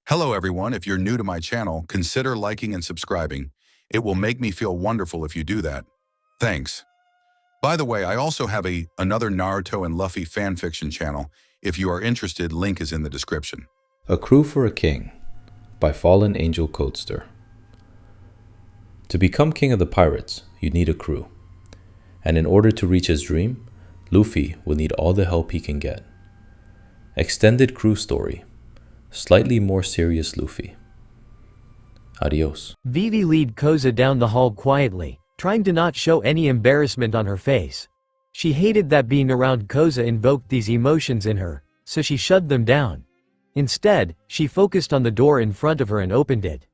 Hello everyone, if you're new to my channel, consider liking and subscribing. It will make me feel wonderful if you do that. Thanks. By the way, I also have another Naruto and Luffy fanfiction channel. If you are interested, link is in the description. A Crew for a King by Fallen Angel Codester. To become king of the pirates, you need a crew. And in order to reach his dream, Luffy will need all the help he can get. Extended crew story. Slightly more serious Luffy. Adios. Vivi lead Koza down the hall quietly, trying to not show any embarrassment on her face. She hated that being around Koza invoked these emotions in her, so she shut them down. Instead, she focused on the door in front of her and opened it.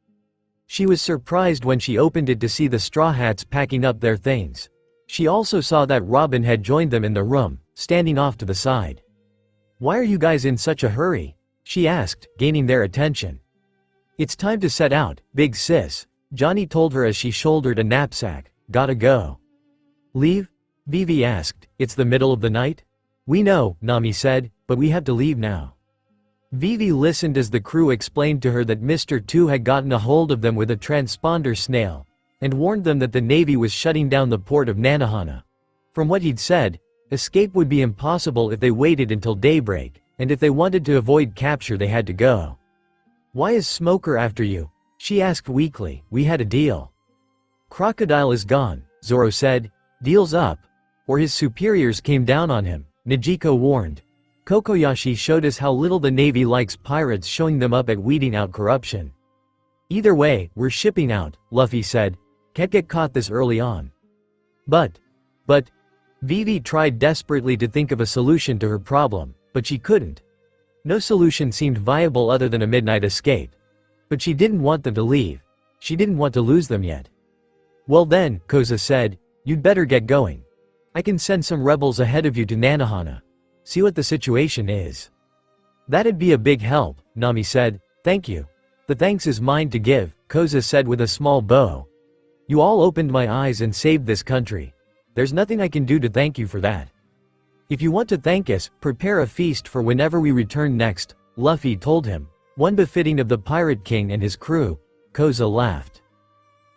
She was surprised when she opened it to see the Straw Hats packing up their things. She also saw that Robin had joined them in the room, standing off to the side. "Why are you guys in such a hurry?" she asked, gaining their attention. "It's time to set out, big sis," Johnny told her as she shouldered a knapsack. "Gotta go." "Leave?" Vivi asked. "It's the middle of the night?" "We know," Nami said, "but we have to leave now." Vivi listened as the crew explained to her that Mr. 2 had gotten a hold of them with a transponder snail, and warned them that the Navy was shutting down the port of Nanohana. From what he'd said, escape would be impossible if they waited until daybreak, and if they wanted to avoid capture they had to go. "Why is Smoker after you?" she asked weakly. "We had a deal." "Crocodile is gone," Zoro said. "Deal's up. Or his superiors came down on him," Nijiko warned. "Kokoyashi showed us how little the Navy likes pirates showing them up at weeding out corruption." "Either way, we're shipping out," Luffy said. "Can't get caught this early on." But, Vivi tried desperately to think of a solution to her problem, but she couldn't. No solution seemed viable other than a midnight escape. But she didn't want them to leave. She didn't want to lose them yet. "Well then," Koza said, "you'd better get going. I can send some rebels ahead of you to Nanohana. See what the situation is." "That'd be a big help," Nami said. "Thank you." "The thanks is mine to give," Koza said with a small bow. "You all opened my eyes and saved this country. There's nothing I can do to thank you for that. If you want to thank us, prepare a feast for whenever we return next," Luffy told him. "One befitting of the Pirate King and his crew." Koza laughed.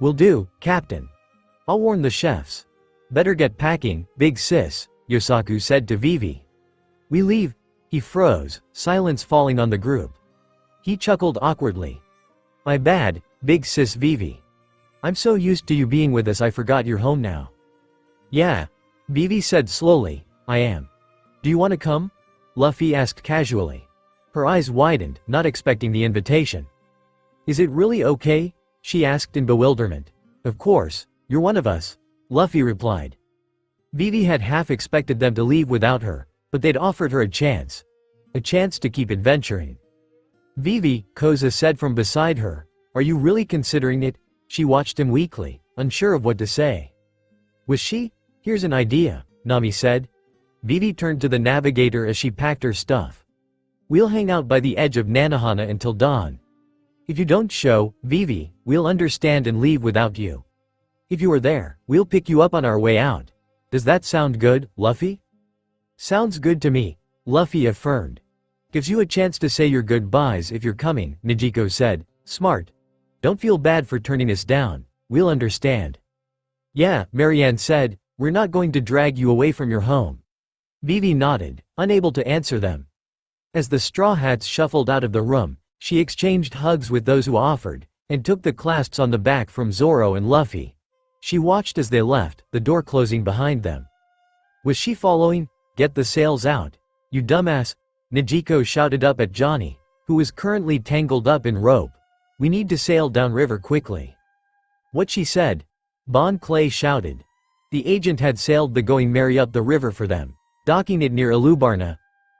"Will do, Captain. I'll warn the chefs." "Better get packing, big sis," Yosaku said to Vivi. "We leave?" He froze, silence falling on the group. He chuckled awkwardly. "My bad, big sis Vivi. I'm so used to you being with us I forgot you're home now." "Yeah," Vivi said slowly, "I am." "Do you want to come?" Luffy asked casually. Her eyes widened, not expecting the invitation. "Is it really okay?" she asked in bewilderment. "Of course, you're one of us," Luffy replied. Vivi had half expected them to leave without her, but they'd offered her a chance to keep adventuring. "Vivi," Koza said from beside her, "are you really considering it?" She watched him weakly, unsure of what to say. Was she? "Here's an idea," Nami said. Vivi turned to the navigator as she packed her stuff. "We'll hang out by the edge of Nanohana until dawn. If you don't show, Vivi, we'll understand and leave without you. If you are there, we'll pick you up on our way out. Does that sound good, Luffy?" "Sounds good to me," Luffy affirmed. "Gives you a chance to say your goodbyes if you're coming," Nijiko said. "Smart. Don't feel bad for turning us down. We'll understand." "Yeah," Marianne said, "we're not going to drag you away from your home." Vivi nodded, unable to answer them. As the Straw Hats shuffled out of the room, she exchanged hugs with those who offered, and took the clasps on the back from Zoro and Luffy. She watched as they left, the door closing behind them. Was she following? "Get the sails out, you dumbass," Nijiko shouted up at Johnny, who was currently tangled up in rope. "We need to sail downriver quickly." "What she said?" Bon Clay shouted. The agent had sailed the Going Merry up the river for them, docking it near Alubarna.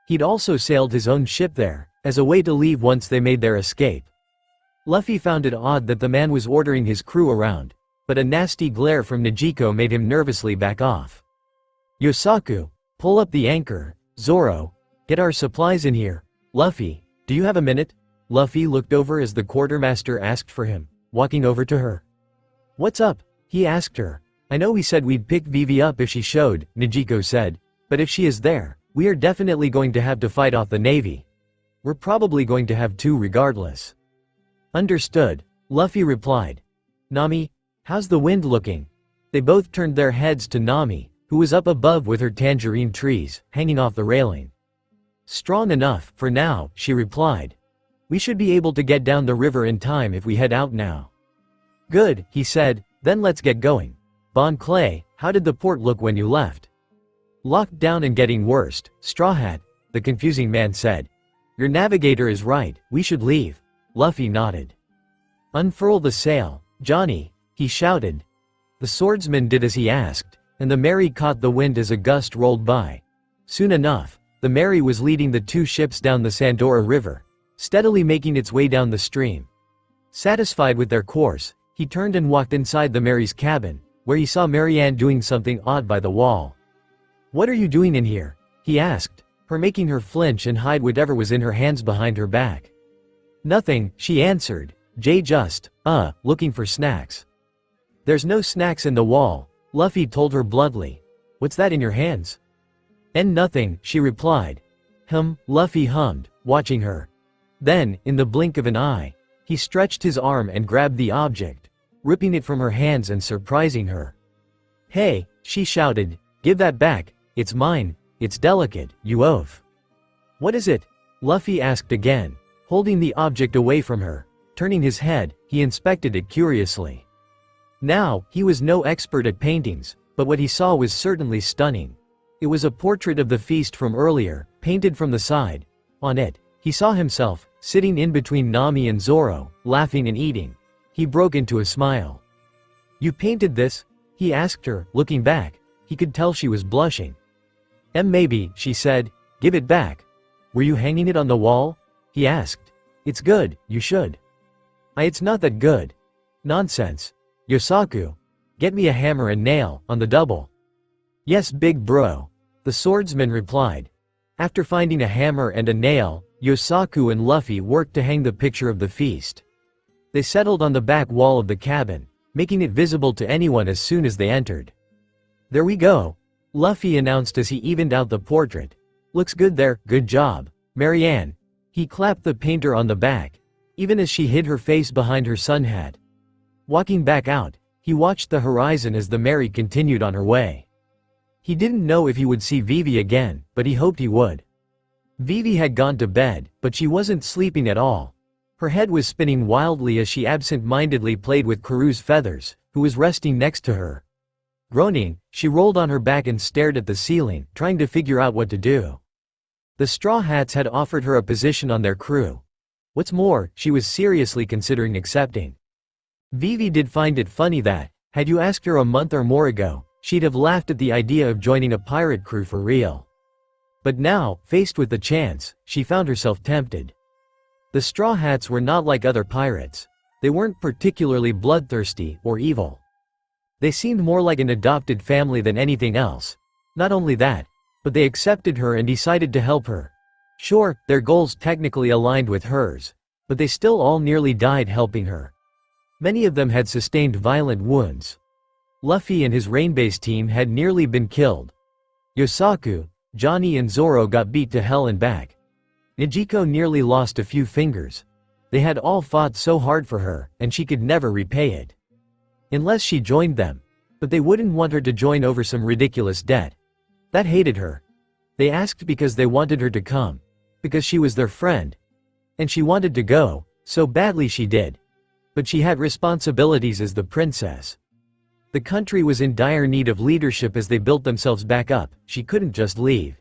He'd also sailed his own ship there, as a way to leave once they made their escape. Luffy found it odd that the man was ordering his crew around, but a nasty glare from Nijiko made him nervously back off. "Yosaku, pull up the anchor. Zoro, get our supplies in here. Luffy, do you have a minute?" Luffy looked over as the quartermaster asked for him, walking over to her. "What's up?" he asked her. "I know we said we'd pick Vivi up if she showed," Nijiko said, "but if she is there, we are definitely going to have to fight off the Navy. We're probably going to have to regardless." Understood, Luffy replied. Nami, how's the wind looking? They both turned their heads to Nami, who was up above with her tangerine trees, hanging off the railing. Strong enough, for now, she replied. We should be able to get down the river in time if we head out now. Good, he said, then let's get going. Bon Clay, how did the port look when you left? Locked down and getting worse, Straw Hat, the confusing man said. Your navigator is right, we should leave. Luffy nodded. Unfurl the sail, Johnny, he shouted. The swordsman did as he asked, and the Mary caught the wind as a gust rolled by. Soon enough, the Mary was leading the two ships down the Sandora River, steadily making its way down the stream. Satisfied with their course, he turned and walked inside the Mary's cabin, where he saw Marianne doing something odd by the wall. What are you doing in here? He asked, her making her flinch and hide whatever was in her hands behind her back. Nothing, she answered. Looking for snacks. There's no snacks in the wall, Luffy told her bluntly. What's that in your hands? And nothing, she replied. Luffy hummed, watching her. Then, in the blink of an eye, he stretched his arm and grabbed the object, ripping it from her hands and surprising her. Hey, she shouted, give that back, it's mine, it's delicate, you oaf. What is it? Luffy asked again, holding the object away from her. Turning his head, he inspected it curiously. Now, he was no expert at paintings, but what he saw was certainly stunning. It was a portrait of the feast from earlier, painted from the side. On it, he saw himself, sitting in between Nami and Zoro, laughing and eating. He broke into a smile. You painted this? He asked her, looking back. He could tell she was blushing. Maybe, she said, give it back. Were you hanging it on the wall? He asked. It's good, you should. It's not that good. Nonsense. Yosaku. Get me a hammer and nail, on the double. Yes, big bro. The swordsman replied. After finding a hammer and a nail, Yosaku and Luffy worked to hang the picture of the feast. They settled on the back wall of the cabin, making it visible to anyone as soon as they entered. There we go. Luffy announced as he evened out the portrait. Looks good there, good job, Marianne. He clapped the painter on the back, even as she hid her face behind her sun hat. Walking back out, he watched the horizon as the Mary continued on her way. He didn't know if he would see Vivi again, but he hoped he would. Vivi had gone to bed, but she wasn't sleeping at all. Her head was spinning wildly as she absent-mindedly played with Karu's feathers, who was resting next to her. Groaning, she rolled on her back and stared at the ceiling, trying to figure out what to do. The Straw Hats had offered her a position on their crew. What's more, she was seriously considering accepting. Vivi did find it funny that, had you asked her a month or more ago, she'd have laughed at the idea of joining a pirate crew for real. But now, faced with the chance, she found herself tempted. The Straw Hats were not like other pirates. They weren't particularly bloodthirsty or evil. They seemed more like an adopted family than anything else. Not only that, but they accepted her and decided to help her. Sure, their goals technically aligned with hers, but they still all nearly died helping her. Many of them had sustained violent wounds. Luffy and his rain-based team had nearly been killed. Yosaku, Johnny and Zoro got beat to hell and back. Nijiko nearly lost a few fingers. They had all fought so hard for her, and she could never repay it. Unless she joined them. But they wouldn't want her to join over some ridiculous debt. That hated her. They asked because they wanted her to come. Because she was their friend. And she wanted to go, so badly she did. But she had responsibilities as the princess. The country was in dire need of leadership as they built themselves back up. She couldn't just leave.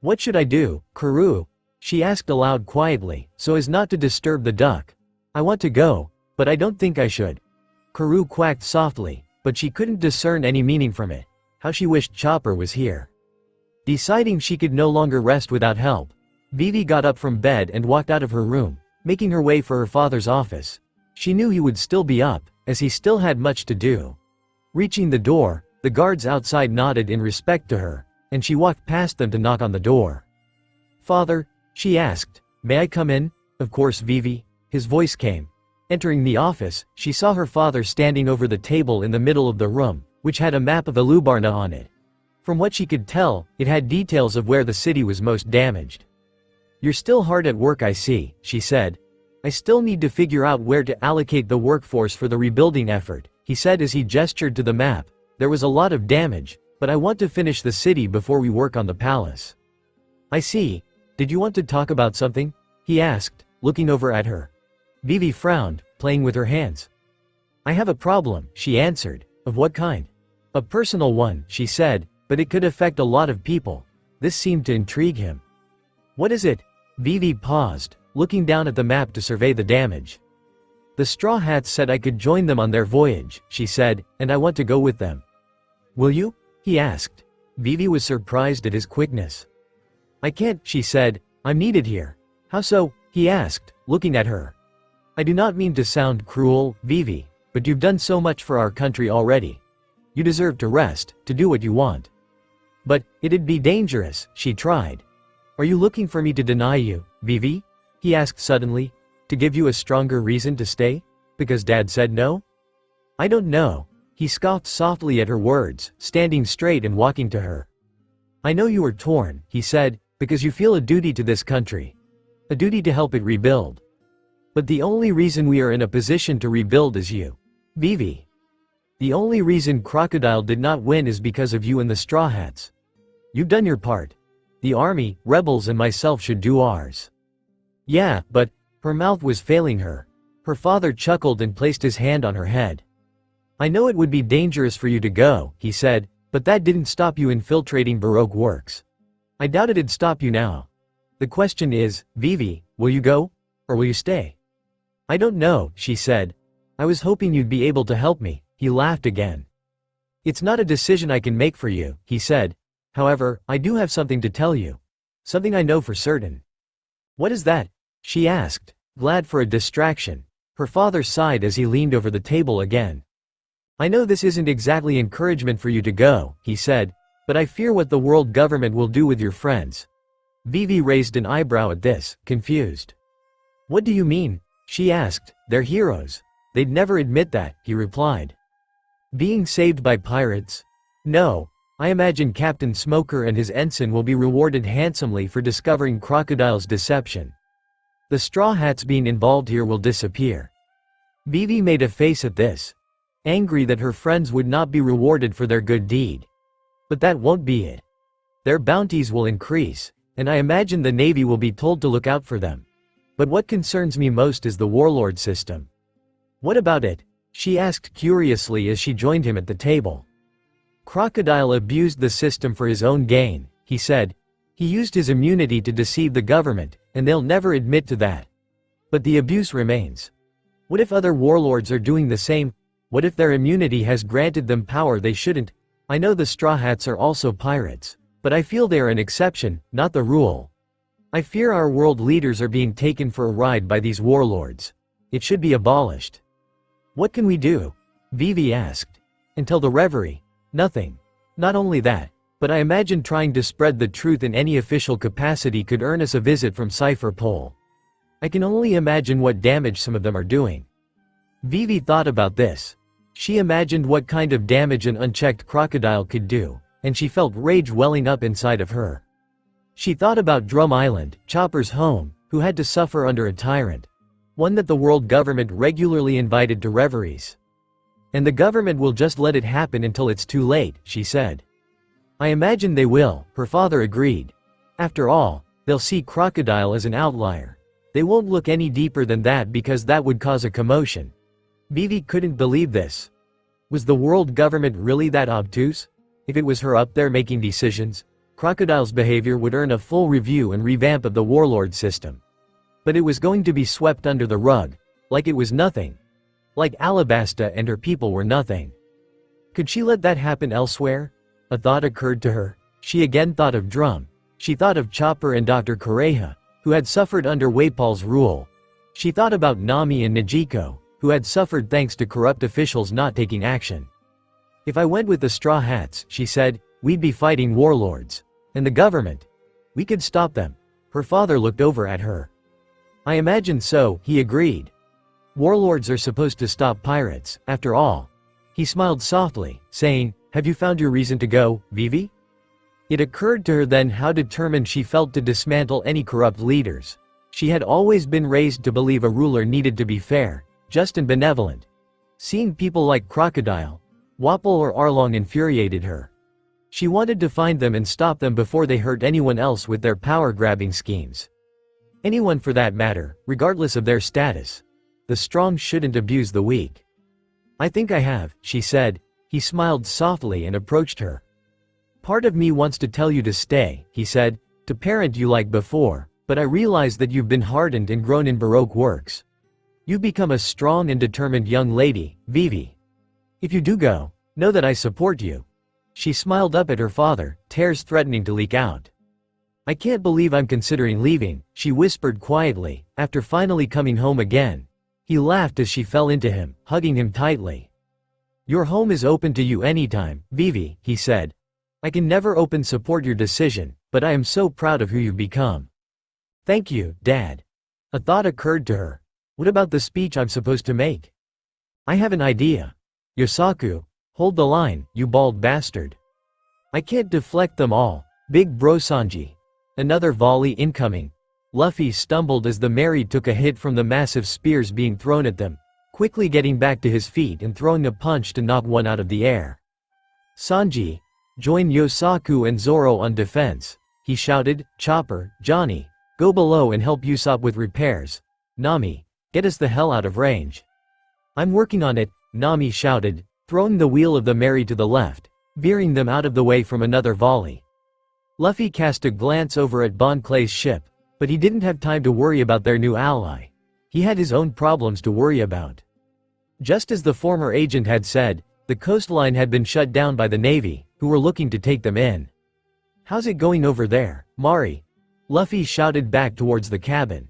What should I do, Karu? She asked aloud quietly, so as not to disturb the duck. I want to go, but I don't think I should. Karu quacked softly, but she couldn't discern any meaning from it. How she wished Chopper was here. Deciding she could no longer rest without help, Vivi got up from bed and walked out of her room, making her way for her father's office. She knew he would still be up, as he still had much to do. Reaching the door, the guards outside nodded in respect to her, and she walked past them to knock on the door. Father, she asked, may I come in? Of course, Vivi, his voice came. Entering the office, she saw her father standing over the table in the middle of the room, which had a map of Alubarna on it. From what she could tell, it had details of where the city was most damaged. You're still hard at work, I see, she said. I still need to figure out where to allocate the workforce for the rebuilding effort, he said as he gestured to the map. There was a lot of damage, but I want to finish the city before we work on the palace. I see. Did you want to talk about something? He asked, looking over at her. Vivi frowned, playing with her hands. I have a problem, she answered. Of what kind? A personal one, she said, but it could affect a lot of people. This seemed to intrigue him. What is it? Vivi paused, looking down at the map to survey the damage. The Straw Hats said I could join them on their voyage, she said, and I want to go with them. Will you? He asked. Vivi was surprised at his quickness. I can't, she said. I'm needed here. How so? He asked, looking at her. I do not mean to sound cruel, Vivi, but you've done so much for our country already. You deserve to rest, to do what you want. But, it'd be dangerous, she tried. Are you looking for me to deny you, Vivi? He asked suddenly. To give you a stronger reason to stay? Because Dad said no? I don't know. He scoffed softly at her words, standing straight and walking to her. I know you are torn, he said, because you feel a duty to this country. A duty to help it rebuild. But the only reason we are in a position to rebuild is you. Vivi. The only reason Crocodile did not win is because of you and the Straw Hats. You've done your part. The army, rebels and myself should do ours. Yeah, but, her mouth was failing her. Her father chuckled and placed his hand on her head. I know it would be dangerous for you to go, he said, but that didn't stop you infiltrating Baroque works. I doubt it'd stop you now. The question is, Vivi, will you go? Or will you stay? I don't know, she said. I was hoping you'd be able to help me, he laughed again. It's not a decision I can make for you, he said. However, I do have something to tell you. Something I know for certain. What is that? She asked, glad for a distraction. Her father sighed as he leaned over the table again. I know this isn't exactly encouragement for you to go, he said, but I fear what the world government will do with your friends. Vivi raised an eyebrow at this, confused. What do you mean? She asked. They're heroes. They'd never admit that, he replied. Being saved by pirates? No. I imagine Captain Smoker and his ensign will be rewarded handsomely for discovering Crocodile's deception. The Straw Hats being involved here will disappear. Vivi made a face at this, angry that her friends would not be rewarded for their good deed. But that won't be it. Their bounties will increase, and I imagine the Navy will be told to look out for them. But what concerns me most is the warlord system. What about it? She asked curiously as she joined him at the table. Crocodile abused the system for his own gain, he said. He used his immunity to deceive the government, and they'll never admit to that. But the abuse remains. What if other warlords are doing the same? What if their immunity has granted them power they shouldn't? I know the Straw Hats are also pirates, but I feel they are an exception, not the rule. I fear our world leaders are being taken for a ride by these warlords. It should be abolished. What can we do? Vivi asked. Until the reverie. Nothing. Not only that, but I imagine trying to spread the truth in any official capacity could earn us a visit from Cypher Pole. I can only imagine what damage some of them are doing. Vivi thought about this. She imagined what kind of damage an unchecked crocodile could do, and she felt rage welling up inside of her. She thought about Drum Island, Chopper's home, who had to suffer under a tyrant. One that the world government regularly invited to reveries. And the government will just let it happen until it's too late, she said. I imagine they will, her father agreed. After all, they'll see Crocodile as an outlier. They won't look any deeper than that because that would cause a commotion. Vivi couldn't believe this. Was the world government really that obtuse? If it was her up there making decisions, Crocodile's behavior would earn a full review and revamp of the warlord system. But it was going to be swept under the rug, like it was nothing. Like Alabasta and her people were nothing. Could she let that happen elsewhere? A thought occurred to her. She again thought of Drum. She thought of Chopper and Dr. Kureha, who had suffered under Waipal's rule. She thought about Nami and Najiko, who had suffered thanks to corrupt officials not taking action. If I went with the Straw Hats, she said, we'd be fighting warlords. And the government. We could stop them. Her father looked over at her. I imagine so, he agreed. Warlords are supposed to stop pirates, after all. He smiled softly, saying, have you found your reason to go, Vivi? It occurred to her then how determined she felt to dismantle any corrupt leaders. She had always been raised to believe a ruler needed to be fair, just and benevolent. Seeing people like Crocodile, Wapol or Arlong infuriated her. She wanted to find them and stop them before they hurt anyone else with their power-grabbing schemes. Anyone for that matter, regardless of their status. The strong shouldn't abuse the weak. "I think I have," she said. He smiled softly and approached her. "Part of me wants to tell you to stay," he said, "to parent you like before, but I realize that you've been hardened and grown in Baroque works. You've become a strong and determined young lady, Vivi. If you do go, know that I support you." She smiled up at her father, tears threatening to leak out. "I can't believe I'm considering leaving," she whispered quietly, after finally coming home again. He laughed as she fell into him, hugging him tightly. "Your home is open to you anytime, Vivi," he said. "I can never open support your decision, but I am so proud of who you've become." "Thank you, Dad." A thought occurred to her. What about the speech I'm supposed to make? "I have an idea." "Yosaku, hold the line, you bald bastard." "I can't deflect them all. Big bro Sanji." Another volley incoming. Luffy stumbled as the married took a hit from the massive spears being thrown at them, quickly getting back to his feet and throwing a punch to knock one out of the air. "Sanji, join Yosaku and Zoro on defense," he shouted. "Chopper, Johnny, go below and help Usopp with repairs. Nami, get us the hell out of range." "I'm working on it," Nami shouted, throwing the wheel of the Mary to the left, veering them out of the way from another volley. Luffy cast a glance over at Bon Clay's ship, but he didn't have time to worry about their new ally. He had his own problems to worry about. Just as the former agent had said, the coastline had been shut down by the Navy, who were looking to take them in. "How's it going over there, Mari?" Luffy shouted back towards the cabin.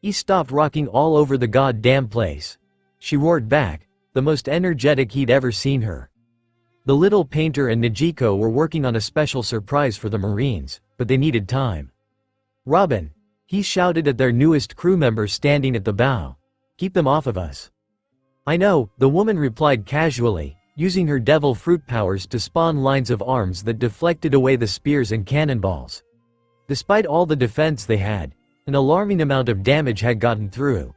He stopped rocking all over the goddamn place. She roared back, the most energetic he'd ever seen her. The little painter and Nijiko were working on a special surprise for the Marines, but they needed time. "Robin," he shouted at their newest crew member standing at the bow. "Keep them off of us." "I know," the woman replied casually, using her devil fruit powers to spawn lines of arms that deflected away the spears and cannonballs. Despite all the defense they had, an alarming amount of damage had gotten through.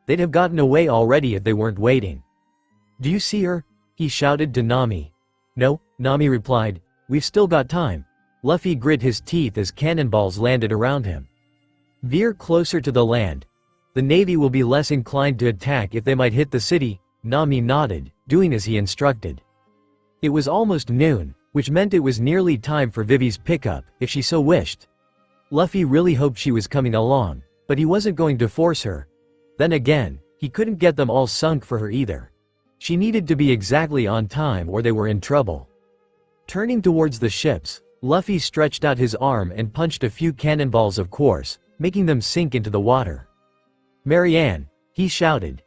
They'd have gotten away already if they weren't waiting. "Do you see her?" he shouted to Nami. "No," Nami replied, "we've still got time." Luffy grit his teeth as cannonballs landed around him. "Veer closer to the land. The Navy will be less inclined to attack if they might hit the city." Nami nodded, doing as he instructed. It was almost noon, which meant it was nearly time for Vivi's pickup, if she so wished. Luffy really hoped she was coming along, but he wasn't going to force her. Then again, he couldn't get them all sunk for her either. She needed to be exactly on time or they were in trouble. Turning towards the ships, Luffy stretched out his arm and punched a few cannonballs of course, making them sink into the water. "Marianne," he shouted.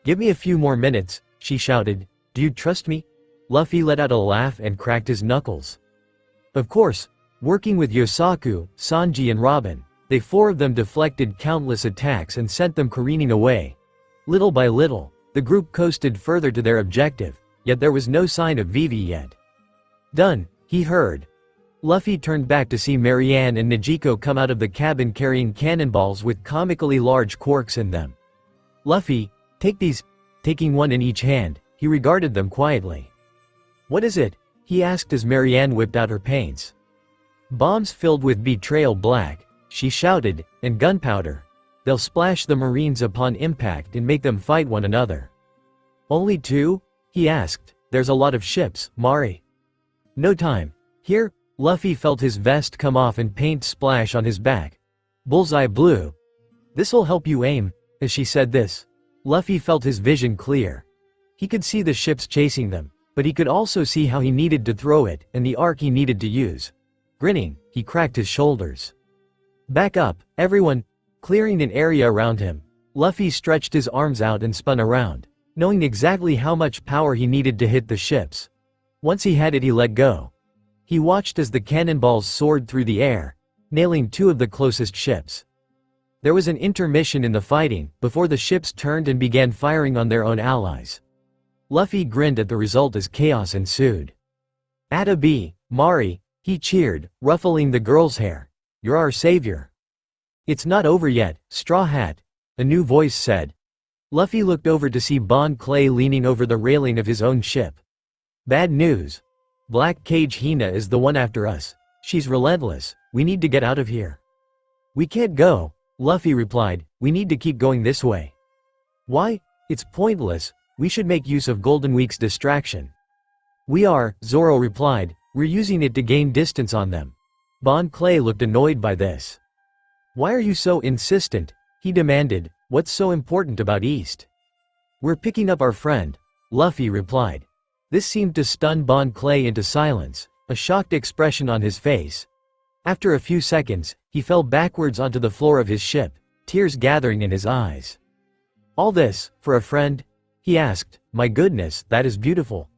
"Give me a few more minutes," she shouted. "Do you trust me?" Luffy let out a laugh and cracked his knuckles. Of course, working with Yosaku, Sanji and Robin, they four of them deflected countless attacks and sent them careening away. Little by little, the group coasted further to their objective, yet there was no sign of Vivi yet. "Done," he heard. Luffy turned back to see Marianne and Nijiko come out of the cabin carrying cannonballs with comically large corks in them. "Luffy, take these." Taking one in each hand, he regarded them quietly. "What is it?" he asked as Marianne whipped out her paints. "Bombs filled with betrayal black," she shouted, "and gunpowder. They'll splash the Marines upon impact and make them fight one another." "Only two?" he asked. "There's a lot of ships, Mari." "No time. Here." Luffy felt his vest come off and paint splash on his back. "Bullseye blue. This'll help you aim." As she said this, Luffy felt his vision clear. He could see the ships chasing them, but he could also see how he needed to throw it and the arc he needed to use. Grinning, he cracked his shoulders. "Back up, everyone." Clearing an area around him, Luffy stretched his arms out and spun around, knowing exactly how much power he needed to hit the ships. Once he had it, he let go. He watched as the cannonballs soared through the air, nailing two of the closest ships. There was an intermission in the fighting, before the ships turned and began firing on their own allies. Luffy grinned at the result as chaos ensued. "Atta B, Mari," he cheered, ruffling the girl's hair. "You're our savior." It's not over yet, Straw Hat, a new voice said. Luffy looked over to see Bon Clay leaning over the railing of his own ship. Bad news. Black Cage Hina is the one after us. She's relentless, we need to get out of here. We can't go, Luffy replied, we need to keep going this way. Why? It's pointless, we should make use of Golden Week's distraction. We are, Zoro replied, we're using it to gain distance on them. Bon Clay looked annoyed by this. Why are you so insistent? He demanded, what's so important about East? We're picking up our friend, Luffy replied. This seemed to stun Bon Clay into silence, a shocked expression on his face. After a few seconds, he fell backwards onto the floor of his ship, tears gathering in his eyes. All this, for a friend? He asked, my goodness, that is beautiful.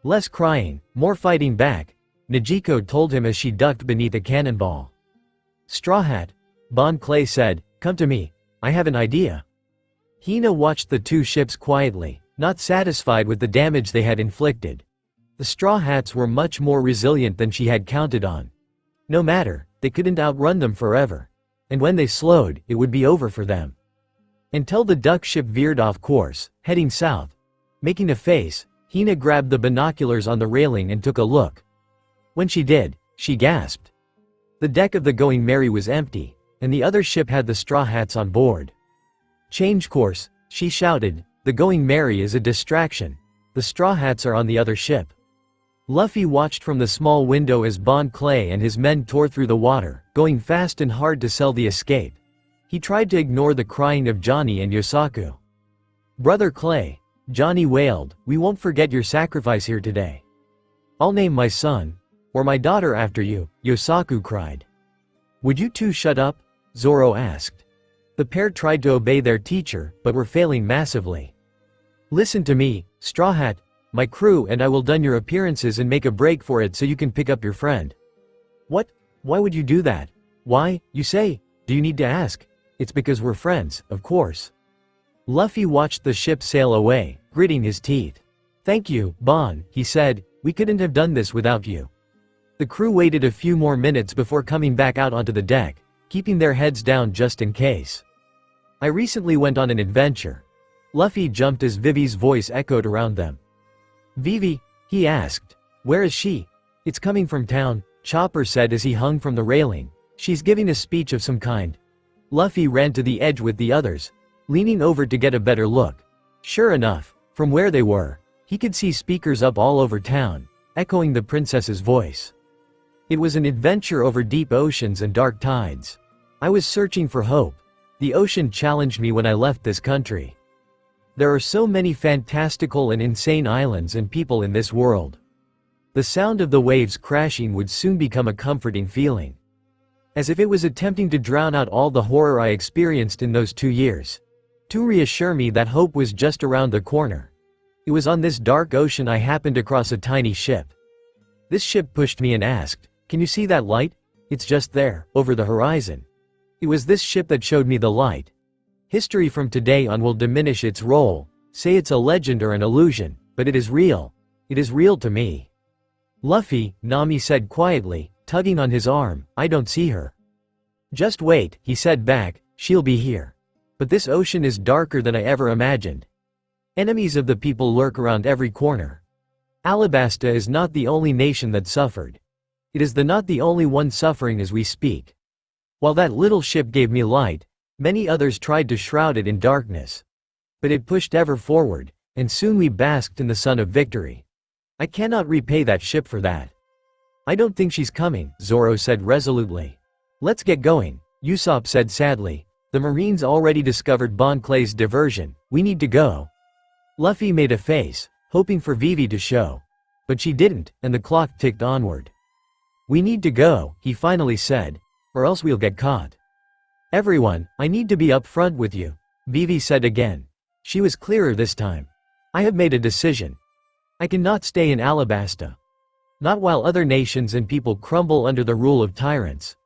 Less crying, more fighting back, Najiko told him as she ducked beneath a cannonball. Straw Hat, Bon Clay said, come to me, I have an idea. Hina watched the two ships quietly, not satisfied with the damage they had inflicted. The Straw Hats were much more resilient than she had counted on. No matter, they couldn't outrun them forever. And when they slowed, it would be over for them. Until the duck ship veered off course, heading south. Making a face, Hina grabbed the binoculars on the railing and took a look. When she did, she gasped. The deck of the Going Merry was empty, and the other ship had the Straw Hats on board. Change course, she shouted, the Going Merry is a distraction. The Straw Hats are on the other ship. Luffy watched from the small window as Bon Clay and his men tore through the water, going fast and hard to sell the escape. He tried to ignore the crying of Johnny and Yosaku. Brother Clay, Johnny wailed, we won't forget your sacrifice here today. I'll name my son, or my daughter after you, Yosaku cried. Would you two shut up? Zoro asked. The pair tried to obey their teacher, but were failing massively. Listen to me, Straw Hat, my crew and I will done your appearances and make a break for it so you can pick up your friend. What? Why would you do that? Why, you say? Do you need to ask? It's because we're friends, of course. Luffy watched the ship sail away, gritting his teeth. Thank you, Bon, he said, we couldn't have done this without you. The crew waited a few more minutes before coming back out onto the deck, keeping their heads down just in case. I recently went on an adventure. Luffy jumped as Vivi's voice echoed around them. Vivi? He asked. Where is she? It's coming from town, Chopper said as he hung from the railing. She's giving a speech of some kind. Luffy ran to the edge with the others, leaning over to get a better look. Sure enough, from where they were, he could see speakers up all over town, echoing the princess's voice. It was an adventure over deep oceans and dark tides. I was searching for hope. The ocean challenged me when I left this country. There are so many fantastical and insane islands and people in this world. The sound of the waves crashing would soon become a comforting feeling. As if it was attempting to drown out all the horror I experienced in those 2 years. To reassure me that hope was just around the corner. It was on this dark ocean I happened across a tiny ship. This ship pushed me and asked, can you see that light? It's just there, over the horizon. It was this ship that showed me the light. History from today on will diminish its role, say it's a legend or an illusion, but it is real. It is real to me. Luffy, Nami said quietly, tugging on his arm, I don't see her. Just wait, he said back, she'll be here. But this ocean is darker than I ever imagined. Enemies of the people lurk around every corner. Alabasta is not the only nation that suffered. It is not the only one suffering as we speak. While that little ship gave me light, many others tried to shroud it in darkness. But it pushed ever forward, and soon we basked in the sun of victory. I cannot repay that ship for that. I don't think she's coming, Zoro said resolutely. Let's get going, Usopp said sadly. The Marines already discovered Bon Clay's diversion, we need to go. Luffy made a face, hoping for Vivi to show. But she didn't, and the clock ticked onward. We need to go, he finally said, or else we'll get caught. Everyone, I need to be up front with you, Vivi said again. She was clearer this time. I have made a decision. I cannot stay in Alabasta. Not while other nations and people crumble under the rule of tyrants.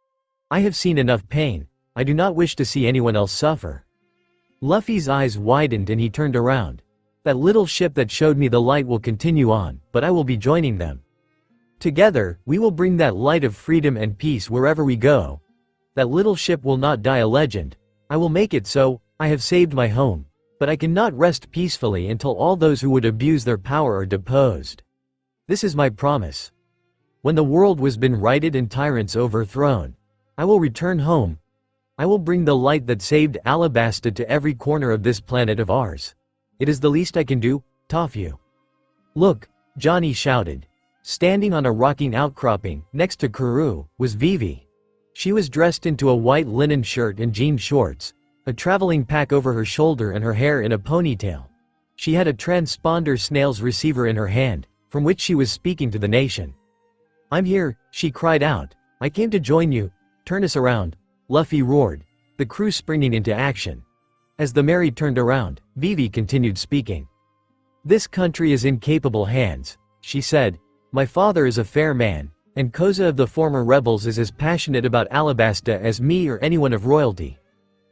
I have seen enough pain, I do not wish to see anyone else suffer. Luffy's eyes widened and he turned around. That little ship that showed me the light will continue on, but I will be joining them. Together, we will bring that light of freedom and peace wherever we go. That little ship will not die a legend. I will make it so. I have saved my home. But I cannot rest peacefully until all those who would abuse their power are deposed. This is my promise. When the world was been righted and tyrants overthrown, I will return home. I will bring the light that saved Alabasta to every corner of this planet of ours. It is the least I can do, Tofu. Look, Johnny shouted. Standing on a rocking outcropping, next to Karoo, was Vivi. She was dressed into a white linen shirt and jean shorts, a traveling pack over her shoulder and her hair in a ponytail. She had a transponder snail's receiver in her hand, from which she was speaking to the nation. I'm here, she cried out. I came to join you. Turn us around, Luffy roared, the crew springing into action. As the Mary turned around, Vivi continued speaking. This country is in capable hands, she said. My father is a fair man, and Koza of the former rebels is as passionate about Alabasta as me or anyone of royalty.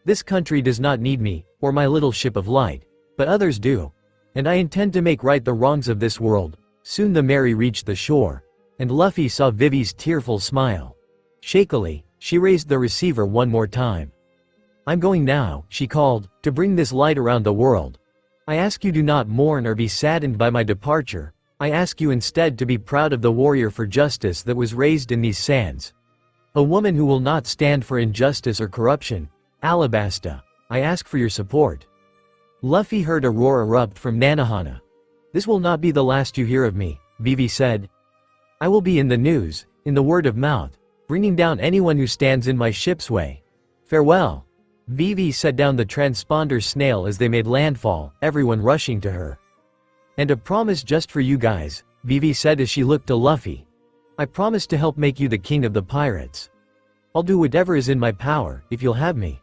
This country does not need me, or my little ship of light, but others do, and I intend to make right the wrongs of this world. Soon the Mary reached the shore, and Luffy saw Vivi's tearful smile. Shakily, she raised the receiver one more time. I'm going now, she called, to bring this light around the world. I ask you do not mourn or be saddened by my departure. I ask you instead to be proud of the warrior for justice that was raised in these sands. A woman who will not stand for injustice or corruption. Alabasta, I ask for your support. Luffy heard a roar erupt from Nanohana. This will not be the last you hear of me, Vivi said. I will be in the news, in the word of mouth, bringing down anyone who stands in my ship's way. Farewell. Vivi set down the transponder snail as they made landfall, everyone rushing to her. And a promise just for you guys, Vivi said as she looked to Luffy. I promise to help make you the king of the pirates. I'll do whatever is in my power, if you'll have me.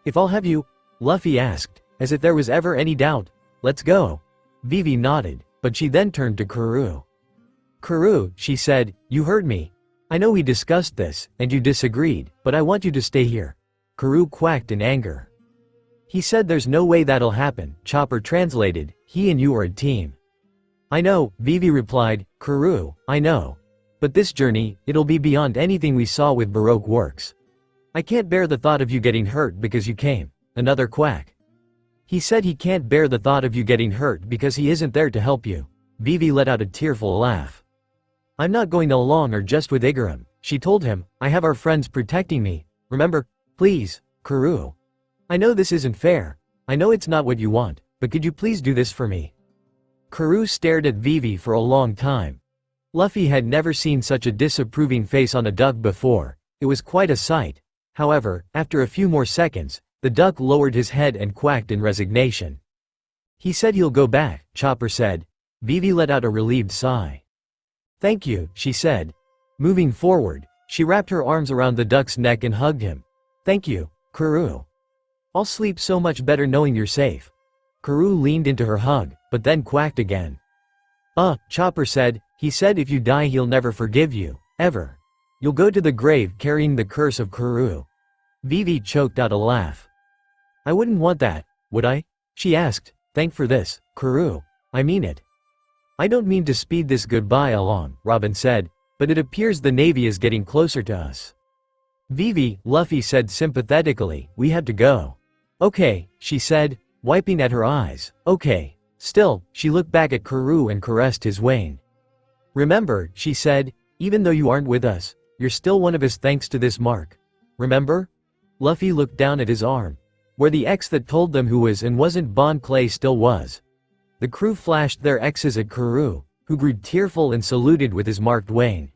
If I'll have you? Luffy asked, as if there was ever any doubt. Let's go. Vivi nodded, but she then turned to Karoo. Karoo, she said, you heard me. I know we discussed this, and you disagreed, but I want you to stay here. Karoo quacked in anger. He said there's no way that'll happen, Chopper translated, he and you are a team. I know, Vivi replied, Karoo, I know. But this journey, it'll be beyond anything we saw with Baroque works. I can't bear the thought of you getting hurt because you came. Another quack. He said he can't bear the thought of you getting hurt because he isn't there to help you. Vivi let out a tearful laugh. I'm not going along or just with Igaram, she told him, I have our friends protecting me, remember, please, Karoo. I know this isn't fair. I know it's not what you want, but could you please do this for me? Karoo stared at Vivi for a long time. Luffy had never seen such a disapproving face on a duck before. It was quite a sight. However, after a few more seconds, the duck lowered his head and quacked in resignation. He said he'll go back, Chopper said. Vivi let out a relieved sigh. Thank you, she said. Moving forward, she wrapped her arms around the duck's neck and hugged him. Thank you, Karoo. I'll sleep so much better knowing you're safe. Karoo leaned into her hug, but then quacked again. Chopper said, he said if you die he'll never forgive you, ever. You'll go to the grave carrying the curse of Karoo. Vivi choked out a laugh. I wouldn't want that, would I? She asked. Thank for this, Karoo. I mean it. I don't mean to speed this goodbye along, Robin said, but it appears the Navy is getting closer to us. Vivi, Luffy said sympathetically, we have to go. Okay, she said, wiping at her eyes, okay. Still, she looked back at Karoo and caressed his wing. Remember, she said, even though you aren't with us, you're still one of us thanks to this mark. Remember? Luffy looked down at his arm, where the X that told them who was and wasn't Bon Clay still was. The crew flashed their X's at Karoo, who grew tearful and saluted with his marked wing.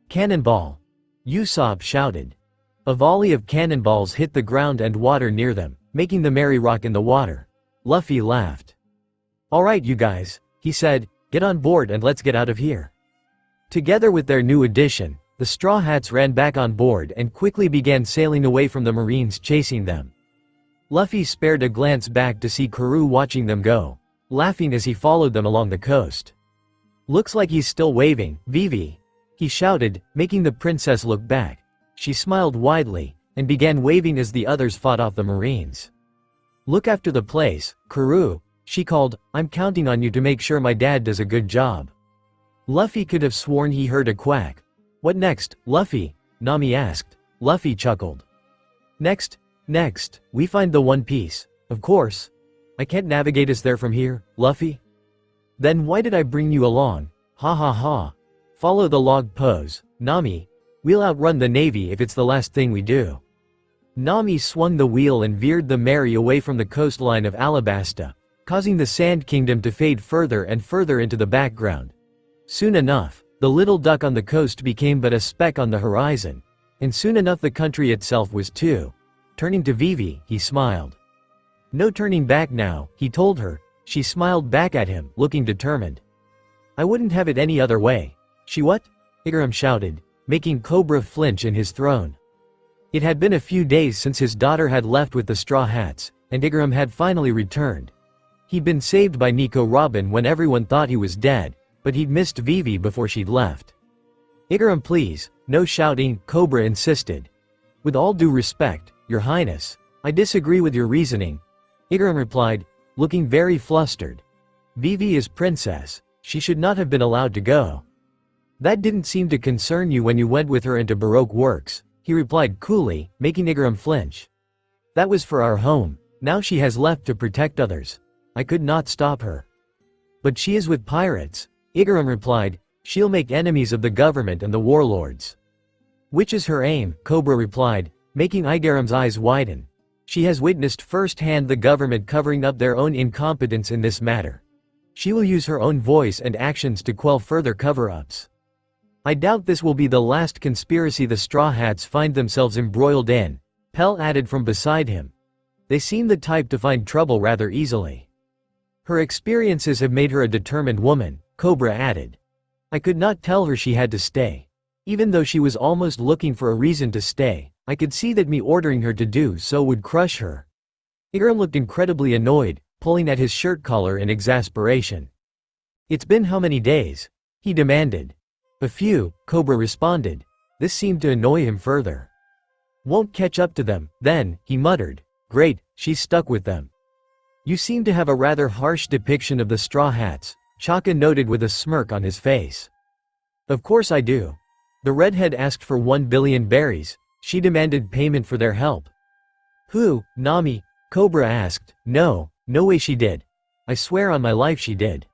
Cannonball! Usopp shouted. A volley of cannonballs hit the ground and water near them, making the Mary rock in the water. Luffy laughed. Alright you guys, he said, get on board and let's get out of here. Together with their new addition, the Straw Hats ran back on board and quickly began sailing away from the Marines chasing them. Luffy spared a glance back to see Karoo watching them go, laughing as he followed them along the coast. Looks like he's still waving, Vivi, he shouted, making the princess look back. She smiled widely, and began waving as the others fought off the Marines. Look after the place, Karoo, she called, I'm counting on you to make sure my dad does a good job. Luffy could have sworn he heard a quack. What next, Luffy? Nami asked. Luffy chuckled. Next, we find the One Piece, of course. I can't navigate us there from here, Luffy. Then why did I bring you along? Ha ha ha. Follow the log pose, Nami. We'll outrun the Navy if it's the last thing we do. Nami swung the wheel and veered the Mary away from the coastline of Alabasta, causing the Sand Kingdom to fade further and further into the background. Soon enough, the little duck on the coast became but a speck on the horizon, and soon enough the country itself was too. Turning to Vivi, he smiled. No turning back now, he told her. She smiled back at him, looking determined. I wouldn't have it any other way. She what? Igaram shouted, making Cobra flinch in his throne. It had been a few days since his daughter had left with the Straw Hats, and Igaram had finally returned. He'd been saved by Nico Robin when everyone thought he was dead, but he'd missed Vivi before she'd left. Igaram, please, no shouting, Cobra insisted. With all due respect, Your Highness, I disagree with your reasoning. Igaram replied, looking very flustered. Vivi is princess, she should not have been allowed to go. That didn't seem to concern you when you went with her into Baroque works, he replied coolly, making Igaram flinch. That was for our home, now she has left to protect others. I could not stop her. But she is with pirates, Igaram replied, she'll make enemies of the government and the warlords. Which is her aim, Cobra replied, making Igaram's eyes widen. She has witnessed firsthand the government covering up their own incompetence in this matter. She will use her own voice and actions to quell further cover-ups. I doubt this will be the last conspiracy the Straw Hats find themselves embroiled in, Pell added from beside him. They seem the type to find trouble rather easily. Her experiences have made her a determined woman, Cobra added. I could not tell her she had to stay. Even though she was almost looking for a reason to stay, I could see that me ordering her to do so would crush her. Igaram looked incredibly annoyed, pulling at his shirt collar in exasperation. It's been how many days? He demanded. A few, Cobra responded. This seemed to annoy him further. Won't catch up to them, then, he muttered. Great, she's stuck with them. You seem to have a rather harsh depiction of the Straw Hats, Chaka noted with a smirk on his face. Of course I do. The redhead asked for 1 billion berries, she demanded payment for their help. Who, Nami? Cobra asked. No way she did. I swear on my life she did.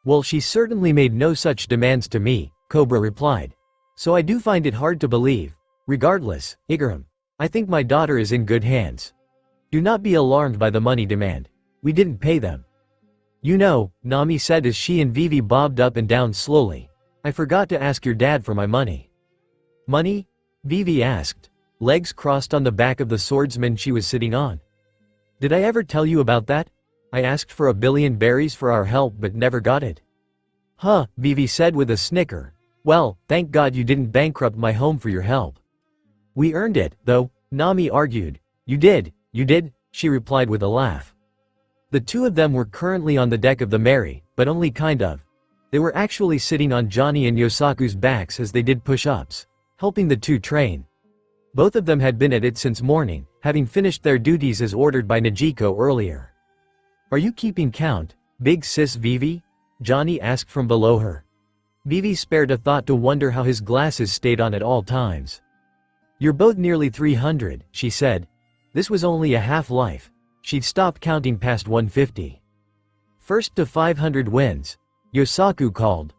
Well, she certainly made no such demands to me, Cobra replied. So I do find it hard to believe. Regardless, Igaram, I think my daughter is in good hands. Do not be alarmed by the money demand. We didn't pay them. You know, Nami said as she and Vivi bobbed up and down slowly. I forgot to ask your dad for my money. Money? Vivi asked, legs crossed on the back of the swordsman she was sitting on. Did I ever tell you about that? I asked for 1 billion berries for our help but never got it. Huh, Vivi said with a snicker. Well, thank God you didn't bankrupt my home for your help. We earned it, though, Nami argued. You did, she replied with a laugh. The two of them were currently on the deck of the Mary, but only kind of. They were actually sitting on Johnny and Yosaku's backs as they did push-ups, helping the two train. Both of them had been at it since morning, having finished their duties as ordered by Najiko earlier. Are you keeping count, big sis Vivi? Johnny asked from below her. Vivi spared a thought to wonder how his glasses stayed on at all times. You're both nearly 300, she said. This was only a half-life. She'd stopped counting past 150. First to 500 wins, Yosaku called.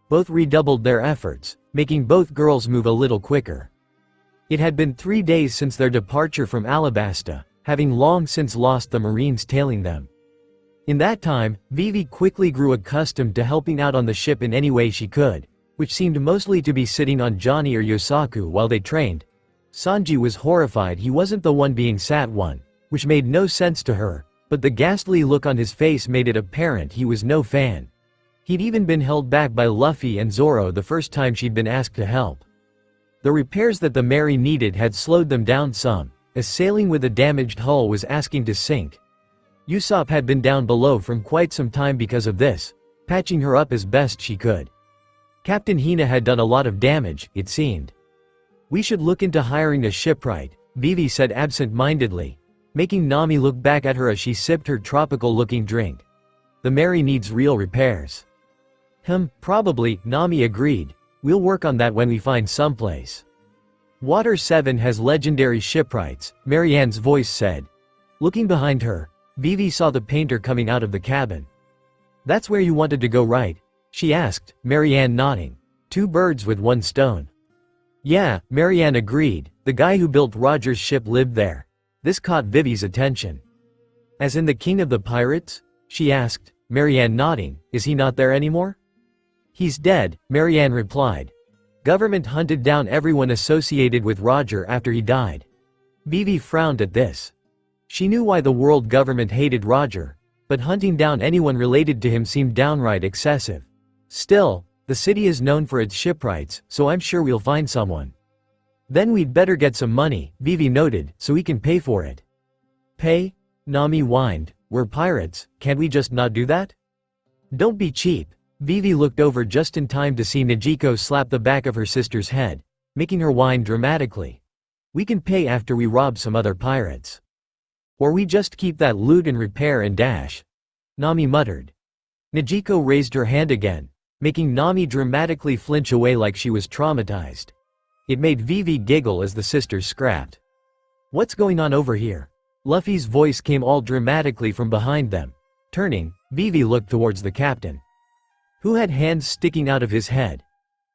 Both redoubled their efforts, making both girls move a little quicker. It had been 3 days since their departure from Alabasta, having long since lost the Marines tailing them. In that time, Vivi quickly grew accustomed to helping out on the ship in any way she could, which seemed mostly to be sitting on Johnny or Yosaku while they trained. Sanji was horrified he wasn't the one being sat on, which made no sense to her, but the ghastly look on his face made it apparent he was no fan. He'd even been held back by Luffy and Zoro the first time she'd been asked to help. The repairs that the Mary needed had slowed them down some, as sailing with a damaged hull was asking to sink. Usopp had been down below from quite some time because of this, patching her up as best she could. Captain Hina had done a lot of damage, it seemed. We should look into hiring a shipwright, Vivi said absent-mindedly, making Nami look back at her as she sipped her tropical-looking drink. The Mary needs real repairs. Probably, Nami agreed. We'll work on that when we find someplace. Water 7 has legendary shipwrights, Marianne's voice said. Looking behind her, Vivi saw the painter coming out of the cabin. That's where you wanted to go, right? She asked, Marianne nodding. 2 birds with 1 stone. Yeah, Marianne agreed, the guy who built Roger's ship lived there. This caught Vivi's attention. As in the king of the pirates? She asked, Marianne nodding. Is he not there anymore? He's dead, Marianne replied. Government hunted down everyone associated with Roger after he died. Vivi frowned at this. She knew why the world government hated Roger, but hunting down anyone related to him seemed downright excessive. Still, the city is known for its shipwrights, so I'm sure we'll find someone. Then we'd better get some money, Vivi noted, so we can pay for it. Pay? Nami whined. We're pirates, can't we just not do that? Don't be cheap. Vivi looked over just in time to see Nijiko slap the back of her sister's head, making her whine dramatically. We can pay after we rob some other pirates. Or we just keep that loot and repair and dash. Nami muttered. Nijiko raised her hand again, making Nami dramatically flinch away like she was traumatized. It made Vivi giggle as the sisters scrapped. What's going on over here? Luffy's voice came all dramatically from behind them. Turning, Vivi looked towards the captain, who had hands sticking out of his head.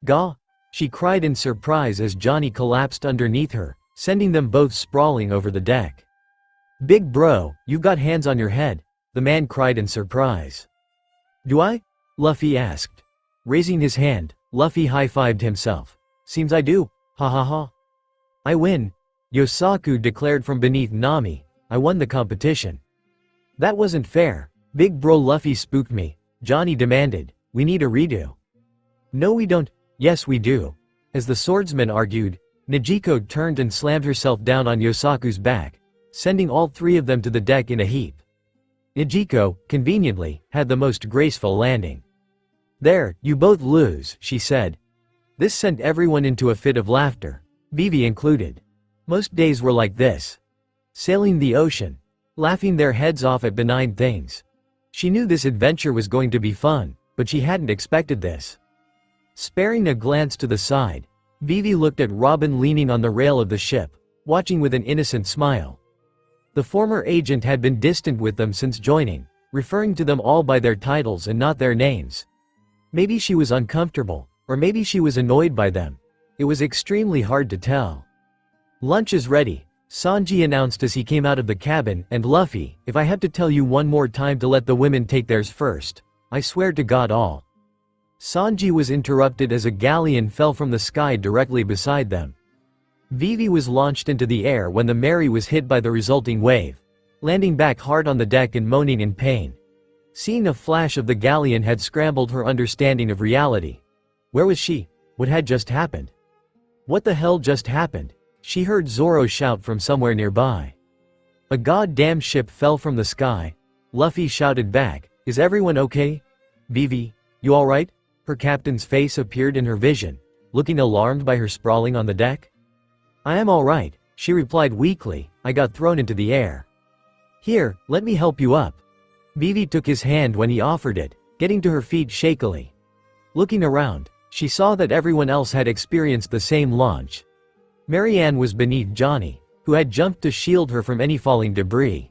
Gah! She cried in surprise as Johnny collapsed underneath her, sending them both sprawling over the deck. Big bro, you've got hands on your head, the man cried in surprise. Do I? Luffy asked. Raising his hand, Luffy high-fived himself. Seems I do, ha ha ha. I win. Yosaku declared from beneath Nami. I won the competition. That wasn't fair. Big bro Luffy spooked me, Johnny demanded. We need a redo. No we don't. Yes we do. As the swordsman argued, Nijiko turned and slammed herself down on Yosaku's back, sending all 3 of them to the deck in a heap. Nijiko, conveniently, had the most graceful landing. There, you both lose, she said. This sent everyone into a fit of laughter, Vivi included. Most days were like this. Sailing the ocean, laughing their heads off at benign things. She knew this adventure was going to be fun, but she hadn't expected this. Sparing a glance to the side, Vivi looked at Robin leaning on the rail of the ship, watching with an innocent smile. The former agent had been distant with them since joining, referring to them all by their titles and not their names. Maybe she was uncomfortable, or maybe she was annoyed by them. It was extremely hard to tell. Lunch is ready, Sanji announced as he came out of the cabin, and Luffy, if I have to tell you one more time to let the women take theirs first, I swear to God all. Sanji was interrupted as a galleon fell from the sky directly beside them. Vivi was launched into the air when the Mary was hit by the resulting wave, landing back hard on the deck and moaning in pain. Seeing a flash of the galleon had scrambled her understanding of reality. Where was she? What had just happened? What the hell just happened? She heard Zoro shout from somewhere nearby. A goddamn ship fell from the sky. Luffy shouted back, is everyone okay? Vivi, you alright? Her captain's face appeared in her vision, looking alarmed by her sprawling on the deck. I am alright, she replied weakly, I got thrown into the air. Here, let me help you up. Vivi took his hand when he offered it, getting to her feet shakily. Looking around, she saw that everyone else had experienced the same launch. Marianne was beneath Johnny, who had jumped to shield her from any falling debris.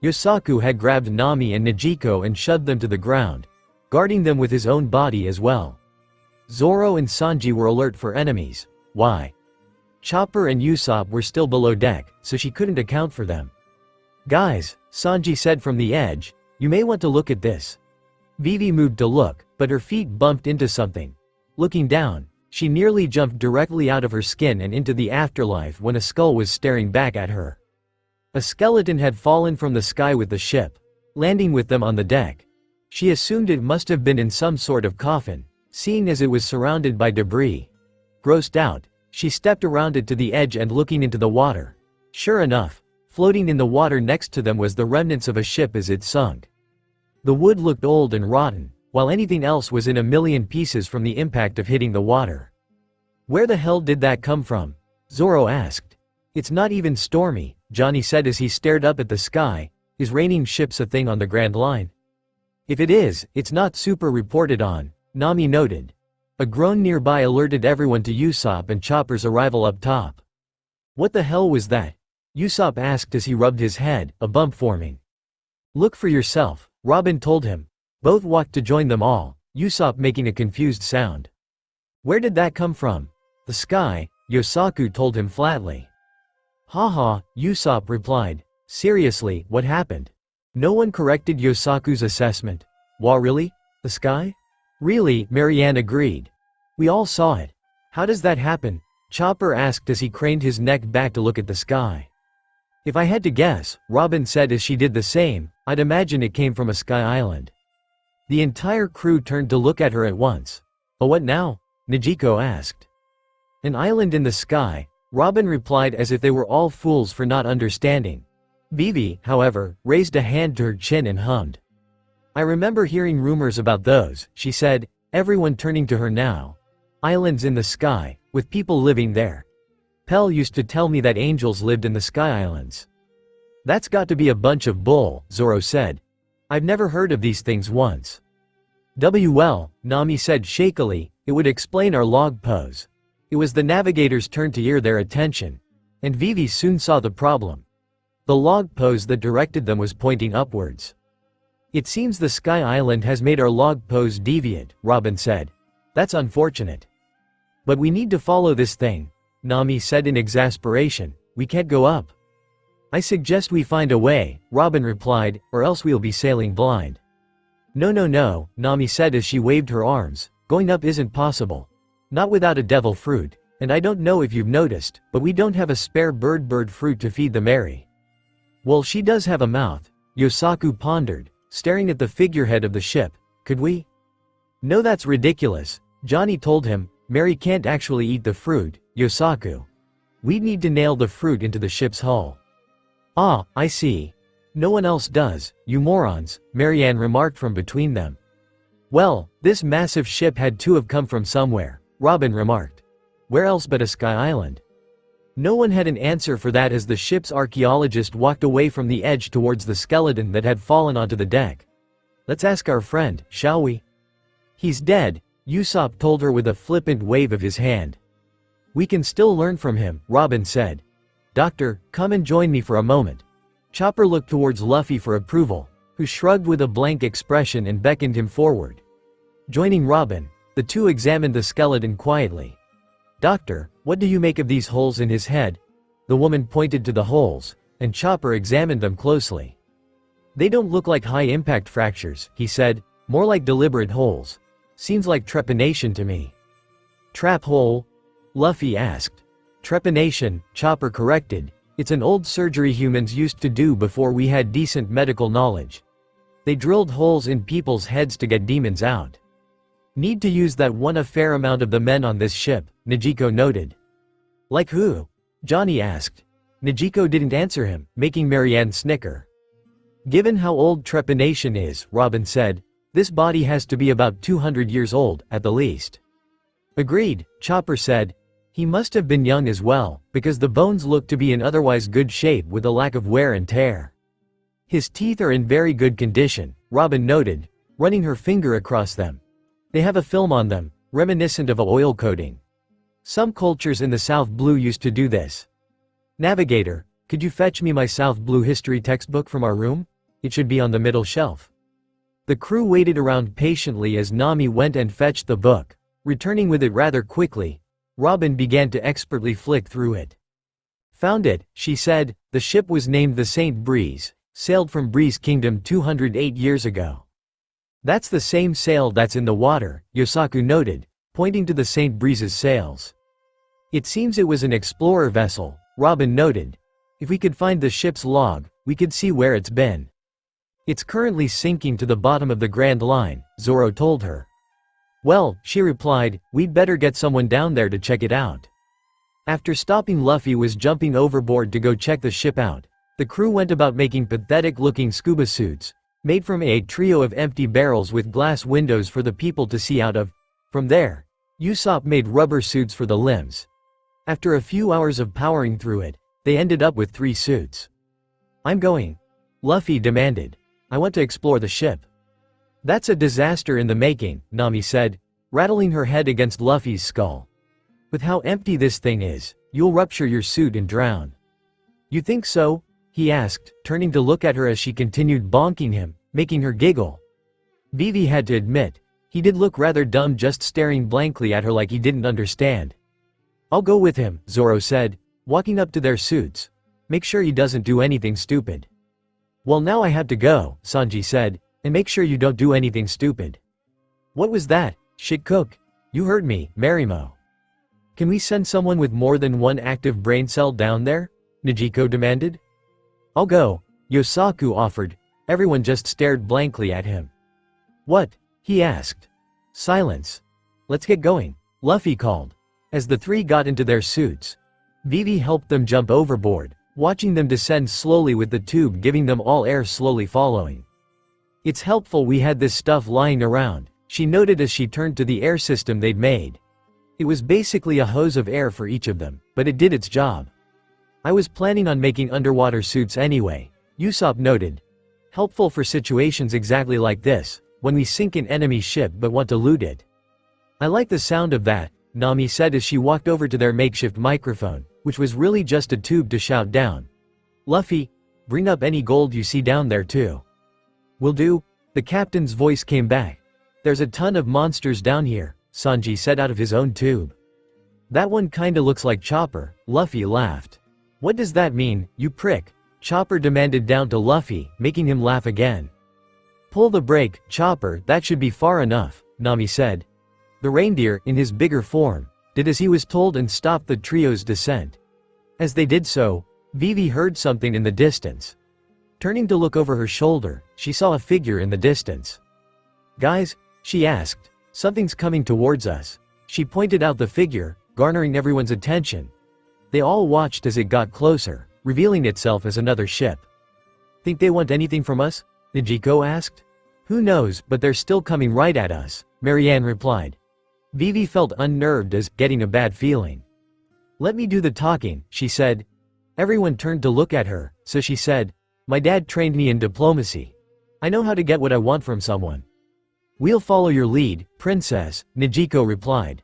Yosaku had grabbed Nami and Nijiko and shoved them to the ground, guarding them with his own body as well. Zoro and Sanji were alert for enemies. Why? Chopper and Usopp were still below deck, so she couldn't account for them. Guys, Sanji said from the edge, you may want to look at this. Vivi moved to look, but her feet bumped into something. Looking down, she nearly jumped directly out of her skin and into the afterlife when a skull was staring back at her. A skeleton had fallen from the sky with the ship, landing with them on the deck. She assumed it must have been in some sort of coffin, seeing as it was surrounded by debris. Grossed out, she stepped around it to the edge and looking into the water. Sure enough, floating in the water next to them was the remnants of a ship as it sunk. The wood looked old and rotten, while anything else was in a million pieces from the impact of hitting the water. Where the hell did that come from? Zoro asked. It's not even stormy, Johnny said as he stared up at the sky. Is raining ships a thing on the Grand Line? If it is, it's not super reported on, Nami noted. A groan nearby alerted everyone to Usopp and Chopper's arrival up top. What the hell was that? Usopp asked as he rubbed his head, a bump forming. Look for yourself, Robin told him. Both walked to join them all, Usopp making a confused sound. Where did that come from? The sky, Yosaku told him flatly. Haha, Usopp replied. Seriously, what happened? No one corrected Yosaku's assessment. Wah, really? The sky? Really, Marianne agreed. We all saw it. How does that happen? Chopper asked as he craned his neck back to look at the sky. If I had to guess, Robin said as she did the same, I'd imagine it came from a sky island. The entire crew turned to look at her at once. Oh, what now? Nijiko asked. An island in the sky, Robin replied as if they were all fools for not understanding. Vivi, however, raised a hand to her chin and hummed. I remember hearing rumors about those, she said, everyone turning to her now. Islands in the sky, with people living there. Pell used to tell me that angels lived in the sky islands. That's got to be a bunch of bull, Zoro said. I've never heard of these things once. Well, Nami said shakily, it would explain our log pose. It was the navigator's turn to ear their attention. And Vivi soon saw the problem. The log pose that directed them was pointing upwards. It seems the sky island has made our log pose deviate, Robin said. That's unfortunate. But we need to follow this thing, Nami said in exasperation. We can't go up. I suggest we find a way, Robin replied, or else we'll be sailing blind. No, Nami said as she waved her arms. Going up isn't possible. Not without a devil fruit, and I don't know if you've noticed, but we don't have a spare bird fruit to feed the Mary. Well, she does have a mouth, Yosaku pondered, staring at the figurehead of the ship. Could we? No, that's ridiculous, Johnny told him. Mary can't actually eat the fruit, Yosaku. We'd need to nail the fruit into the ship's hull. Ah, I see. No one else does, you morons, Marianne remarked from between them. Well, this massive ship had to have come from somewhere, Robin remarked. Where else but a sky island? No one had an answer for that as the ship's archaeologist walked away from the edge towards the skeleton that had fallen onto the deck. Let's ask our friend, shall we? He's dead, Usopp told her with a flippant wave of his hand. We can still learn from him, Robin said. Doctor, come and join me for a moment. Chopper looked towards Luffy for approval, who shrugged with a blank expression and beckoned him forward. Joining Robin, the two examined the skeleton quietly. Doctor, what do you make of these holes in his head? The woman pointed to the holes, and Chopper examined them closely. They don't look like high-impact fractures, he said, more like deliberate holes. Seems like trepanation to me. Trap hole? Luffy asked. Trepanation, Chopper corrected. It's an old surgery humans used to do before we had decent medical knowledge. They drilled holes in people's heads to get demons out. Need to use that one a fair amount of the men on this ship, Nijiko noted. Like who? Johnny asked. Nijiko didn't answer him, making Marianne snicker. Given how old trepanation is, Robin said, this body has to be about 200 years old, at the least. Agreed, Chopper said. He must have been young as well, because the bones look to be in otherwise good shape with a lack of wear and tear. His teeth are in very good condition, Robin noted, running her finger across them. They have a film on them, reminiscent of a oil coating. Some cultures in the South Blue used to do this. Navigator, could you fetch me my South Blue history textbook from our room? It should be on the middle shelf. The crew waited around patiently as Nami went and fetched the book, returning with it rather quickly. Robin began to expertly flick through it. Found it, she said. The ship was named the St. Breeze, sailed from Breeze Kingdom 208 years ago. That's the same sail that's in the water, Yosaku noted, pointing to the St. Breeze's sails. It seems it was an explorer vessel, Robin noted. If we could find the ship's log, we could see where it's been. It's currently sinking to the bottom of the Grand Line, Zoro told her. Well, she replied, we'd better get someone down there to check it out. After stopping, Luffy was jumping overboard to go check the ship out. The crew went about making pathetic-looking scuba suits, made from a trio of empty barrels with glass windows for the people to see out of. From there, Usopp made rubber suits for the limbs. After a few hours of powering through it, they ended up with 3 suits. I'm going. Luffy demanded. I want to explore the ship. That's a disaster in the making, Nami said. rattling her head against Luffy's skull. "With how empty this thing is, you'll rupture your suit and drown." "You think so?" he asked, turning to look at her as she continued bonking him, making her giggle. Vivi had to admit, he did look rather dumb just staring blankly at her like he didn't understand. "I'll go with him," Zoro said, walking up to their suits. "Make sure he doesn't do anything stupid." "Well, now I have to go," Sanji said, "and make sure you don't do anything stupid." "What was that, Shitcook? You heard me, Marimo." "Can we send someone with more than one active brain cell down there?" Nijiko demanded. "I'll go," Yosaku offered. Everyone just stared blankly at him. "What?" he asked. Silence. "Let's get going," Luffy called. As the three got into their suits, Vivi helped them jump overboard, watching them descend slowly with the tube giving them all air slowly following. "It's helpful we had this stuff lying around," she noted as she turned to the air system they'd made. It was basically a hose of air for each of them, but it did its job. "I was planning on making underwater suits anyway," Usopp noted. "Helpful for situations exactly like this, when we sink an enemy ship but want to loot it." "I like the sound of that," Nami said as she walked over to their makeshift microphone, which was really just a tube to shout down. "Luffy, bring up any gold you see down there too." "Will do," the captain's voice came back. "There's a ton of monsters down here," Sanji said out of his own tube. "That one kinda looks like Chopper," Luffy laughed. "What does that mean, you prick?" Chopper demanded down to Luffy, making him laugh again. "Pull the brake, Chopper, that should be far enough," Nami said. The reindeer, in his bigger form, did as he was told and stopped the trio's descent. As they did so, Vivi heard something in the distance. Turning to look over her shoulder, she saw a figure in the distance. "Guys," she asked, "something's coming towards us." She pointed out the figure, garnering everyone's attention. They all watched as it got closer, revealing itself as another ship. "Think they want anything from us?" Nijiko asked. "Who knows, but they're still coming right at us," Marianne replied. Vivi felt unnerved as getting a bad feeling. "Let me do the talking," she said. Everyone turned to look at her, so she said, "My dad trained me in diplomacy. I know how to get what I want from someone." "We'll follow your lead, princess," Nijiko replied.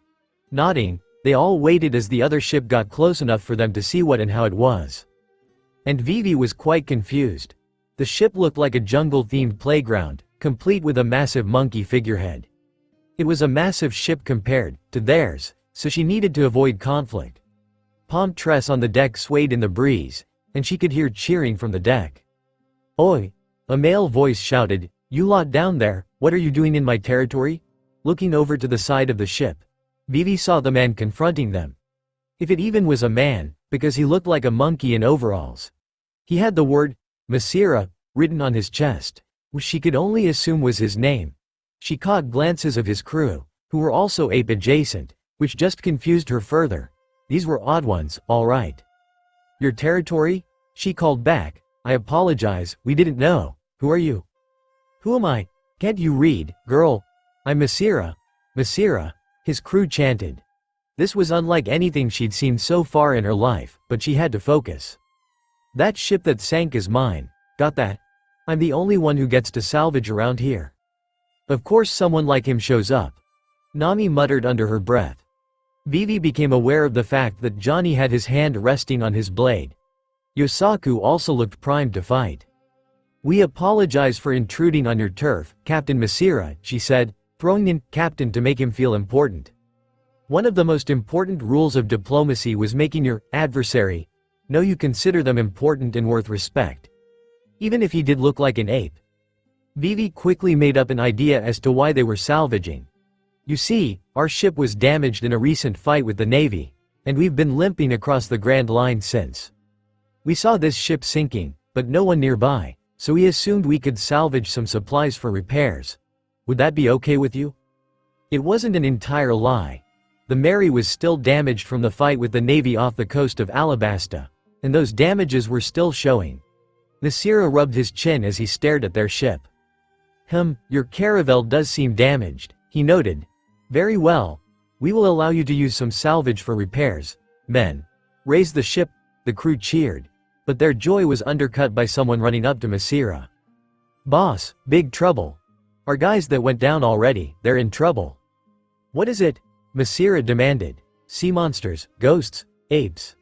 Nodding, they all waited as the other ship got close enough for them to see what and how it was. And Vivi was quite confused. The ship looked like a jungle-themed playground, complete with a massive monkey figurehead. It was a massive ship compared to theirs, so she needed to avoid conflict. Palm tress on the deck swayed in the breeze, and she could hear cheering from the deck. "Oi!" a male voice shouted, "You lot down there, what are you doing in my territory?" Looking over to the side of the ship, Vivi saw the man confronting them. If it even was a man, because he looked like a monkey in overalls. He had the word, Masira, written on his chest, which she could only assume was his name. She caught glances of his crew, who were also ape-adjacent, which just confused her further. These were odd ones, all right. "Your territory?" she called back. "I apologize, we didn't know. Who are you?" "Who am I? Can't you read, girl?" "I'm Masira." "Masira," his crew chanted. This was unlike anything she'd seen so far in her life, but she had to focus. "That ship that sank is mine. Got that? I'm the only one who gets to salvage around here." "Of course someone like him shows up," Nami muttered under her breath. Vivi became aware of the fact that Johnny had his hand resting on his blade. Yosaku also looked primed to fight. "We apologize for intruding on your turf, Captain Masira," she said, throwing in "Captain" to make him feel important. One of the most important rules of diplomacy was making your adversary know you consider them important and worth respect. Even if he did look like an ape. Vivi quickly made up an idea as to why they were salvaging. "You see, our ship was damaged in a recent fight with the Navy, and we've been limping across the Grand Line since. We saw this ship sinking, but no one nearby, so we assumed we could salvage some supplies for repairs. Would that be okay with you?" It wasn't an entire lie. The Mary was still damaged from the fight with the Navy off the coast of Alabasta, and those damages were still showing. Masira rubbed his chin as he stared at their ship. Your caravel does seem damaged," he noted. "Very well. We will allow you to use some salvage for repairs. Men, raise the ship." The crew cheered, but their joy was undercut by someone running up to Masira. "Boss, big trouble. Our guys that went down already, they're in trouble." What is it? Masira demanded. Sea monsters, ghosts, apes.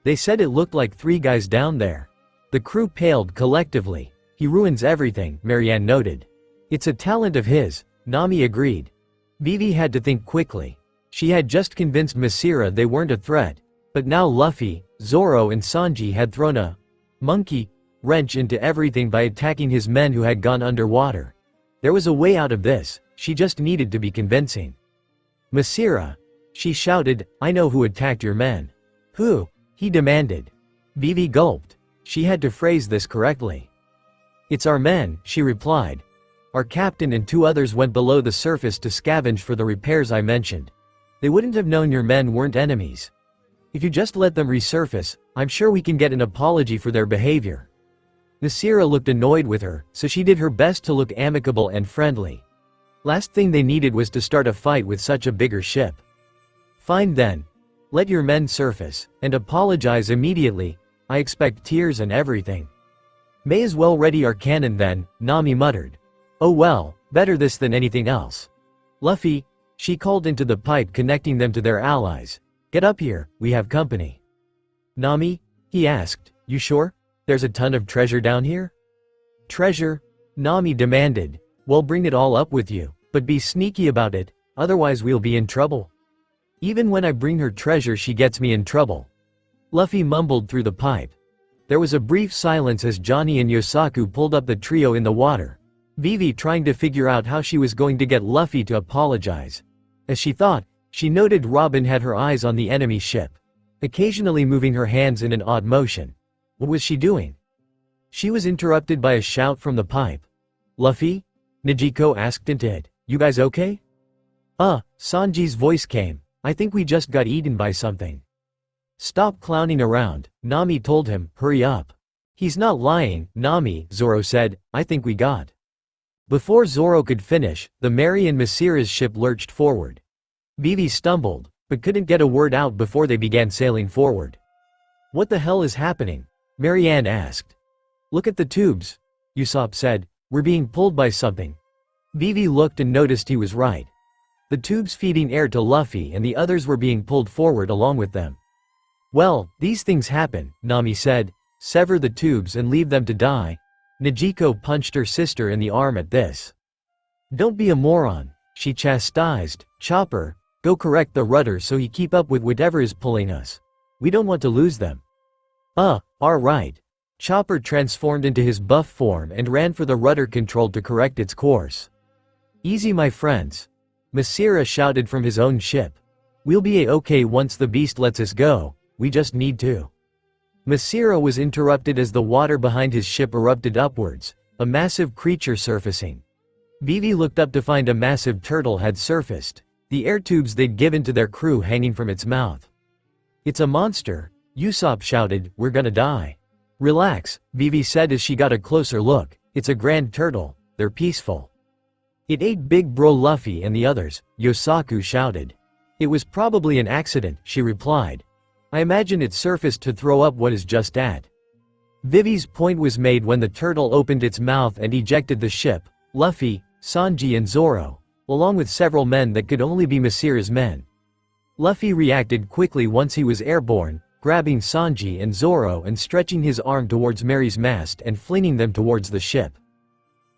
They said it looked like 3 guys down there. The crew paled collectively. He ruins everything, Marianne noted. It's a talent of his, Nami agreed. Vivi had to think quickly. She had just convinced Masira they weren't a threat, but now Luffy, Zoro and Sanji had thrown a monkey wrench into everything by attacking his men who had gone underwater. There was a way out of this, she just needed to be convincing. Masira, she shouted, I know who attacked your men. Who? He demanded. Vivi gulped. She had to phrase this correctly. It's our men, she replied. Our captain and 2 others went below the surface to scavenge for the repairs I mentioned. They wouldn't have known your men weren't enemies. If you just let them resurface, I'm sure we can get an apology for their behavior. Masira looked annoyed with her, so she did her best to look amicable and friendly. Last thing they needed was to start a fight with such a bigger ship. Fine then. Let your men surface, and apologize immediately. I expect tears and everything. May as well ready our cannon then, Nami muttered. Oh well, better this than anything else. Luffy, she called into the pipe connecting them to their allies. Get up here, we have company. Nami? He asked, you sure? There's a ton of treasure down here? Treasure? Nami demanded. Well, bring it all up with you, but be sneaky about it, otherwise we'll be in trouble. Even when I bring her treasure she gets me in trouble. Luffy mumbled through the pipe. There was a brief silence as Johnny and Yosaku pulled up the trio in the water. Vivi trying to figure out how she was going to get Luffy to apologize. As she thought, she noted Robin had her eyes on the enemy ship, occasionally moving her hands in an odd motion. What was she doing? She was interrupted by a shout from the pipe. Luffy? Nijiko asked into it. You guys okay? Sanji's voice came. I think we just got eaten by something. Stop clowning around, Nami told him, hurry up. He's not lying, Nami, Zoro said, I think we got. Before Zoro could finish, the Mary and Masira's ship lurched forward. Vivi stumbled, but couldn't get a word out before they began sailing forward. What the hell is happening? Marianne asked. Look at the tubes, Usopp said, we're being pulled by something. Vivi looked and noticed he was right. The tubes feeding air to Luffy and the others were being pulled forward along with them. Well, these things happen, Nami said. Sever the tubes and leave them to die. Nijiko punched her sister in the arm at this. Don't be a moron, she chastised. Chopper, go correct the rudder so he keep up with whatever is pulling us. We don't want to lose them. Alright. Chopper transformed into his buff form and ran for the rudder control to correct its course. Easy my friends. Masira shouted from his own ship. We'll be a-okay once the beast lets us go, we just need to. Masira was interrupted as the water behind his ship erupted upwards, a massive creature surfacing. Vivi looked up to find a massive turtle had surfaced, the air tubes they'd given to their crew hanging from its mouth. It's a monster, Usopp shouted, we're gonna die. Relax, Vivi said as she got a closer look, it's a grand turtle, they're peaceful. It ate Big Bro Luffy and the others, Yosaku shouted. It was probably an accident, she replied. I imagine it surfaced to throw up what is just at. Vivi's point was made when the turtle opened its mouth and ejected the ship, Luffy, Sanji and Zoro, along with several men that could only be Masira's men. Luffy reacted quickly once he was airborne, grabbing Sanji and Zoro and stretching his arm towards Mary's mast and flinging them towards the ship.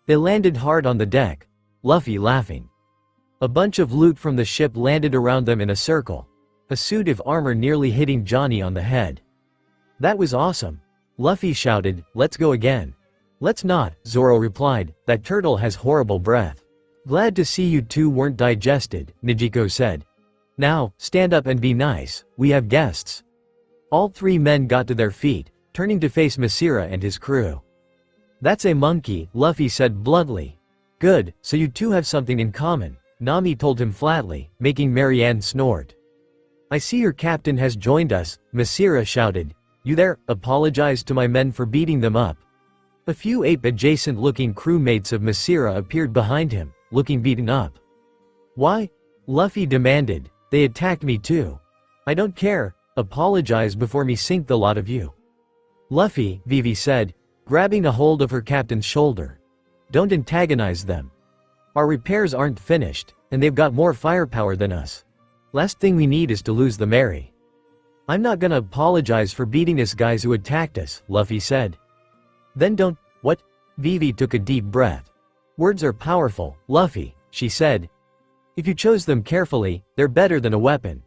They landed hard on the deck, Luffy laughing. A bunch of loot from the ship landed around them in a circle, a suit of armor nearly hitting Johnny on the head. That was awesome. Luffy shouted, let's go again. Let's not, Zoro replied, that turtle has horrible breath. Glad to see you two weren't digested, Nijiko said. Now, stand up and be nice, we have guests. All 3 men got to their feet, turning to face Masira and his crew. That's a monkey, Luffy said bluntly. Good, so you two have something in common, Nami told him flatly, making Marianne snort. I see your captain has joined us, Masira shouted. You there, apologize to my men for beating them up. A few ape-adjacent looking crewmates of Masira appeared behind him, looking beaten up. Why? Luffy demanded, they attacked me too. I don't care, apologize before me sink the lot of you. Luffy, Vivi said, grabbing a hold of her captain's shoulder. Don't antagonize them. Our repairs aren't finished, and they've got more firepower than us. Last thing we need is to lose the Mary. I'm not gonna apologize for beating us guys who attacked us, Luffy said. Then don't, what? Vivi took a deep breath. Words are powerful, Luffy, she said. If you chose them carefully, they're better than a weapon.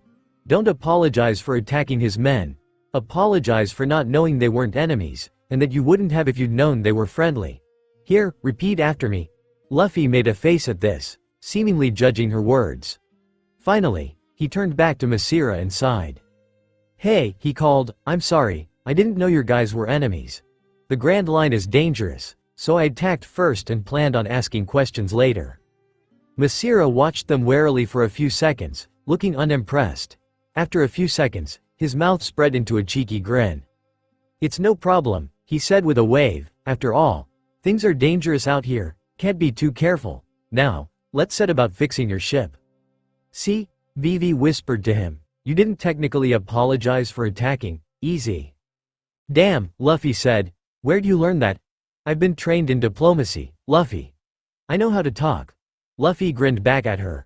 Don't apologize for attacking his men. Apologize for not knowing they weren't enemies, and that you wouldn't have if you'd known they were friendly. Here, repeat after me. Luffy made a face at this, seemingly judging her words. Finally, he turned back to Masira and sighed. Hey, he called, I'm sorry, I didn't know your guys were enemies. The Grand Line is dangerous, so I attacked first and planned on asking questions later. Masira watched them warily for a few seconds, looking unimpressed. After a few seconds, his mouth spread into a cheeky grin. It's no problem, he said with a wave. After all, things are dangerous out here, can't be too careful. Now, let's set about fixing your ship. See, Vivi whispered to him, you didn't technically apologize for attacking, easy. Damn, Luffy said, where'd you learn that? I've been trained in diplomacy, Luffy. I know how to talk. Luffy grinned back at her.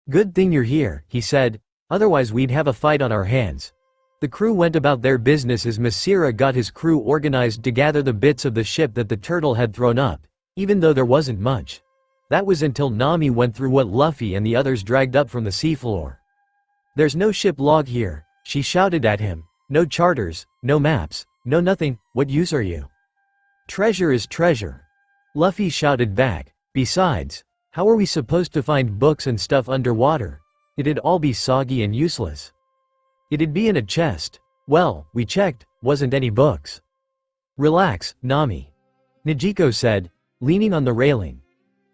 Good thing you're here, he said, otherwise we'd have a fight on our hands. The crew went about their business as Masira got his crew organized to gather the bits of the ship that the turtle had thrown up, even though there wasn't much. That was until Nami went through what Luffy and the others dragged up from the seafloor. There's no ship log here, she shouted at him. No charters, no maps, no nothing, what use are you? Treasure is treasure. Luffy shouted back, besides, how are we supposed to find books and stuff underwater? It'd all be soggy and useless. It'd be in a chest. Well, we checked, wasn't any books. Relax, Nami. Nijiko said, leaning on the railing.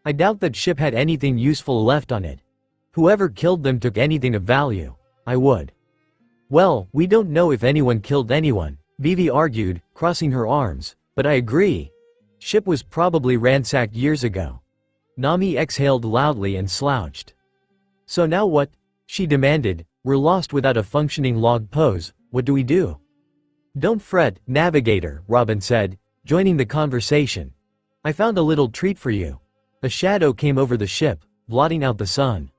I doubt that ship had anything useful left on it. Whoever killed them took anything of value. I would. Well, we don't know if anyone killed anyone, Vivi argued, crossing her arms, but I agree. Ship was probably ransacked years ago. Nami exhaled loudly and slouched. So now what? She demanded. We're lost without a functioning log pose, what do we do? Don't fret, navigator, Robin said, joining the conversation. I found a little treat for you. A shadow came over the ship, blotting out the sun.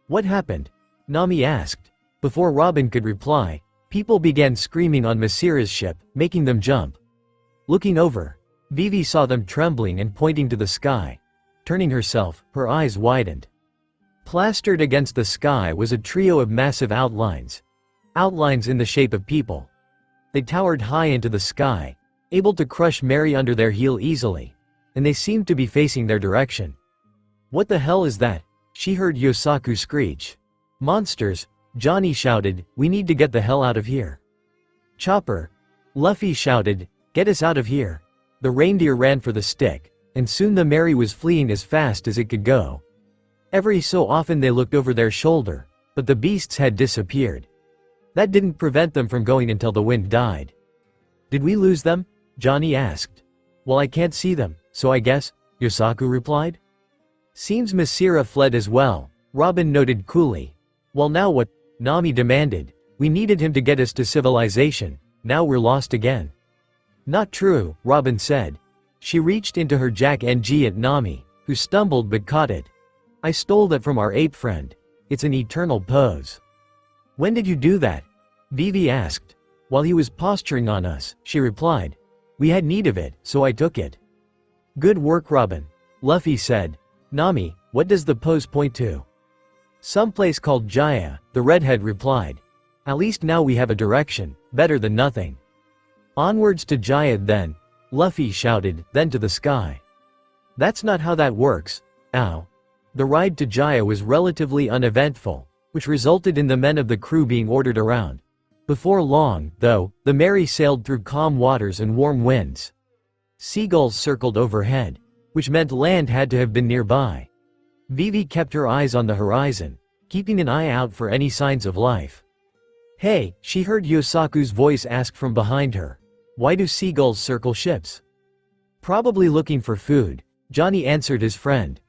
What happened? Nami asked. Before Robin could reply, people began screaming on Masira's ship, making them jump. Looking over, Vivi saw them trembling and pointing to the sky. Turning herself, her eyes widened. Plastered against the sky was a trio of massive outlines. Outlines in the shape of people. They towered high into the sky, able to crush Mary under their heel easily, and they seemed to be facing their direction. What the hell is that? She heard Yosaku screech. Monsters, Johnny shouted, we need to get the hell out of here. Chopper. Luffy shouted, get us out of here. The reindeer ran for the stick, and soon the Mary was fleeing as fast as it could go. Every so often they looked over their shoulder, but the beasts had disappeared. That didn't prevent them from going until the wind died. Did we lose them? Johnny asked. Well, I can't see them, so I guess, Yosaku replied. Seems Masira fled as well, Robin noted coolly. Well now what? Nami demanded. We needed him to get us to civilization, now we're lost again. Not true, Robin said. She reached into her Jack NG at Nami, who stumbled but caught it. I stole that from our ape friend. It's an eternal pose. When did you do that? Vivi asked. While he was posturing on us, she replied. We had need of it, so I took it. Good work, Robin. Luffy said. Nami, what does the pose point to? Someplace called Jaya, the redhead replied. At least now we have a direction, better than nothing. Onwards to Jaya then, Luffy shouted, then to the sky. That's not how that works. Ow. The ride to Jaya was relatively uneventful, which resulted in the men of the crew being ordered around. Before long, though, the Mary sailed through calm waters and warm winds. Seagulls circled overhead, which meant land had to have been nearby. Vivi kept her eyes on the horizon, keeping an eye out for any signs of life. Hey, she heard Yosaku's voice ask from behind her. Why do seagulls circle ships? Probably looking for food, Johnny answered his friend.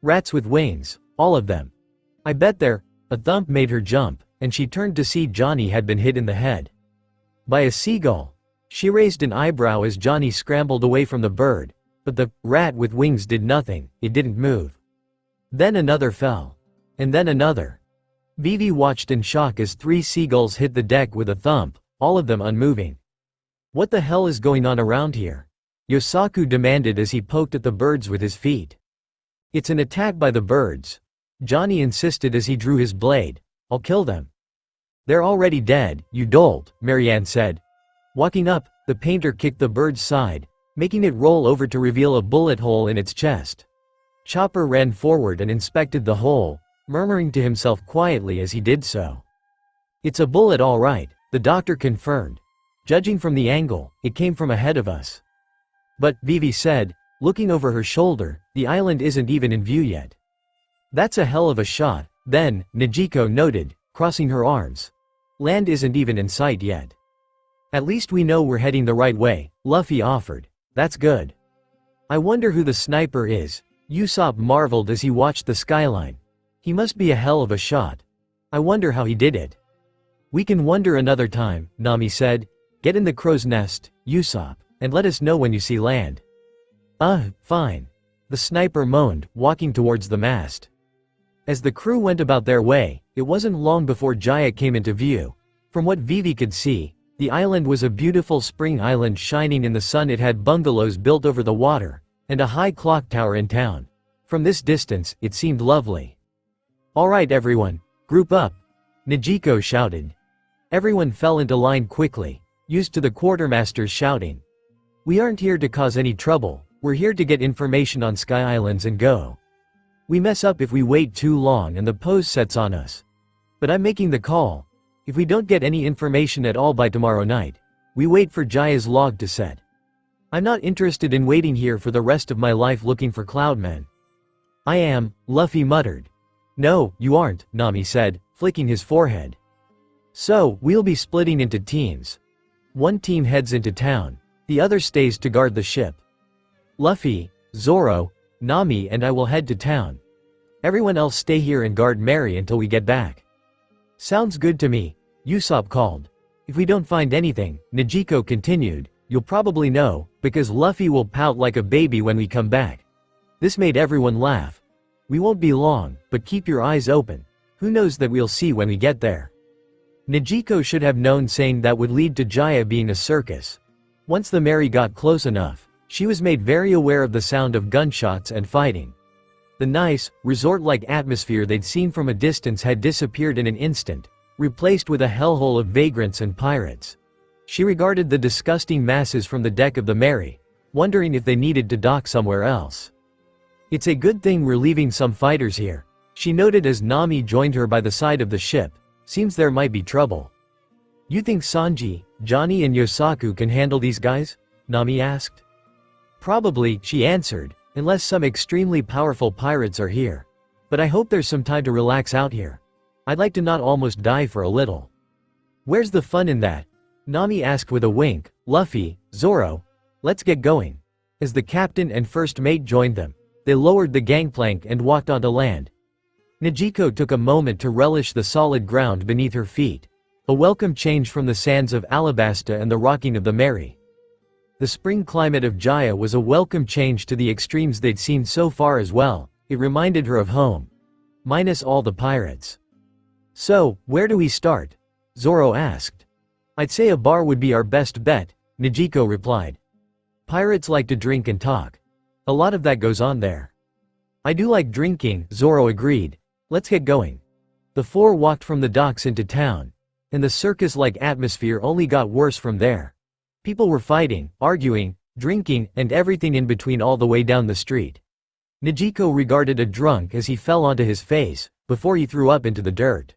Rats with wings, all of them. I bet they're. A thump made her jump, and she turned to see Johnny had been hit in the head. By a seagull. She raised an eyebrow as Johnny scrambled away from the bird, but the rat with wings did nothing, it didn't move. Then another fell. And then another. Vivi watched in shock as 3 seagulls hit the deck with a thump, all of them unmoving. What the hell is going on around here? Yosaku demanded as he poked at the birds with his feet. It's an attack by the birds. Johnny insisted as he drew his blade. I'll kill them. They're already dead, you dolt, Marianne said. Walking up, the painter kicked the bird's side, making it roll over to reveal a bullet hole in its chest. Chopper ran forward and inspected the hole, murmuring to himself quietly as he did so. It's a bullet all right, the doctor confirmed. Judging from the angle, it came from ahead of us. But, Vivi said, looking over her shoulder, the island isn't even in view yet. That's a hell of a shot, then, Nijiko noted, crossing her arms. Land isn't even in sight yet. At least we know we're heading the right way, Luffy offered. That's good. I wonder who the sniper is, Usopp marveled as he watched the skyline. He must be a hell of a shot. I wonder how he did it. We can wonder another time, Nami said. Get in the crow's nest, Usopp, and let us know when you see land. Fine. The sniper moaned, walking towards the mast. As the crew went about their way, it wasn't long before Jaya came into view. From what Vivi could see, the island was a beautiful spring island shining in the sun. It had bungalows built over the water, and a high clock tower in town. From this distance, it seemed lovely. All right everyone, group up, Nijiko shouted. Everyone fell into line quickly, used to the quartermaster's shouting. We aren't here to cause any trouble, we're here to get information on Sky Islands and go. We mess up if we wait too long and the pose sets on us. But I'm making the call. If we don't get any information at all by tomorrow night, we wait for Jaya's log to set. I'm not interested in waiting here for the rest of my life looking for Cloudman. I am, Luffy muttered. No, you aren't, Nami said, flicking his forehead. So, we'll be splitting into teams. One team heads into town, the other stays to guard the ship. Luffy, Zoro, Nami and I will head to town. Everyone else stay here and guard Mary until we get back. Sounds good to me, Usopp called. If we don't find anything, Nijiko continued, you'll probably know, because Luffy will pout like a baby when we come back. This made everyone laugh. We won't be long, but keep your eyes open. Who knows that we'll see when we get there. Nijiko should have known saying that would lead to Jaya being a circus. Once the Mary got close enough, she was made very aware of the sound of gunshots and fighting. The nice, resort-like atmosphere they'd seen from a distance had disappeared in an instant, replaced with a hellhole of vagrants and pirates. She regarded the disgusting masses from the deck of the Mary, wondering if they needed to dock somewhere else. It's a good thing we're leaving some fighters here, she noted as Nami joined her by the side of the ship. Seems there might be trouble. You think Sanji, Johnny and Yosaku can handle these guys? Nami asked. Probably, she answered, unless some extremely powerful pirates are here. But I hope there's some time to relax out here. I'd like to not almost die for a little. Where's the fun in that? Nami asked with a wink. Luffy, Zoro, let's get going. As the captain and first mate joined them, they lowered the gangplank and walked onto land. Nijiko took a moment to relish the solid ground beneath her feet, a welcome change from the sands of Alabasta and the rocking of the Mary. The spring climate of Jaya was a welcome change to the extremes they'd seen so far as well. It reminded her of home. Minus all the pirates. So, where do we start? Zoro asked. I'd say a bar would be our best bet, Nijiko replied. Pirates like to drink and talk. A lot of that goes on there. I do like drinking, Zoro agreed. Let's get going. The four walked from the docks into town, and the circus-like atmosphere only got worse from there. People were fighting, arguing, drinking, and everything in between all the way down the street. Nijiko regarded a drunk as he fell onto his face, before he threw up into the dirt.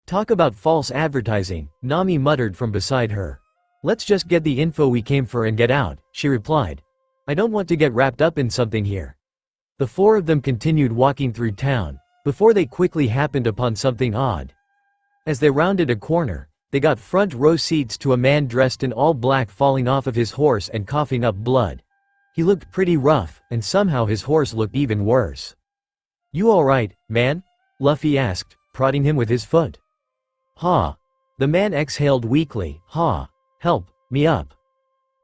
Talk about false advertising, Nami muttered from beside her. Let's just get the info we came for and get out, she replied. I don't want to get wrapped up in something here. The four of them continued walking through town, before they quickly happened upon something odd. As they rounded a corner, they got front row seats to a man dressed in all black falling off of his horse and coughing up blood. He looked pretty rough, and somehow his horse looked even worse. You alright, man? Luffy asked, prodding him with his foot. Ha! The man exhaled weakly. Ha! Help me up.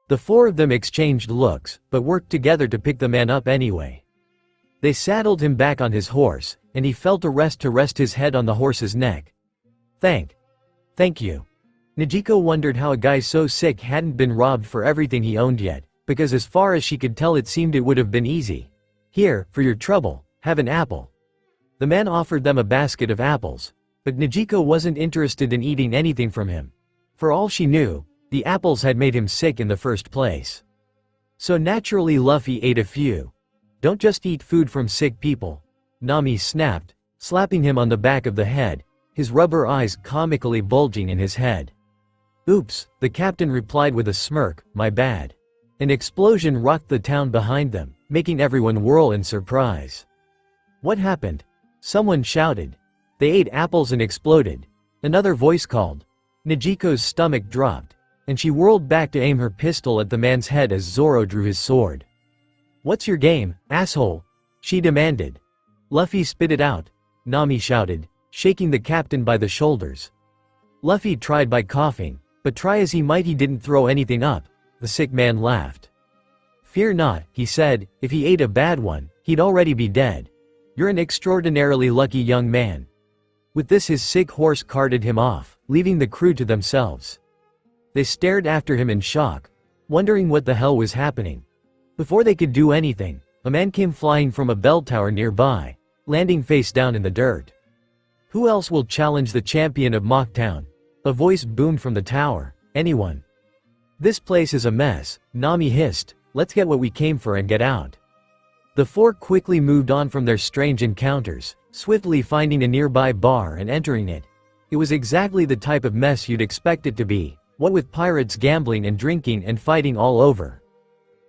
The four of them exchanged looks, but worked together to pick the man up anyway. They saddled him back on his horse, and he fell to rest his head on the horse's neck. Thank you. Najiko wondered how a guy so sick hadn't been robbed for everything he owned yet, because as far as she could tell it seemed it would have been easy. Here, for your trouble, have an apple. The man offered them a basket of apples, but Najiko wasn't interested in eating anything from him. For all she knew, the apples had made him sick in the first place. So naturally Luffy ate a few. Don't just eat food from sick people, Nami snapped, slapping him on the back of the head, his rubber eyes comically bulging in his head. Oops, the captain replied with a smirk, my bad. An explosion rocked the town behind them, making everyone whirl in surprise. What happened? Someone shouted. They ate apples and exploded. Another voice called. Najiko's stomach dropped, and she whirled back to aim her pistol at the man's head as Zoro drew his sword. What's your game, asshole? She demanded. Luffy spit it out, Nami shouted, shaking the captain by the shoulders. Luffy tried by coughing, but try as he might he didn't throw anything up. The sick man laughed. Fear not, he said, if he ate a bad one, he'd already be dead. You're an extraordinarily lucky young man. With this his sick horse carted him off, leaving the crew to themselves. They stared after him in shock, wondering what the hell was happening. Before they could do anything, a man came flying from a bell tower nearby, landing face down in the dirt. Who else will challenge the champion of Mocktown? A voice boomed from the tower. Anyone? This place is a mess, Nami hissed. Let's get what we came for and get out. The four quickly moved on from their strange encounters, swiftly finding a nearby bar and entering it. It was exactly the type of mess you'd expect it to be, what with pirates gambling and drinking and fighting all over.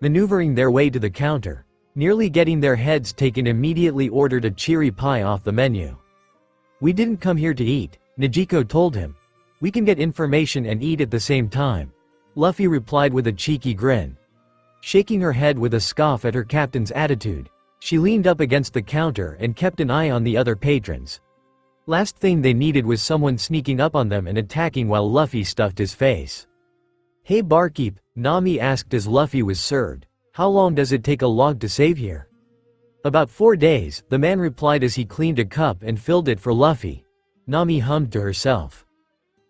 Maneuvering their way to the counter, nearly getting their heads taken, immediately ordered a cherry pie off the menu. We didn't come here to eat, Najiko told him. We can get information and eat at the same time, Luffy replied with a cheeky grin. Shaking her head with a scoff at her captain's attitude, she leaned up against the counter and kept an eye on the other patrons. Last thing they needed was someone sneaking up on them and attacking while Luffy stuffed his face. Hey barkeep, Nami asked as Luffy was served, how long does it take a log to save here? About 4 days, the man replied as he cleaned a cup and filled it for Luffy. Nami hummed to herself.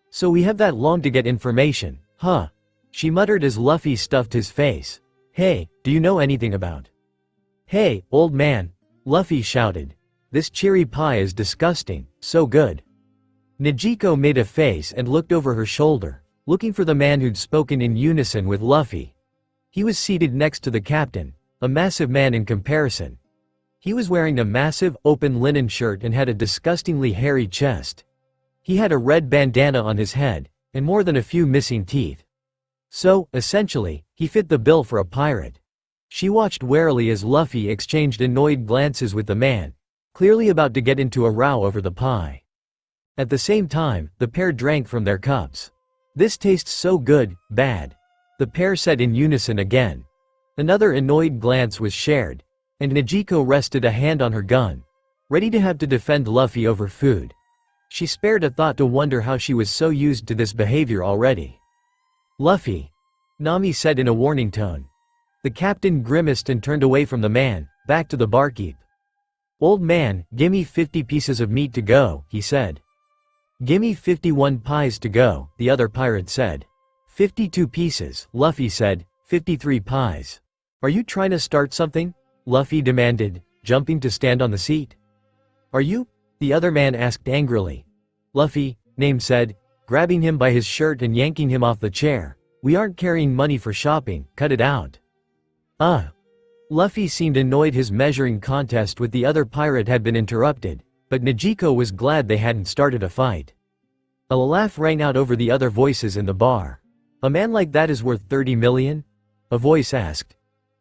So we have that long to get information, huh? She muttered as Luffy stuffed his face. Hey, do you know anything about? Hey, old man, Luffy shouted. This cherry pie is disgusting, so good. Najiko made a face and looked over her shoulder, looking for the man who'd spoken in unison with Luffy. He was seated next to the captain, a massive man in comparison. He was wearing a massive, open linen shirt and had a disgustingly hairy chest. He had a red bandana on his head, and more than a few missing teeth. So, essentially, he fit the bill for a pirate. She watched warily as Luffy exchanged annoyed glances with the man, clearly about to get into a row over the pie. At the same time, the pair drank from their cups. This tastes so good, bad, the pair said in unison again. Another annoyed glance was shared, and Najiko rested a hand on her gun, ready to have to defend Luffy over food. She spared a thought to wonder how she was so used to this behavior already. Luffy, Nami said in a warning tone. The captain grimaced and turned away from the man, back to the barkeep. Old man, gimme 50 pieces of meat to go, he said. Gimme 51 pies to go, the other pirate said. 52 pieces, Luffy said, 53 pies. Are you trying to start something? Luffy demanded, jumping to stand on the seat. Are you? The other man asked angrily. Luffy, Name said, grabbing him by his shirt and yanking him off the chair. We aren't carrying money for shopping, cut it out. Luffy seemed annoyed his measuring contest with the other pirate had been interrupted, but Najiko was glad they hadn't started a fight. A laugh rang out over the other voices in the bar. A man like that is worth 30 million? A voice asked.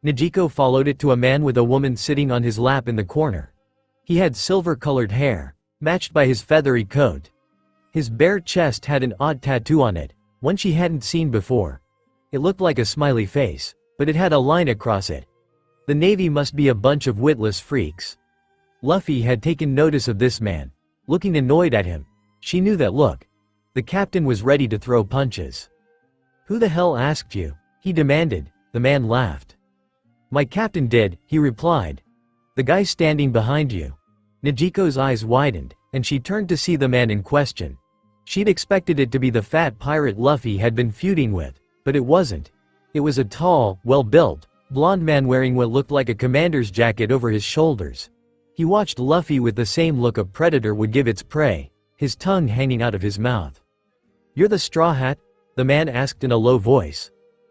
Najiko followed it to a man with a woman sitting on his lap in the corner. He had silver-colored hair, matched by his feathery coat. His bare chest had an odd tattoo on it, one she hadn't seen before. It looked like a smiley face, but it had a line across it. The Navy must be a bunch of witless freaks. Luffy had taken notice of this man, looking annoyed at him. She knew that look. The captain was ready to throw punches. Who the hell asked you? He demanded. The man laughed. My captain did, he replied. The guy standing behind you. Nijiko's eyes widened, and she turned to see the man in question. She'd expected it to be the fat pirate Luffy had been feuding with, but it wasn't. It was a tall, well-built, blonde man wearing what looked like a commander's jacket over his shoulders. He watched Luffy with the same look a predator would give its prey, his tongue hanging out of his mouth. "You're the Straw Hat?" the man asked in a low voice.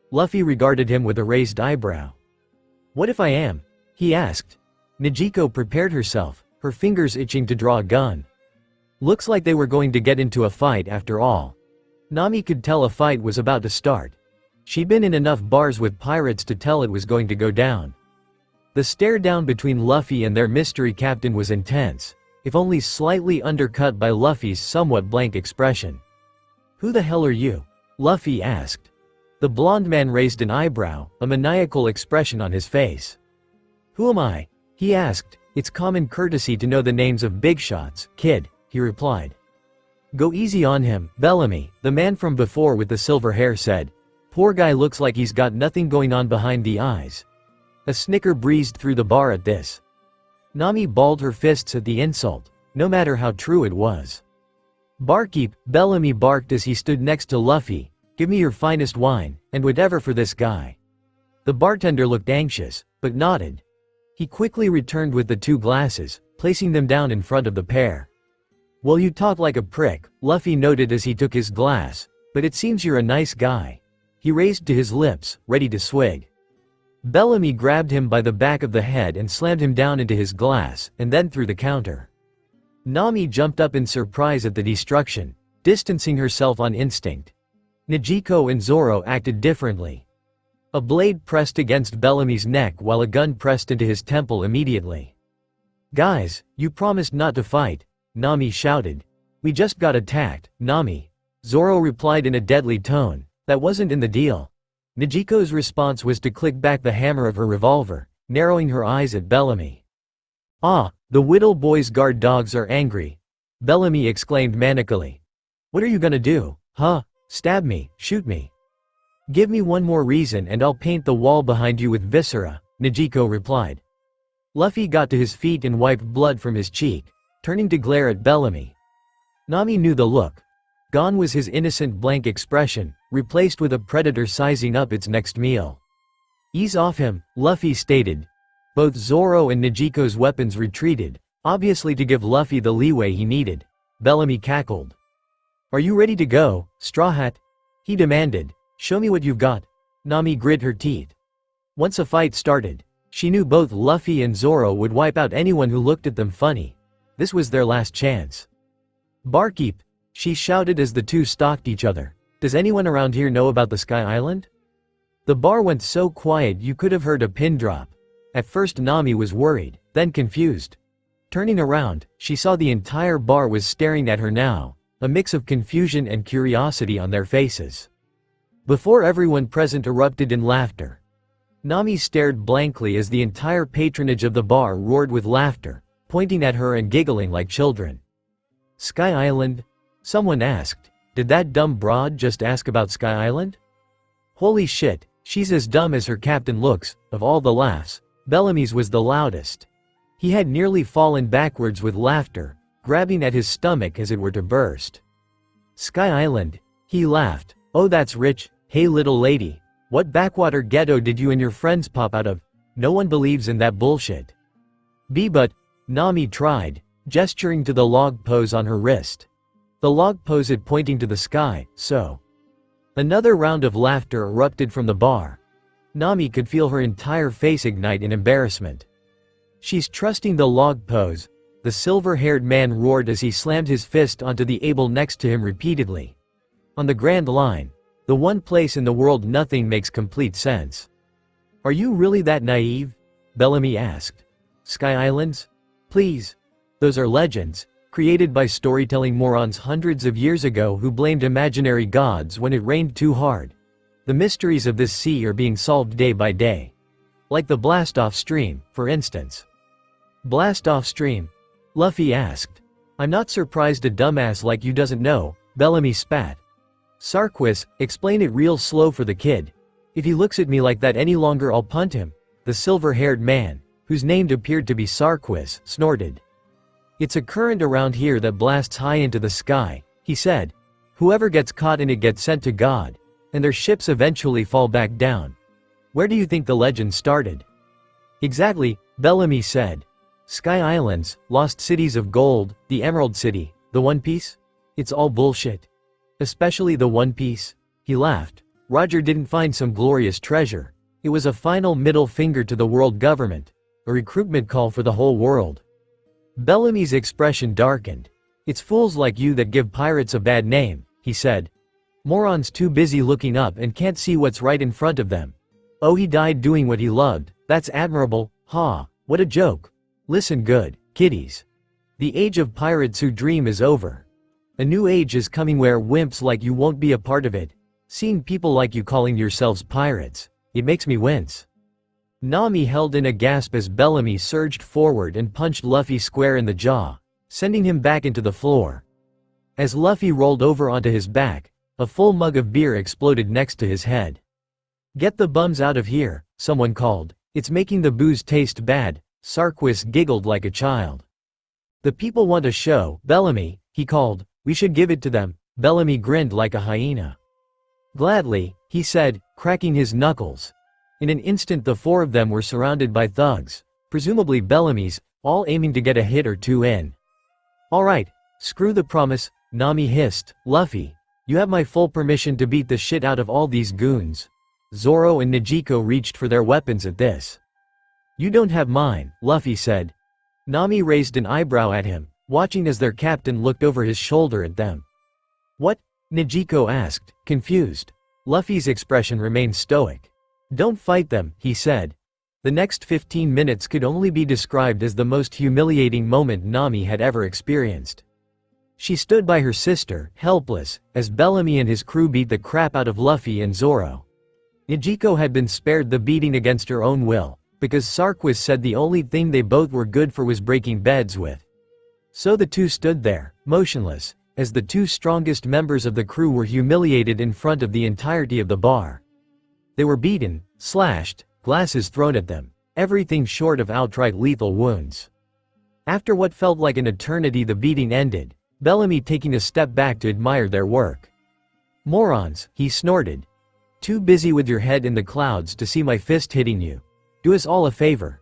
Luffy regarded him with a raised eyebrow. "What if I am?" he asked. Nijiko prepared herself, her fingers itching to draw a gun. Looks like they were going to get into a fight after all. Nami could tell a fight was about to start. She'd been in enough bars with pirates to tell it was going to go down. The stare down between Luffy and their mystery captain was intense, if only slightly undercut by Luffy's somewhat blank expression. "Who the hell are you?" Luffy asked. The blonde man raised an eyebrow, a maniacal expression on his face. "Who am I?" he asked. "It's common courtesy to know the names of big shots, kid," he replied. "Go easy on him, Bellamy," the man from before with the silver hair said. "Poor guy looks like he's got nothing going on behind the eyes." A snicker breezed through the bar at this. Nami balled her fists at the insult, no matter how true it was. "Barkeep," Bellamy barked as he stood next to Luffy, "give me your finest wine, and whatever for this guy." The bartender looked anxious, but nodded. He quickly returned with the 2 glasses, placing them down in front of the pair. "Well, you talk like a prick," Luffy noted as he took his glass, "but it seems you're a nice guy." He raised to his lips, ready to swig. Bellamy grabbed him by the back of the head and slammed him down into his glass, and then through the counter. Nami jumped up in surprise at the destruction, distancing herself on instinct. Nijiko and Zoro acted differently. A blade pressed against Bellamy's neck while a gun pressed into his temple immediately. "Guys, you promised not to fight," Nami shouted. "We just got attacked, Nami." Zoro replied in a deadly tone, "That wasn't in the deal." Nijiko's response was to click back the hammer of her revolver, narrowing her eyes at Bellamy. "Ah, the Whittle boys' guard dogs are angry," Bellamy exclaimed manically. "What are you gonna do, huh? Stab me, shoot me?" "Give me one more reason and I'll paint the wall behind you with viscera," Nijiko replied. Luffy got to his feet and wiped blood from his cheek, turning to glare at Bellamy. Nami knew the look. Gone was his innocent blank expression, replaced with a predator sizing up its next meal. "Ease off him," Luffy stated. Both Zoro and Nijiko's weapons retreated, obviously to give Luffy the leeway he needed. Bellamy cackled. "Are you ready to go, Straw Hat?" he demanded. "Show me what you've got." Nami grit her teeth. Once a fight started, she knew both Luffy and Zoro would wipe out anyone who looked at them funny. This was their last chance. "Barkeep," she shouted as the 2 stalked each other. "Does anyone around here know about the Sky Island?" The bar went so quiet you could have heard a pin drop. At first Nami was worried, then confused. Turning around, she saw the entire bar was staring at her now, a mix of confusion and curiosity on their faces. Before everyone present erupted in laughter. Nami stared blankly as the entire patronage of the bar roared with laughter, pointing at her and giggling like children. "Sky Island?" someone asked. "Did that dumb broad just ask about Sky Island?" "Holy shit, she's as dumb as her captain looks." Of all the laughs, Bellamy's was the loudest. He had nearly fallen backwards with laughter, grabbing at his stomach as it were to burst. "Sky Island?" he laughed. "Oh, that's rich. Hey little lady, what backwater ghetto did you and your friends pop out of? No one believes in that bullshit." But Nami tried, gesturing to the log pose on her wrist. The log pose it pointing to the sky, so. Another round of laughter erupted from the bar. Nami could feel her entire face ignite in embarrassment. "She's trusting the log pose," the silver-haired man roared as he slammed his fist onto the able next to him repeatedly. "On the Grand Line, the one place in the world nothing makes complete sense." "Are you really that naive?" Bellamy asked. "Sky Islands? Please. Those are legends, created by storytelling morons hundreds of years ago who blamed imaginary gods when it rained too hard. The mysteries of this sea are being solved day by day. Like the blast-off stream, for instance." "Blast-off stream?" Luffy asked. "I'm not surprised a dumbass like you doesn't know," Bellamy spat. "Sarquis, explain it real slow for the kid. If he looks at me like that any longer I'll punt him," the silver-haired man, whose name appeared to be Sarquis, snorted. "It's a current around here that blasts high into the sky," he said. "Whoever gets caught in it gets sent to God, and their ships eventually fall back down." "Where do you think the legend started?" "Exactly," Bellamy said. "Sky Islands, Lost Cities of Gold, the Emerald City, the One Piece? It's all bullshit. Especially the One Piece." He laughed. Roger didn't find some glorious treasure. It was a final middle finger to the world government. A recruitment call for the whole world. Bellamy's expression darkened. "It's fools like you that give pirates a bad name," he said. "Morons too busy looking up and can't see what's right in front of them. Oh, he died doing what he loved. That's admirable. Ha, what a joke. Listen good, kiddies. The age of pirates who dream is over. A new age is coming where wimps like you won't be a part of it. Seeing people like you calling yourselves pirates, it makes me wince." Nami held in a gasp as Bellamy surged forward and punched Luffy square in the jaw, sending him back into the floor. As Luffy rolled over onto his back, a full mug of beer exploded next to his head. "Get the bums out of here," someone called. "It's making the booze taste bad." Sarquis giggled like a child. "The people want a show, Bellamy," he called. "We should give it to them." Bellamy grinned like a hyena. "Gladly," he said, cracking his knuckles. In an instant the four of them were surrounded by thugs, presumably Bellamy's, all aiming to get a hit or two in. "All right, screw the promise," Nami hissed. "Luffy, you have my full permission to beat the shit out of all these goons." Zoro and Nejico reached for their weapons at this. "You don't have mine," Luffy said. Nami raised an eyebrow at him, watching as their captain looked over his shoulder at them. "What?" Nejico asked, confused. Luffy's expression remained stoic. "Don't fight them," he said. The next 15 minutes could only be described as the most humiliating moment Nami had ever experienced. She stood by her sister, helpless, as Bellamy and his crew beat the crap out of Luffy and Zoro. Nejico had been spared the beating against her own will, because Sarquis said the only thing they both were good for was breaking beds with. So the two stood there, motionless, as the two strongest members of the crew were humiliated in front of the entirety of the bar. They were beaten, slashed, glasses thrown at them, everything short of outright lethal wounds. After what felt like an eternity the beating ended, Bellamy taking a step back to admire their work. "Morons," he snorted. "Too busy with your head in the clouds to see my fist hitting you. Do us all a favor.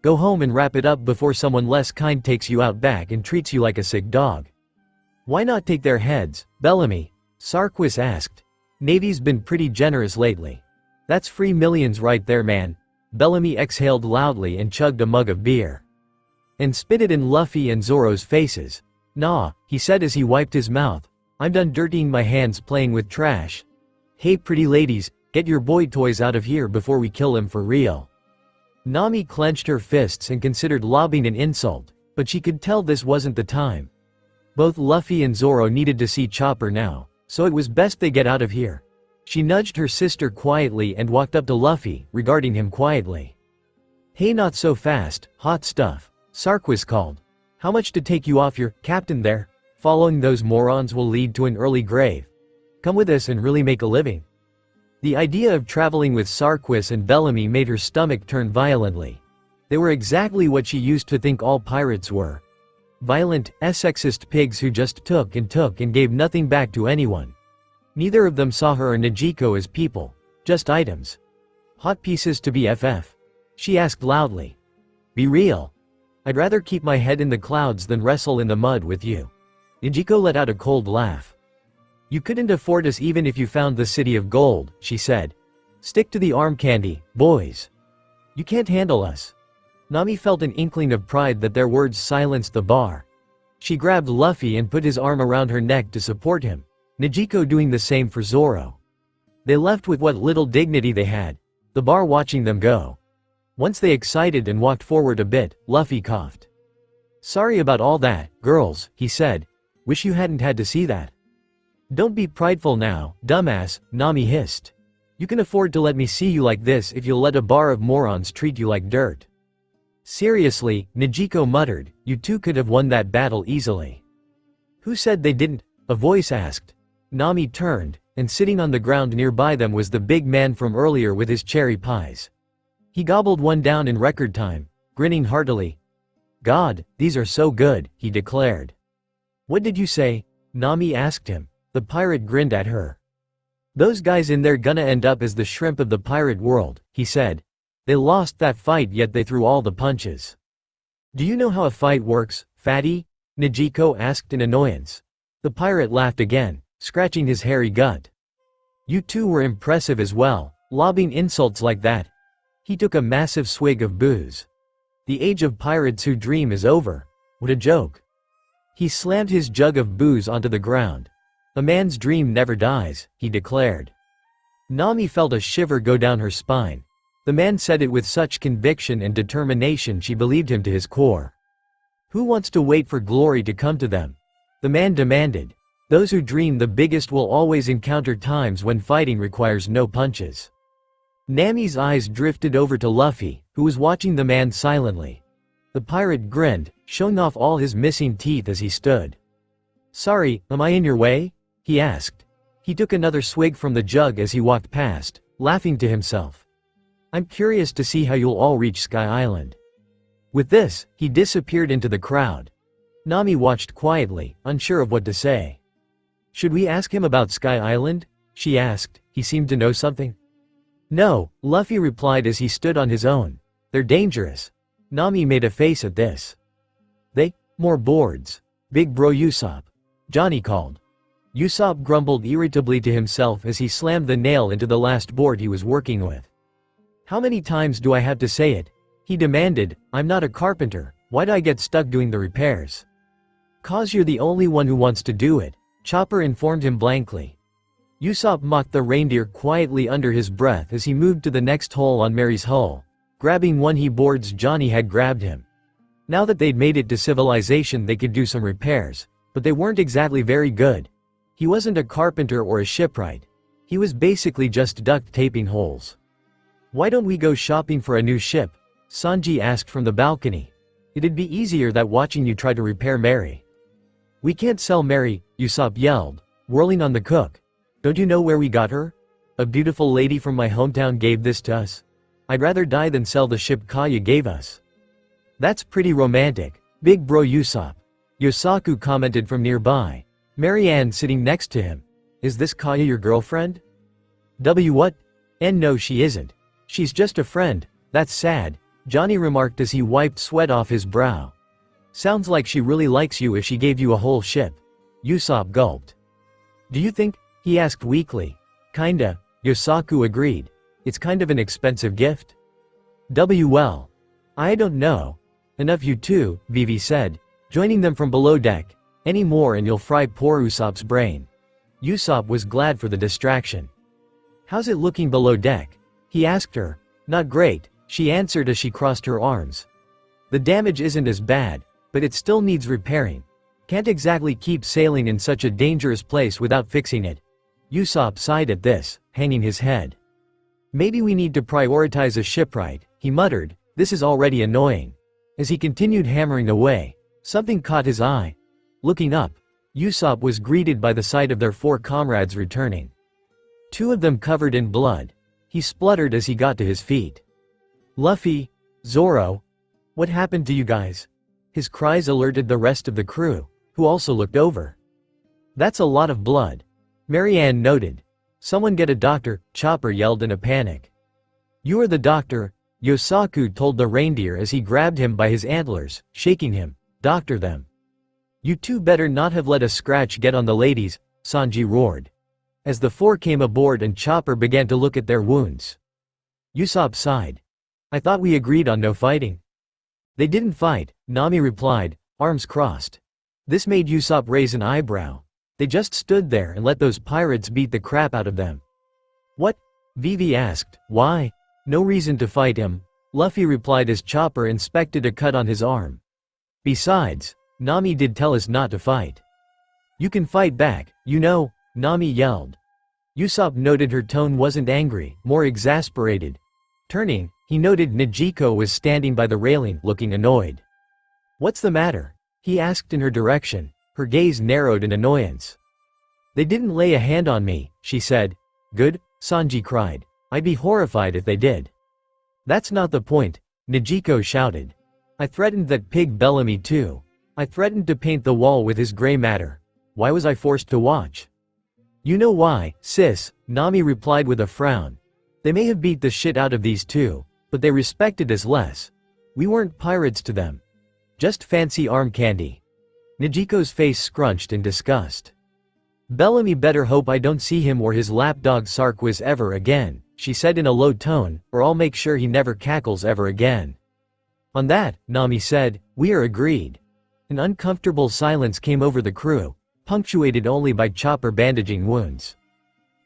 Go home and wrap it up before someone less kind takes you out back and treats you like a sick dog." "Why not take their heads, Bellamy?" Sarquis asked. "Navy's been pretty generous lately." "That's free millions right there, man." Bellamy exhaled loudly and chugged a mug of beer. "And spit it in Luffy and Zoro's faces." "Nah," he said as he wiped his mouth. "I'm done dirtying my hands playing with trash. Hey pretty ladies, get your boy toys out of here before we kill him for real." Nami clenched her fists and considered lobbing an insult, but she could tell this wasn't the time. Both Luffy and Zoro needed to see Chopper now, so it was best they get out of here. She nudged her sister quietly and walked up to Luffy, regarding him quietly. "Hey, not so fast, hot stuff," Sarquis called. "How much to take you off your captain there? Following those morons will lead to an early grave. Come with us and really make a living." The idea of traveling with Sarquis and Bellamy made her stomach turn violently. They were exactly what she used to think all pirates were. Violent, sexist pigs who just took and gave nothing back to anyone. Neither of them saw her or Nejico as people, just items. "Hot pieces to BFF?" she asked loudly. "Be real. I'd rather keep my head in the clouds than wrestle in the mud with you." Nejico let out a cold laugh. "You couldn't afford us even if you found the city of gold," she said. "Stick to the arm candy, boys. You can't handle us." Nami felt an inkling of pride that their words silenced the bar. She grabbed Luffy and put his arm around her neck to support him, Nejico doing the same for Zoro. They left with what little dignity they had, the bar watching them go. Once they excited and walked forward a bit, Luffy coughed. "Sorry about all that, girls," he said. "Wish you hadn't had to see that." "Don't be prideful now, dumbass," Nami hissed. "You can afford to let me see you like this if you'll let a bar of morons treat you like dirt." "Seriously," Nejico muttered, "you two could have won that battle easily." "Who said they didn't?" a voice asked. Nami turned, and sitting on the ground nearby them was the big man from earlier with his cherry pies. He gobbled one down in record time, grinning heartily. "God, these are so good," he declared. "What did you say?" Nami asked him. The pirate grinned at her. "Those guys in there gonna end up as the shrimp of the pirate world," he said. "They lost that fight yet they threw all the punches." "Do you know how a fight works, fatty?" Nijiko asked in annoyance. The pirate laughed again, scratching his hairy gut. "You two were impressive as well, lobbing insults like that." He took a massive swig of booze. "The age of pirates who dream is over. What a joke." He slammed his jug of booze onto the ground. "A man's dream never dies," he declared. Nami felt a shiver go down her spine. The man said it with such conviction and determination she believed him to his core. "Who wants to wait for glory to come to them?" the man demanded. "Those who dream the biggest will always encounter times when fighting requires no punches." Nami's eyes drifted over to Luffy, who was watching the man silently. The pirate grinned, showing off all his missing teeth as he stood. "Sorry, am I in your way?" he asked. He took another swig from the jug as he walked past, laughing to himself. "I'm curious to see how you'll all reach Sky Island." With this, he disappeared into the crowd. Nami watched quietly, unsure of what to say. "Should we ask him about Sky Island?" she asked. He seemed to know something. "No," Luffy replied as he stood on his own. "They're dangerous." Nami made a face at this. More boards. Big bro Usopp," Johnny called. Usopp grumbled irritably to himself as he slammed the nail into the last board he was working with. "How many times do I have to say it?" he demanded. "I'm not a carpenter, why'd I get stuck doing the repairs?" "'Cause you're the only one who wants to do it," Chopper informed him blankly. Usopp mocked the reindeer quietly under his breath as he moved to the next hole on Mary's hull, grabbing one he boards Johnny had grabbed him. Now that they'd made it to civilization they could do some repairs, but they weren't exactly very good. He wasn't a carpenter or a shipwright. He was basically just duct taping holes. "Why don't we go shopping for a new ship?" Sanji asked from the balcony. "It'd be easier than watching you try to repair Mary." "We can't sell Mary," Usopp yelled, whirling on the cook. "Don't you know where we got her? A beautiful lady from my hometown gave this to us. I'd rather die than sell the ship Kaya gave us." "That's pretty romantic, big bro Usopp," Yosaku commented from nearby. Marianne sitting next to him. "Is this Kaya your girlfriend?" What? And no she isn't. She's just a friend. That's sad," Johnny remarked as he wiped sweat off his brow. "Sounds like she really likes you if she gave you a whole ship." Usopp gulped. "Do you think?" he asked weakly. "Kinda," Yosaku agreed. "It's kind of an expensive gift." Well. "I don't know." "Enough you two," Vivi said, joining them from below deck. "Any more and you'll fry poor Usopp's brain." Usopp was glad for the distraction. "How's it looking below deck?" he asked her. "Not great," she answered as she crossed her arms. "The damage isn't as bad, but it still needs repairing. Can't exactly keep sailing in such a dangerous place without fixing it." Usopp sighed at this, hanging his head. "Maybe we need to prioritize a shipwright," he muttered. "This is already annoying." As he continued hammering away, something caught his eye. Looking up, Usopp was greeted by the sight of their 4 comrades returning. 2 of them covered in blood. He spluttered as he got to his feet. "Luffy, Zoro, what happened to you guys?" His cries alerted the rest of the crew, who also looked over. "That's a lot of blood," Marianne noted. "Someone get a doctor," Chopper yelled in a panic. "You are the doctor," Yosaku told the reindeer as he grabbed him by his antlers, shaking him. "Doctor them." "You two better not have let a scratch get on the ladies," Sanji roared. As the 4 came aboard and Chopper began to look at their wounds. Usopp sighed. "I thought we agreed on no fighting." "They didn't fight," Nami replied, arms crossed. This made Usopp raise an eyebrow. "They just stood there and let those pirates beat the crap out of them." "What?" Vivi asked. "Why? No reason to fight him," Luffy replied as Chopper inspected a cut on his arm. "Besides, Nami did tell us not to fight." "You can fight back, you know," Nami yelled. Usopp noted her tone wasn't angry, more exasperated. Turning, he noted Nijiko was standing by the railing, looking annoyed. "What's the matter?" he asked in her direction, her gaze narrowed in annoyance. "They didn't lay a hand on me," she said. "Good," Sanji cried. "I'd be horrified if they did." "That's not the point," Nijiko shouted. I threatened that pig Bellamy too. I threatened to paint the wall with his gray matter. Why was I forced to watch? You know why, sis, Nami replied with a frown. They may have beat the shit out of these two, but they respected us less. We weren't pirates to them. Just fancy arm candy. Nijiko's face scrunched in disgust. Bellamy better hope I don't see him or his lapdog Sarkis ever again, she said in a low tone, or I'll make sure he never cackles ever again. On that, Nami said, we are agreed. An uncomfortable silence came over the crew, punctuated only by Chopper bandaging wounds.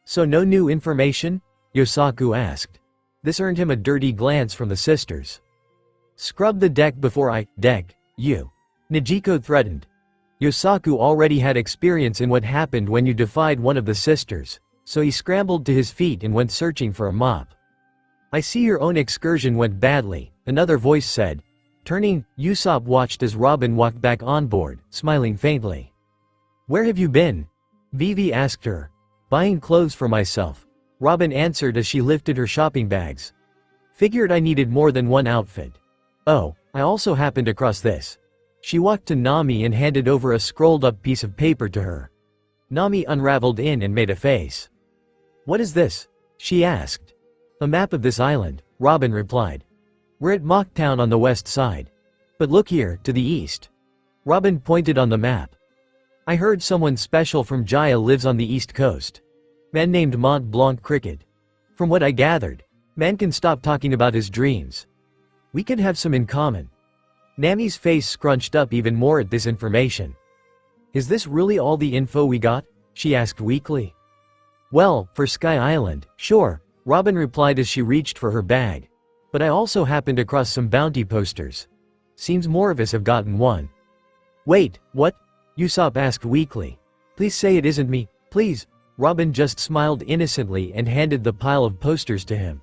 So no new information? Yosaku asked. This earned him a dirty glance from the sisters. Scrub the deck before I deck you, Nijiko threatened. Yosaku already had experience in what happened when you defied one of the sisters, so he scrambled to his feet and went searching for a mop. I see your own excursion went badly, another voice said. Turning, Usopp watched as Robin walked back on board, smiling faintly. Where have you been? Vivi asked her. Buying clothes for myself, Robin answered as she lifted her shopping bags. Figured I needed more than one outfit. Oh, I also happened across this. She walked to Nami and handed over a scrolled-up piece of paper to her. Nami unraveled in and made a face. What is this? She asked. A map of this island, Robin replied. We're at Mocktown on the west side. But look here, to the east. Robin pointed on the map. I heard someone special from Jaya lives on the east coast. Man named Mont Blanc Cricket. From what I gathered, man can stop talking about his dreams. We could have some in common. Nami's face scrunched up even more at this information. Is this really all the info we got? She asked weakly. Well, for Sky Island, sure, Robin replied as she reached for her bag. But I also happened across some bounty posters. Seems more of us have gotten one. Wait, what? Usopp asked weakly. Please say it isn't me, please. Robin just smiled innocently and handed the pile of posters to him.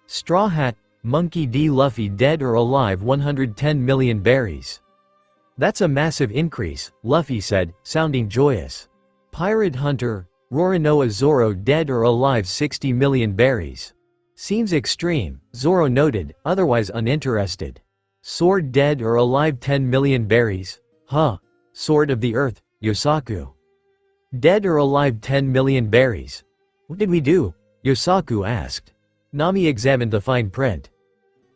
Straw Hat, Monkey D. Luffy dead or alive 110 million berries. That's a massive increase, Luffy said, sounding joyous. Pirate Hunter, Roronoa Zoro dead or alive 60 million berries. Seems extreme, Zoro noted, otherwise uninterested. Sword dead or alive 10 million berries. Huh. Sword of the Earth, Yosaku. Dead or alive 10 million berries. What did we do? Yosaku asked. Nami examined the fine print.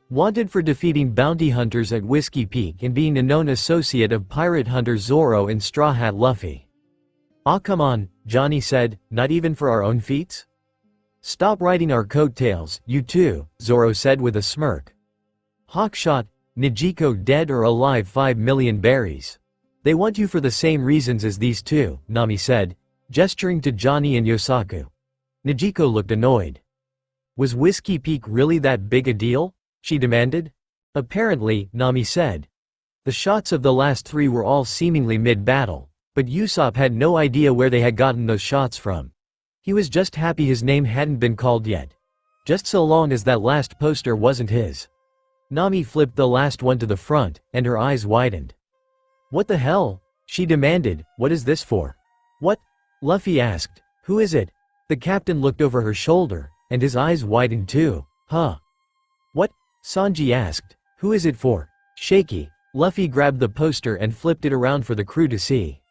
Wanted for defeating bounty hunters at Whiskey Peak and being a known associate of pirate hunter Zoro and Straw Hat Luffy. Aw come on, Johnny said, not even for our own feats? Stop riding our coattails, you two, Zoro said with a smirk. Hawkshot, Nijiko dead or alive 5 million berries. They want you for the same reasons as these two, Nami said, gesturing to Johnny and Yosaku. Nijiko looked annoyed. Was Whiskey Peak really that big a deal? She demanded. Apparently, Nami said. The shots of the last three were all seemingly mid-battle, but Usopp had no idea where they had gotten those shots from. He was just happy his name hadn't been called yet. Just so long as that last poster wasn't his. Nami flipped the last one to the front, and her eyes widened. What the hell? She demanded, what is this for? What? Luffy asked, who is it? The captain looked over her shoulder, and his eyes widened too. Huh? What? Sanji asked, who is it for? Shaky. Luffy grabbed the poster and flipped it around for the crew to see.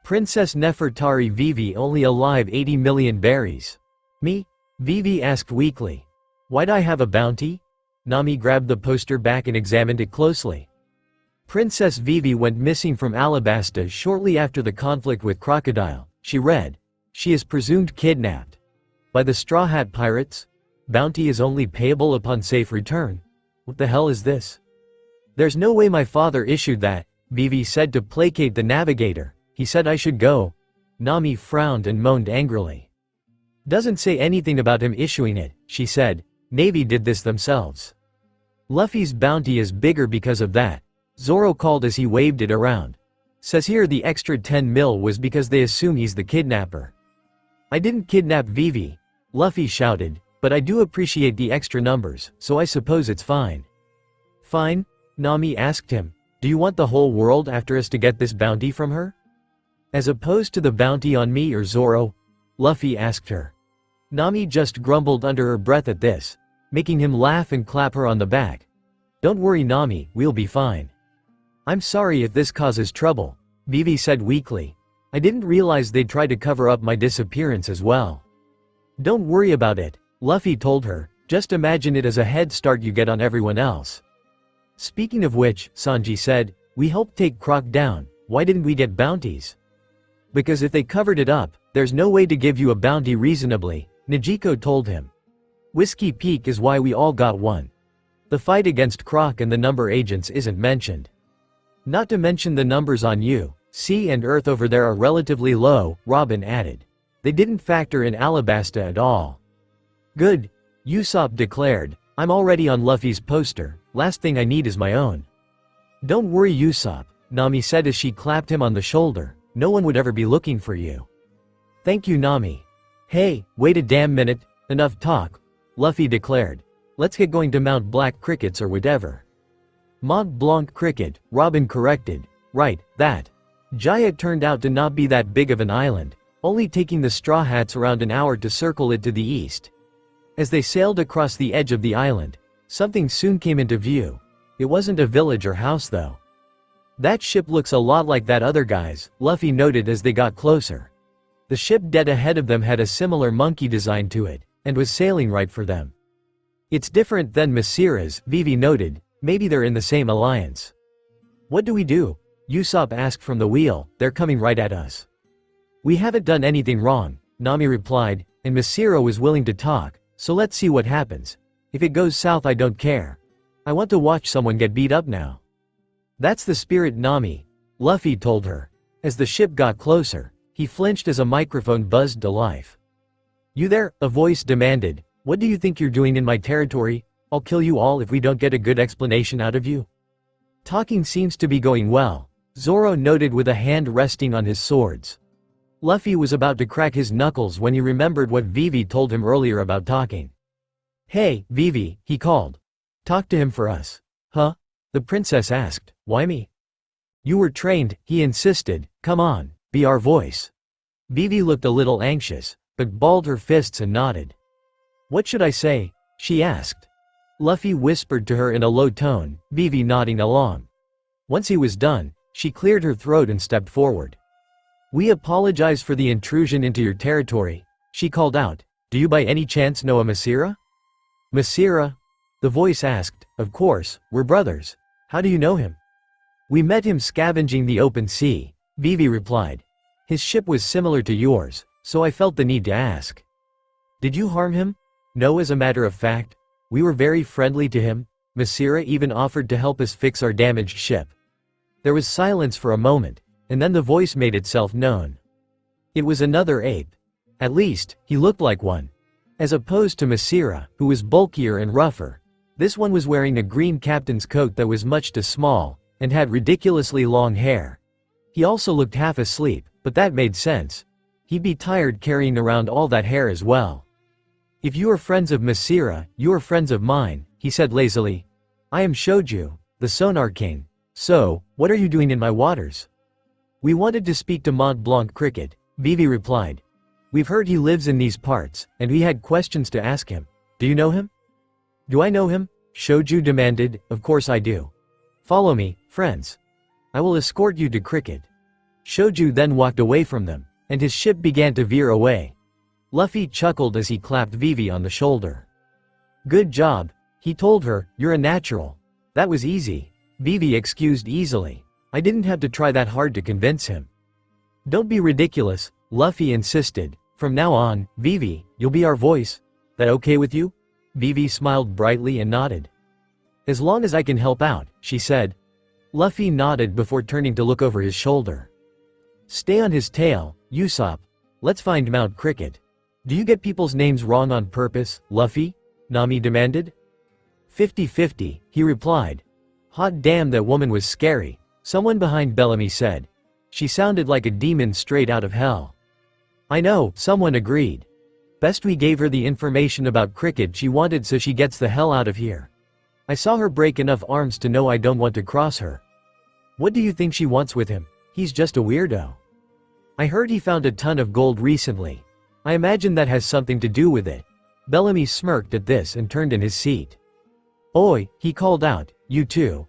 Princess Nefertari Vivi only alive 80 million berries. Me? Vivi asked weakly. Why'd I have a bounty? Nami grabbed the poster back and examined it closely. Princess Vivi went missing from Alabasta shortly after the conflict with Crocodile, she read. She is presumed kidnapped. By the Straw Hat Pirates? Bounty is only payable upon safe return. What the hell is this? There's no way my father issued that, Vivi said to placate the navigator. He said I should go. Nami frowned and moaned angrily. Doesn't say anything about him issuing it, she said. Navy did this themselves. Luffy's bounty is bigger because of that, Zoro called as he waved it around. Says here the extra 10 mil was because they assume he's the kidnapper. I didn't kidnap Vivi, Luffy shouted, but I do appreciate the extra numbers, so I suppose it's fine. Fine? Nami asked him. Do you want the whole world after us to get this bounty from her? As opposed to the bounty on me or Zoro? Luffy asked her. Nami just grumbled under her breath at this, making him laugh and clap her on the back. Don't worry Nami, we'll be fine. I'm sorry if this causes trouble, Vivi said weakly. I didn't realize they'd try to cover up my disappearance as well. Don't worry about it, Luffy told her, just imagine it as a head start you get on everyone else. Speaking of which, Sanji said, we helped take Croc down, why didn't we get bounties? Because if they covered it up, there's no way to give you a bounty reasonably, Negico told him. Whiskey Peak is why we all got one. The fight against Croc and the number agents isn't mentioned. Not to mention the numbers on you, sea and earth over there are relatively low, Robin added. They didn't factor in Alabasta at all. Good, Usopp declared, I'm already on Luffy's poster, last thing I need is my own. Don't worry Usopp, Nami said as she clapped him on the shoulder, no one would ever be looking for you. Thank you Nami. Hey, wait a damn minute, enough talk, Luffy declared. Let's get going to Mount Black Crickets or whatever. Mont Blanc Cricket, Robin corrected. Right, that. Jaya turned out to not be that big of an island, only taking the Straw Hats around an hour to circle it to the east. As they sailed across the edge of the island, something soon came into view. It wasn't a village or house though. That ship looks a lot like that other guy's, Luffy noted as they got closer. The ship dead ahead of them had a similar monkey design to it, and was sailing right for them. It's different than Masira's, Vivi noted, maybe they're in the same alliance. What do we do? Usopp asked from the wheel, they're coming right at us. We haven't done anything wrong, Nami replied, and Masira was willing to talk, so let's see what happens. If it goes south I don't care. I want to watch someone get beat up now. That's the spirit Nami, Luffy told her. As the ship got closer, he flinched as a microphone buzzed to life. You there? A voice demanded. What do you think you're doing in my territory? I'll kill you all if we don't get a good explanation out of you. Talking seems to be going well, Zoro noted with a hand resting on his swords. Luffy was about to crack his knuckles when he remembered what Vivi told him earlier about talking. Hey, Vivi, he called. Talk to him for us. Huh? The princess asked, why me? You were trained, he insisted, come on, be our voice. Vivi looked a little anxious, but balled her fists and nodded. What should I say? She asked. Luffy whispered to her in a low tone, Vivi nodding along. Once he was done, she cleared her throat and stepped forward. We apologize for the intrusion into your territory, she called out. Do you by any chance know a Masira? Masira? The voice asked. Of course, we're brothers. How do you know him? We met him scavenging the open sea, Vivi replied. His ship was similar to yours, so I felt the need to ask. Did you harm him? No, as a matter of fact. We were very friendly to him. Masira even offered to help us fix our damaged ship. There was silence for a moment, and then the voice made itself known. It was another ape. At least, he looked like one. As opposed to Masira, who was bulkier and rougher. This one was wearing a green captain's coat that was much too small, and had ridiculously long hair. He also looked half asleep, but that made sense. He'd be tired carrying around all that hair as well. If you are friends of Masira, you are friends of mine, he said lazily. I am Shoju, the Sonar King. So, what are you doing in my waters? We wanted to speak to Mont Blanc Cricket, Vivi replied. We've heard he lives in these parts, and we had questions to ask him. Do you know him? Do I know him? Shoju demanded. Of course I do. Follow me, friends. I will escort you to Cricket. Shoju then walked away from them, and his ship began to veer away. Luffy chuckled as he clapped Vivi on the shoulder. Good job, he told her, you're a natural. That was easy. Vivi excused easily. I didn't have to try that hard to convince him. Don't be ridiculous, Luffy insisted. From now on, Vivi, you'll be our voice. That okay with you? Vivi smiled brightly and nodded. As long as I can help out, she said. Luffy nodded before turning to look over his shoulder. Stay on his tail, Usopp. Let's find Mount Cricket. Do you get people's names wrong on purpose, Luffy? Nami demanded. 50-50, he replied. Hot damn, that woman was scary, someone behind Bellamy said. She sounded like a demon straight out of hell. I know, someone agreed. Best we gave her the information about Cricket she wanted so she gets the hell out of here. I saw her break enough arms to know I don't want to cross her. What do you think she wants with him? He's just a weirdo. I heard he found a ton of gold recently. I imagine that has something to do with it. Bellamy smirked at this and turned in his seat. "Oi," he called out, "you too."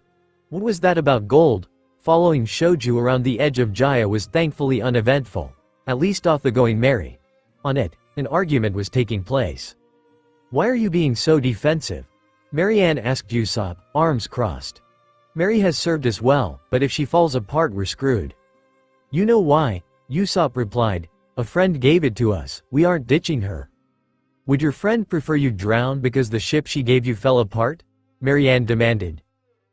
What was that about gold? Following Shoju around the edge of Jaya was thankfully uneventful, at least off the going merry. On it, an argument was taking place. "Why are you being so defensive?" Marianne asked Usopp, arms crossed. "Mary has served us well, but if she falls apart we're screwed." "You know why," Usopp replied. "A friend gave it to us, we aren't ditching her." "Would your friend prefer you drown because the ship she gave you fell apart?" Marianne demanded.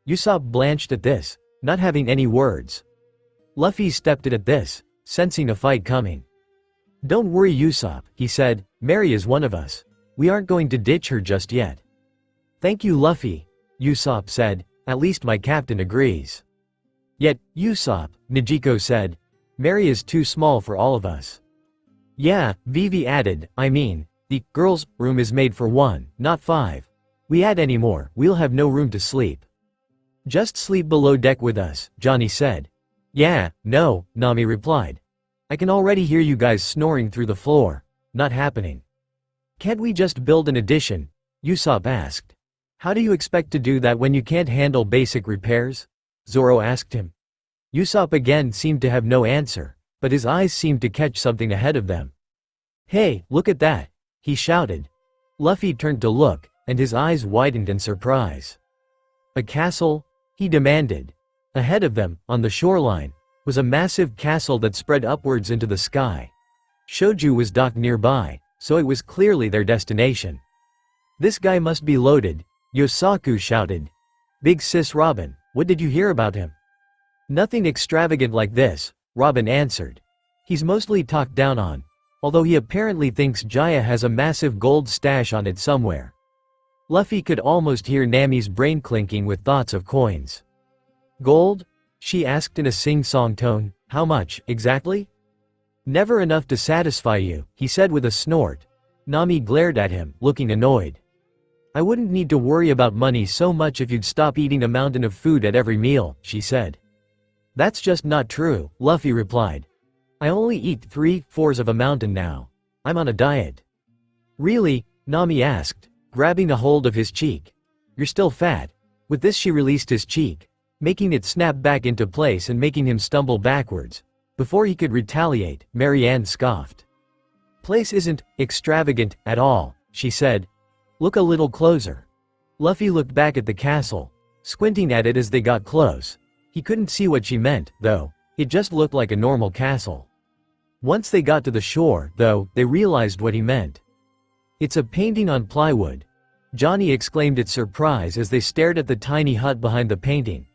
Usopp blanched at this, not having any words. Luffy stepped in at this, sensing a fight coming. "Don't worry Usopp," he said, "Mary is one of us. We aren't going to ditch her just yet." "Thank you Luffy," Usopp said, "at least my captain agrees." "Yet, Usopp," Nejico said, "Mary is too small for all of us." "Yeah," Vivi added, "I mean, the girls' room is made for 1, not 5. We add any more, we'll have no room to sleep." "Just sleep below deck with us," Johnny said. "Yeah, no," Nami replied. "I can already hear you guys snoring through the floor. Not happening." "Can't we just build an addition?" Usopp asked. "How do you expect to do that when you can't handle basic repairs?" Zoro asked him. Usopp again seemed to have no answer, but his eyes seemed to catch something ahead of them. "Hey, look at that!" he shouted. Luffy turned to look, and his eyes widened in surprise. "A castle?" he demanded. Ahead of them, on the shoreline, was a massive castle that spread upwards into the sky. Shoju was docked nearby, so it was clearly their destination. "This guy must be loaded," Yosaku shouted. "Big sis Robin, what did you hear about him?" "Nothing extravagant like this," Robin answered. "He's mostly talked down on, although he apparently thinks Jaya has a massive gold stash on it somewhere." Luffy could almost hear Nami's brain clinking with thoughts of coins. "Gold?" she asked in a sing-song tone. "How much, exactly?" "Never enough to satisfy you," he said with a snort. Nami glared at him, looking annoyed. "I wouldn't need to worry about money so much if you'd stop eating a mountain of food at every meal," she said. "That's just not true," Luffy replied. "I only eat 3/4 of a mountain now. I'm on a diet." "Really?" Nami asked, grabbing a hold of his cheek. "You're still fat." With this she released his cheek, making it snap back into place and making him stumble backwards. Before he could retaliate, Marianne scoffed. "Place isn't extravagant at all," she said. "Look a little closer." Luffy looked back at the castle, squinting at it as they got close. He couldn't see what she meant, though. It just looked like a normal castle. Once they got to the shore, though, they realized what he meant. "It's a painting on plywood," Johnny exclaimed in surprise as they stared at the tiny hut behind the painting.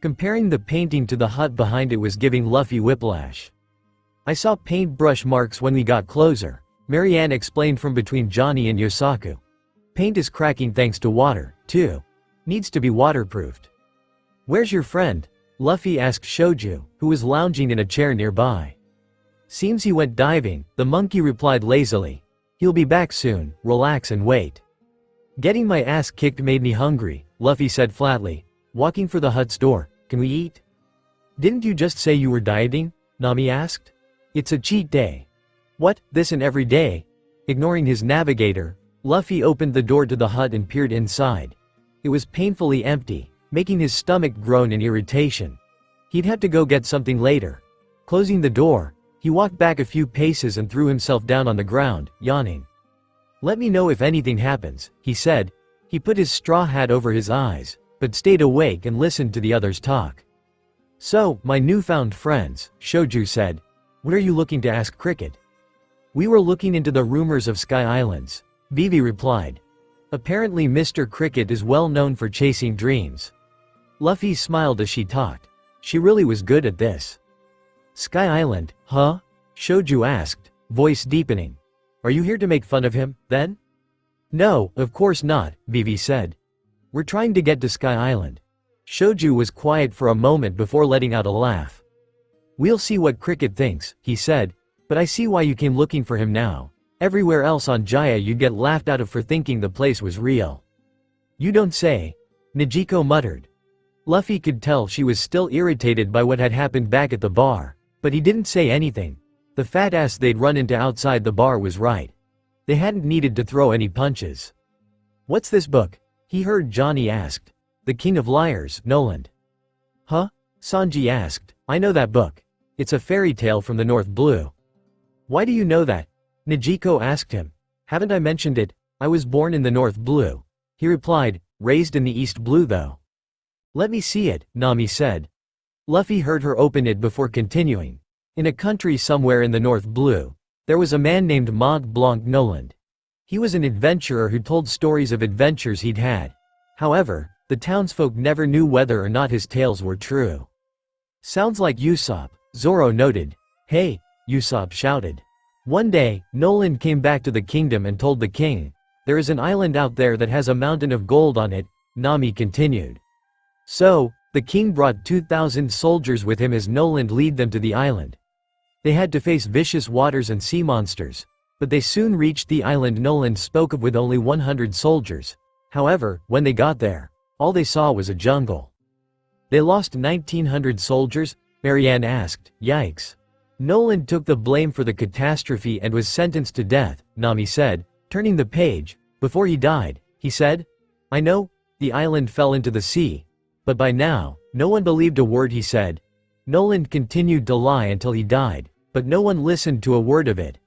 Comparing the painting to the hut behind it was giving Luffy whiplash. "I saw paintbrush marks when we got closer," Marianne explained from between Johnny and Yosaku. "Paint is cracking thanks to water, too. Needs to be waterproofed." "Where's your friend?" Luffy asked Shoju, who was lounging in a chair nearby. "Seems he went diving," the monkey replied lazily. "He'll be back soon, relax and wait." "Getting my ass kicked made me hungry," Luffy said flatly, walking for the hut's door. "Can we eat?" "Didn't you just say you were dieting?" Nami asked. "It's a cheat day." "What, this and every day?" Ignoring his navigator, Luffy opened the door to the hut and peered inside. It was painfully empty, making his stomach groan in irritation. He'd have to go get something later. Closing the door, he walked back a few paces and threw himself down on the ground, yawning. "Let me know if anything happens," he said. He put his straw hat over his eyes, but stayed awake and listened to the others talk. "So, my newfound friends," Shoju said. "What are you looking to ask Cricket?" "We were looking into the rumors of Sky Islands," Vivi replied. "Apparently Mr. Cricket is well known for chasing dreams." Luffy smiled as she talked. She really was good at this. "Sky Island, huh?" Shoju asked, voice deepening. "Are you here to make fun of him, then?" "No, of course not," Vivi said. "We're trying to get to Sky Island." Shoju was quiet for a moment before letting out a laugh. "We'll see what Cricket thinks," he said, "but I see why you came looking for him now. Everywhere else on Jaya you'd get laughed out of for thinking the place was real." "You don't say," Nejico muttered. Luffy could tell she was still irritated by what had happened back at the bar, but he didn't say anything. The fat ass they'd run into outside the bar was right. They hadn't needed to throw any punches. "What's this book?" He heard Johnny asked. The king of liars, Noland. Huh? Sanji asked. I know that book. It's a fairy tale from the North Blue. Why do you know that? Nijiko asked him. Haven't I mentioned it? I was born in the North Blue. He replied, raised in the East Blue though. Let me see it, Nami said. Luffy heard her open it before continuing. In a country somewhere in the North Blue, there was a man named Mont Blanc Noland. He was an adventurer who told stories of adventures he'd had. However, the townsfolk never knew whether or not his tales were true. Sounds like Usopp, Zoro noted. Hey, Usopp shouted. One day, Noland came back to the kingdom and told the king, there is an island out there that has a mountain of gold on it, Nami continued. So, the king brought 2,000 soldiers with him as Noland led them to the island. They had to face vicious waters and sea monsters, but they soon reached the island Noland spoke of with only 100 soldiers. However, when they got there, all they saw was a jungle. They lost 1,900 soldiers? Marianne asked. Yikes. Noland took the blame for the catastrophe and was sentenced to death, Nami said, turning the page. Before he died, he said, I know, the island fell into the sea. But by now, no one believed a word he said. Noland continued to lie until he died, but no one listened to a word of it.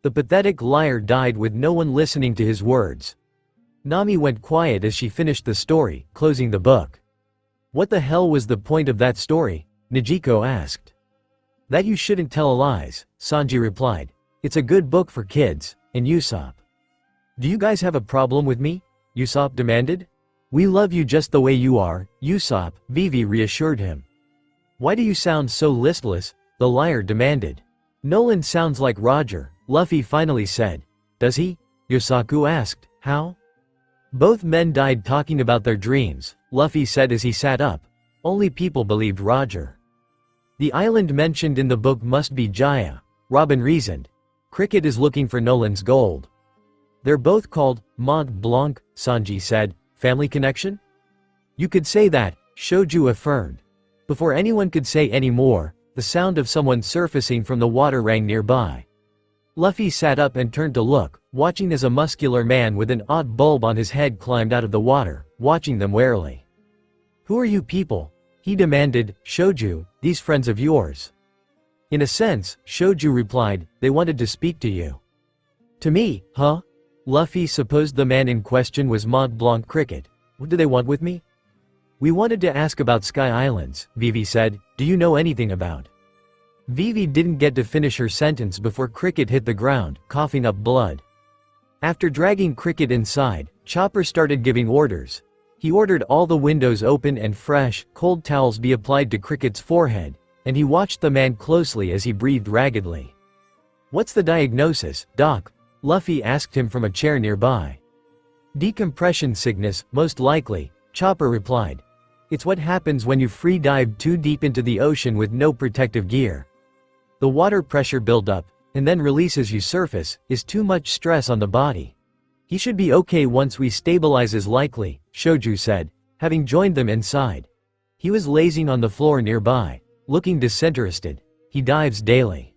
The pathetic liar died with no one listening to his words. Nami went quiet as she finished the story, closing the book. What the hell was the point of that story? Nijiko asked. That you shouldn't tell lies, Sanji replied. It's a good book for kids, and Usopp. Do you guys have a problem with me? Usopp demanded. We love you just the way you are, Usopp, Vivi reassured him. Why do you sound so listless? The liar demanded. Noland sounds like Roger, Luffy finally said. Does he? Yosaku asked. How? Both men died talking about their dreams, Luffy said as he sat up. Only people believed Roger. The island mentioned in the book must be Jaya, Robin reasoned. Cricket is looking for Noland's gold. They're both called Mont Blanc, Sanji said. Family connection? You could say that, Shoju affirmed. Before anyone could say any more, the sound of someone surfacing from the water rang nearby. Luffy sat up and turned to look, watching as a muscular man with an odd bulb on his head climbed out of the water, watching them warily. Who are you people? He demanded. Shoju, these friends of yours. In a sense, Shoju replied, they wanted to speak to you. To me, huh? Luffy supposed the man in question was Mont Blanc Cricket. What do they want with me? We wanted to ask about Sky Islands, Vivi said. Do you know anything about? Vivi didn't get to finish her sentence before Cricket hit the ground, coughing up blood. After dragging Cricket inside, Chopper started giving orders. He ordered all the windows open and fresh, cold towels be applied to Cricket's forehead, and he watched the man closely as he breathed raggedly. What's the diagnosis, Doc? Luffy asked him from a chair nearby. Decompression sickness, most likely, Chopper replied. It's what happens when you free dive too deep into the ocean with no protective gear. The water pressure buildup, and then release as you surface, is too much stress on the body. He should be okay once we stabilize as likely, Shoju said, having joined them inside. He was lazing on the floor nearby, looking disinterested. He dives daily.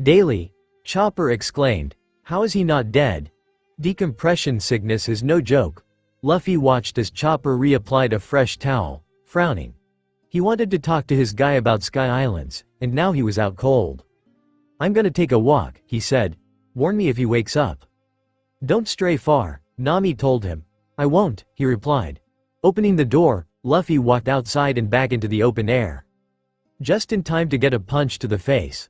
Daily? Chopper exclaimed. How is he not dead? Decompression sickness is no joke. Luffy watched as Chopper reapplied a fresh towel, frowning. He wanted to talk to his guy about Sky Islands, and now he was out cold. I'm gonna take a walk, he said. Warn me if he wakes up. Don't stray far, Nami told him. I won't, he replied. Opening the door, Luffy walked outside and back into the open air. Just in time to get a punch to the face.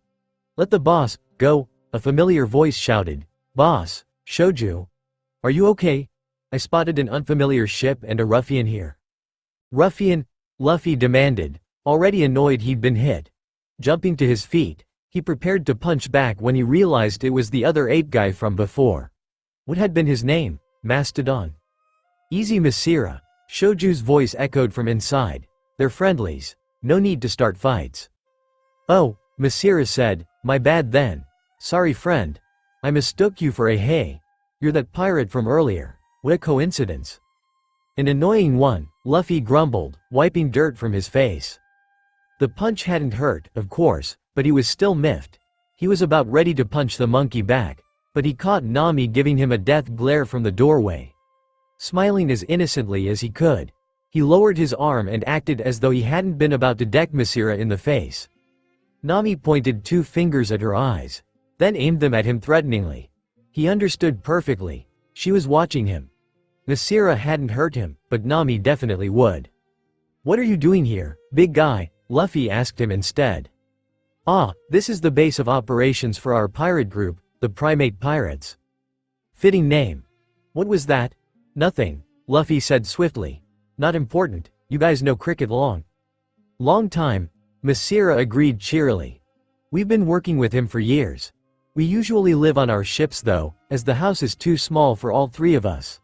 Let the boss go, a familiar voice shouted. Boss, Shoju. Are you okay? I spotted an unfamiliar ship and a ruffian here. Ruffian? Luffy demanded, already annoyed he'd been hit. Jumping to his feet, he prepared to punch back when he realized it was the other ape guy from before. What had been his name? Mastodon. Easy Masira. Shoju's voice echoed from inside. They're friendlies. No need to start fights. Oh, Masira said, my bad then. Sorry friend. I mistook you for a hey. You're that pirate from earlier. What a coincidence. An annoying one, Luffy grumbled, wiping dirt from his face. The punch hadn't hurt, of course, but he was still miffed. He was about ready to punch the monkey back, but he caught Nami giving him a death glare from the doorway. Smiling as innocently as he could. He lowered his arm and acted as though he hadn't been about to deck Masira in the face. Nami pointed 2 fingers at her eyes, then aimed them at him threateningly. He understood perfectly. She was watching him. Masira hadn't hurt him, but Nami definitely would. "What are you doing here, big guy?" Luffy asked him instead. "Ah, this is the base of operations for our pirate group, the Primate Pirates." Fitting name. "What was that?" "Nothing," Luffy said swiftly. "Not important, you guys know Cricket long." "Long time," Masira agreed cheerily. "We've been working with him for years. We usually live on our ships though, as the house is too small for all 3 of us."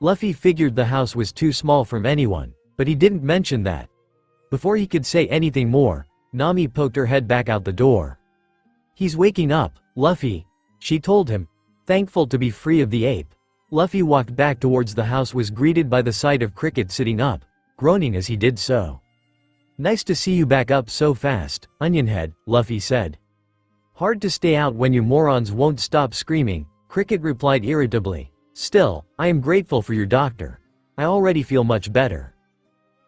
Luffy figured the house was too small from anyone, but he didn't mention that. Before he could say anything more, Nami poked her head back out the door. "He's waking up, Luffy," she told him. Thankful to be free of the ape, Luffy walked back towards the house, was greeted by the sight of Cricket sitting up, groaning as he did so. "Nice to see you back up so fast, Onionhead," Luffy said. "Hard to stay out when you morons won't stop screaming," Cricket replied irritably. "Still, I am grateful for your doctor. I already feel much better."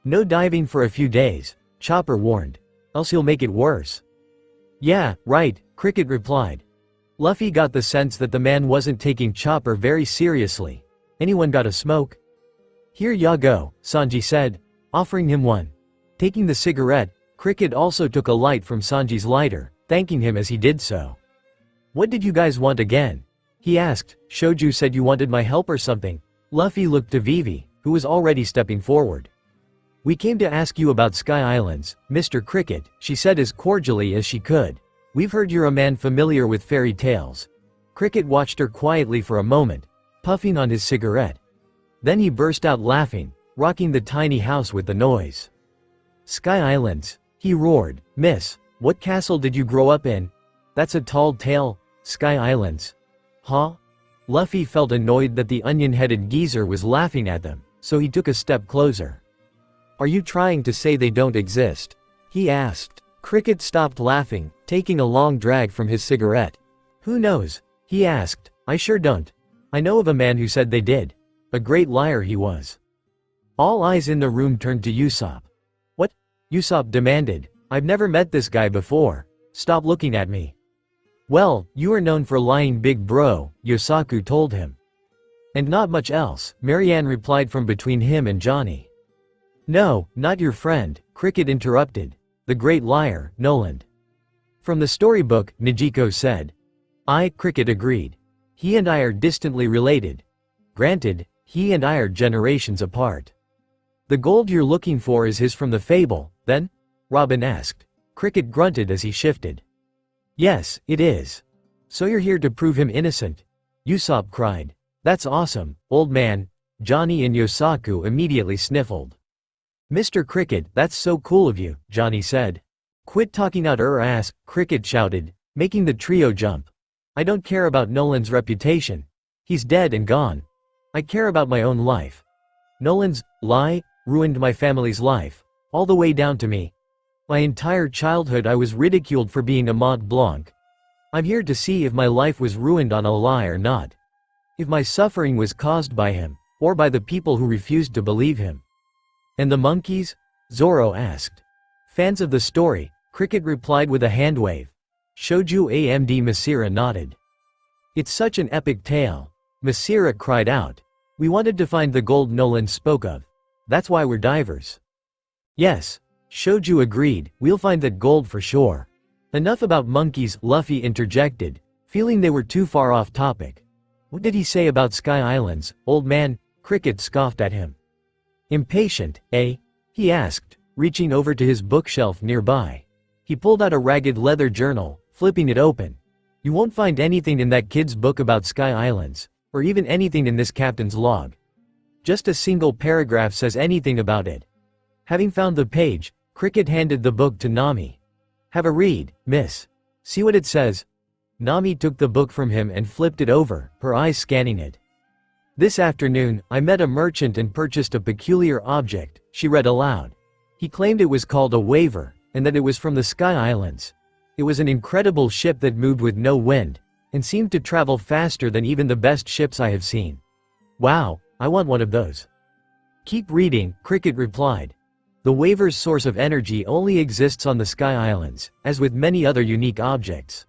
"No diving for a few days," Chopper warned. "Else he'll make it worse." "Yeah, right," Cricket replied. Luffy got the sense that the man wasn't taking Chopper very seriously. "Anyone got a smoke?" "Here ya go," Sanji said, offering him one. Taking the cigarette, Cricket also took a light from Sanji's lighter, thanking him as he did so. "What did you guys want again?" he asked. "Shoju said you wanted my help or something." Luffy looked to Vivi, who was already stepping forward. "We came to ask you about Sky Islands, Mr. Cricket," she said as cordially as she could. "We've heard you're a man familiar with fairy tales." Cricket watched her quietly for a moment, puffing on his cigarette. Then he burst out laughing, rocking the tiny house with the noise. "Sky Islands," he roared. "Miss, what castle did you grow up in? That's a tall tale, Sky Islands." "Huh?" Luffy felt annoyed that the onion-headed geezer was laughing at them, so he took a step closer. "Are you trying to say they don't exist?" he asked. Cricket stopped laughing, taking a long drag from his cigarette. "Who knows?" he asked. "I sure don't. I know of a man who said they did. A great liar he was." All eyes in the room turned to Usopp. "What?" Usopp demanded. "I've never met this guy before. Stop looking at me." "Well, you are known for lying, big bro," Yosaku told him. "And not much else," Marianne replied from between him and Johnny. "No, not your friend," Cricket interrupted. "The great liar, Noland." "From the storybook," Nijiko said. Cricket agreed. "He and I are distantly related. Granted, he and I are generations apart." "The gold you're looking for is his from the fable, then?" Robin asked. Cricket grunted as he shifted. "Yes, it is." "So you're here to prove him innocent?" Usopp cried. "That's awesome, old man." Johnny and Yosaku immediately sniffled. "Mr. Cricket, that's so cool of you," Johnny said. "Quit talking out your ass," Cricket shouted, making the trio jump. "I don't care about Nolan's reputation. He's dead and gone. I care about my own life. Nolan's lie ruined my family's life, all the way down to me. My entire childhood I was ridiculed for being a Mont Blanc. I'm here to see if my life was ruined on a lie or not. If my suffering was caused by him, or by the people who refused to believe him." "And the monkeys?" Zoro asked. "Fans of the story," Cricket replied with a hand wave. Shoju Amd Masira nodded. "It's such an epic tale," Masira cried out. "We wanted to find the gold Nolan spoke of. That's why we're divers." "Yes," Shoju agreed, "we'll find that gold for sure." "Enough about monkeys," Luffy interjected, feeling they were too far off topic. "What did he say about Sky Islands, old man?" Cricket scoffed at him. "Impatient, eh?" he asked, reaching over to his bookshelf nearby. He pulled out a ragged leather journal, flipping it open. "You won't find anything in that kid's book about Sky Islands, or even anything in this captain's log. Just a single paragraph says anything about it." Having found the page, Cricket handed the book to Nami. "Have a read, miss. See what it says." Nami took the book from him and flipped it over, her eyes scanning it. "This afternoon, I met a merchant and purchased a peculiar object," she read aloud. "He claimed it was called a waver, and that it was from the Sky Islands. It was an incredible ship that moved with no wind, and seemed to travel faster than even the best ships I have seen." "Wow," I want one of those. Keep reading, Cricket replied. The waver's source of energy only exists on the Sky Islands, as with many other unique objects.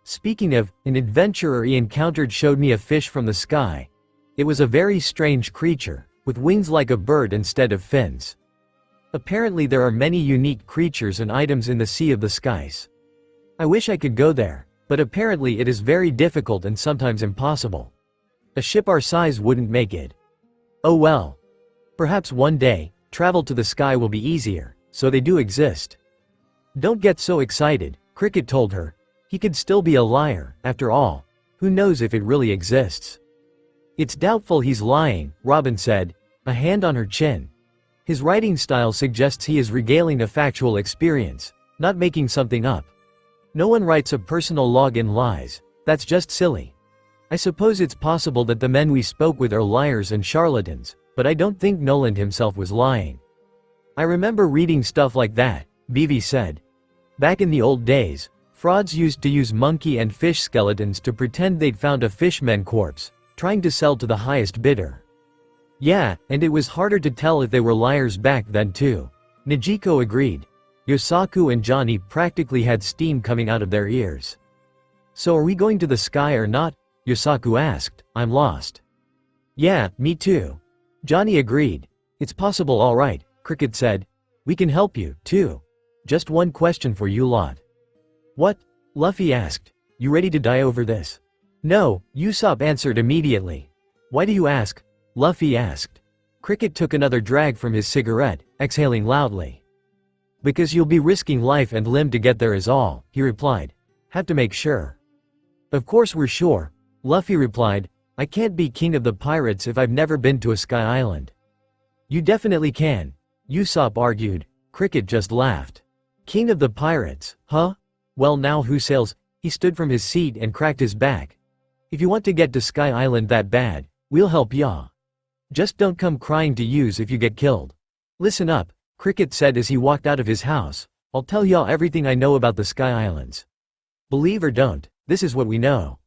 Speaking of, an adventurer he encountered showed me a fish from the sky. It was a very strange creature, with wings like a bird instead of fins. Apparently there are many unique creatures and items in the Sea of the Skies. I wish I could go there, but apparently it is very difficult and sometimes impossible. A ship our size wouldn't make it. Oh well. Perhaps one day, travel to the sky will be easier, so they do exist. Don't get so excited, Cricket told her. He could still be a liar, after all. Who knows if it really exists? It's doubtful he's lying, Robin said, a hand on her chin. His writing style suggests he is regaling a factual experience, not making something up. No one writes a personal log in lies. That's just silly. I suppose it's possible that the men we spoke with are liars and charlatans, but I don't think Noland himself was lying. I remember reading stuff like that, Vivi said. Back in the old days, frauds used to use monkey and fish skeletons to pretend they'd found a fishman corpse, trying to sell to the highest bidder. Yeah, and it was harder to tell if they were liars back then too. Nijiko agreed. Yosaku and Johnny practically had steam coming out of their ears. So are we going to the sky or not? Yosaku asked. I'm lost. Yeah, me too. Johnny agreed. It's possible, all right, Cricket said. We can help you, too. Just one question for you lot. What? Luffy asked. You ready to die over this? No, Usopp answered immediately. Why do you ask? Luffy asked. Cricket took another drag from his cigarette, exhaling loudly. Because you'll be risking life and limb to get there is all, he replied. Have to make sure. Of course we're sure, Luffy replied. I can't be king of the pirates if I've never been to a sky island. You definitely can, Usopp argued. Cricket just laughed. King of the pirates, huh? Well now who sails? He stood from his seat and cracked his back. If you want to get to Sky Island that bad, we'll help ya. Just don't come crying to use if you get killed. Listen up, Cricket said as he walked out of his house. I'll tell y'all everything I know about the Sky Islands. Believe or don't, this is what we know.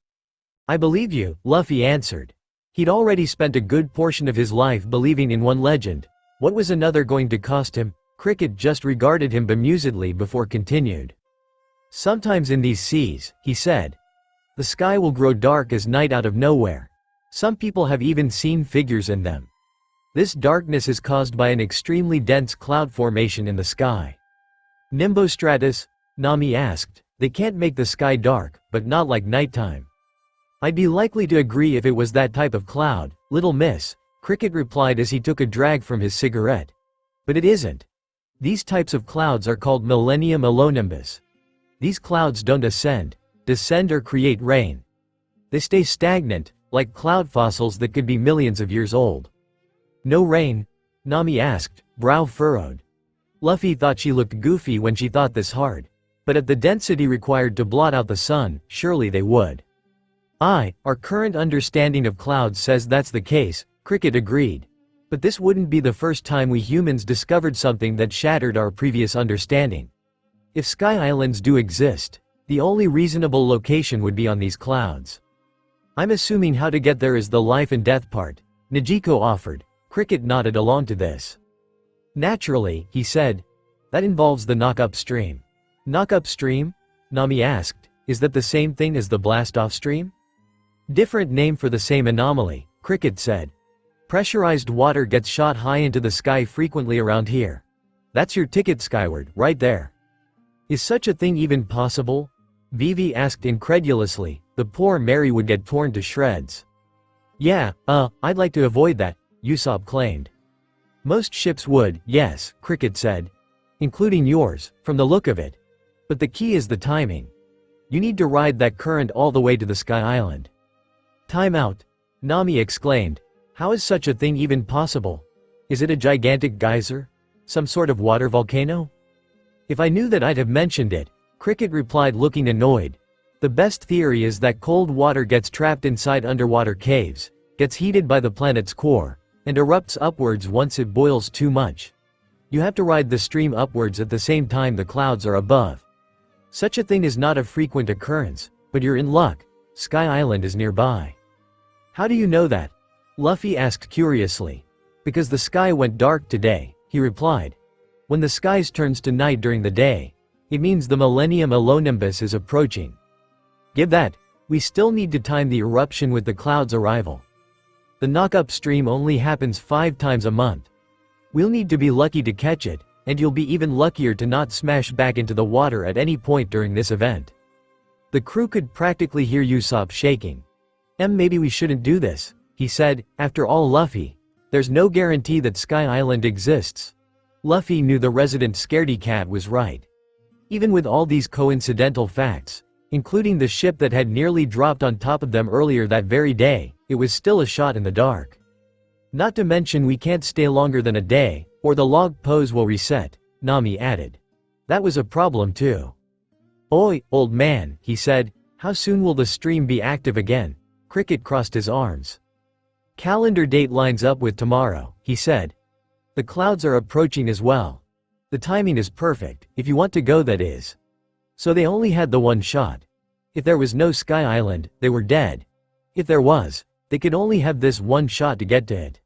I believe you, Luffy answered. He'd already spent a good portion of his life believing in one legend. What was another going to cost him? Cricket just regarded him bemusedly before continued. Sometimes in these seas, he said, the sky will grow dark as night out of nowhere. Some people have even seen figures in them. This darkness is caused by an extremely dense cloud formation in the sky. Nimbostratus? Nami asked. They can't make the sky dark, but not like nighttime. I'd be likely to agree if it was that type of cloud, little miss, Cricket replied as he took a drag from his cigarette. But it isn't. These types of clouds are called Millennium Alonimbus. These clouds don't descend or create rain. They stay stagnant, like cloud fossils that could be millions of years old. No rain? Nami asked, brow furrowed. Luffy thought she looked goofy when she thought this hard. But at the density required to blot out the sun, surely they would. Our current understanding of clouds says that's the case, Cricket agreed. But this wouldn't be the first time we humans discovered something that shattered our previous understanding. If Sky Islands do exist, the only reasonable location would be on these clouds. I'm assuming how to get there is the life and death part, Nijiko offered. Cricket nodded along to this. Naturally, he said. That involves the knock-up stream. Knock-up stream? Nami asked. Is that the same thing as the blast-off stream? Different name for the same anomaly, Cricket said. Pressurized water gets shot high into the sky frequently around here. That's your ticket skyward, right there. Is such a thing even possible? Vivi asked incredulously. The poor Mary would get torn to shreds. Yeah, I'd like to avoid that, Usopp claimed. Most ships would, yes, Cricket said. Including yours, from the look of it. But the key is the timing. You need to ride that current all the way to the Sky Island. Time out, Nami exclaimed. How is such a thing even possible? Is it a gigantic geyser? Some sort of water volcano? If I knew that I'd have mentioned it, Cricket replied looking annoyed. The best theory is that cold water gets trapped inside underwater caves, gets heated by the planet's core, and erupts upwards once it boils too much. You have to ride the stream upwards at the same time the clouds are above. Such a thing is not a frequent occurrence, but you're in luck. Sky Island is nearby. How do you know that? Luffy asked curiously. Because the sky went dark today, he replied. When the skies turns to night during the day, it means the Millennium Alonimbus is approaching. Give that, we still need to time the eruption with the cloud's arrival. The knock-up stream only happens 5 times a month. We'll need to be lucky to catch it, and you'll be even luckier to not smash back into the water at any point during this event. The crew could practically hear Usopp shaking. Maybe we shouldn't do this, he said. After all, Luffy, there's no guarantee that Sky Island exists. Luffy knew the resident scaredy cat was right. Even with all these coincidental facts, including the ship that had nearly dropped on top of them earlier that very day, it was still a shot in the dark. Not to mention we can't stay longer than a day, or the log pose will reset, Nami added. That was a problem too. Oi, old man, he said, how soon will the stream be active again? Cricket crossed his arms. Calendar date lines up with tomorrow, he said. The clouds are approaching as well. The timing is perfect, if you want to go, that is. So they only had the one shot. If there was no Sky Island, they were dead. If there was, they could only have this one shot to get to it.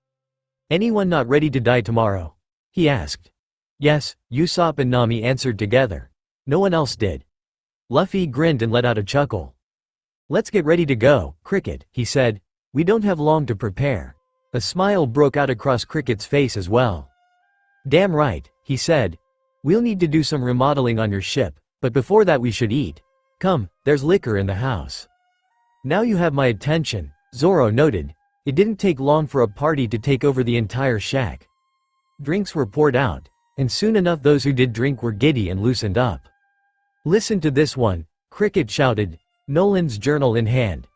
Anyone not ready to die tomorrow? He asked. Yes, Usopp and Nami answered together. No one else did. Luffy grinned and let out a chuckle. Let's get ready to go, Cricket, he said. We don't have long to prepare. A smile broke out across Cricket's face as well. Damn right, he said. We'll need to do some remodeling on your ship, but before that we should eat. Come, there's liquor in the house. Now you have my attention, Zoro noted. It didn't take long for a party to take over the entire shack. Drinks were poured out, and soon enough those who did drink were giddy and loosened up. Listen to this one, Cricket shouted, Nolan's journal in hand.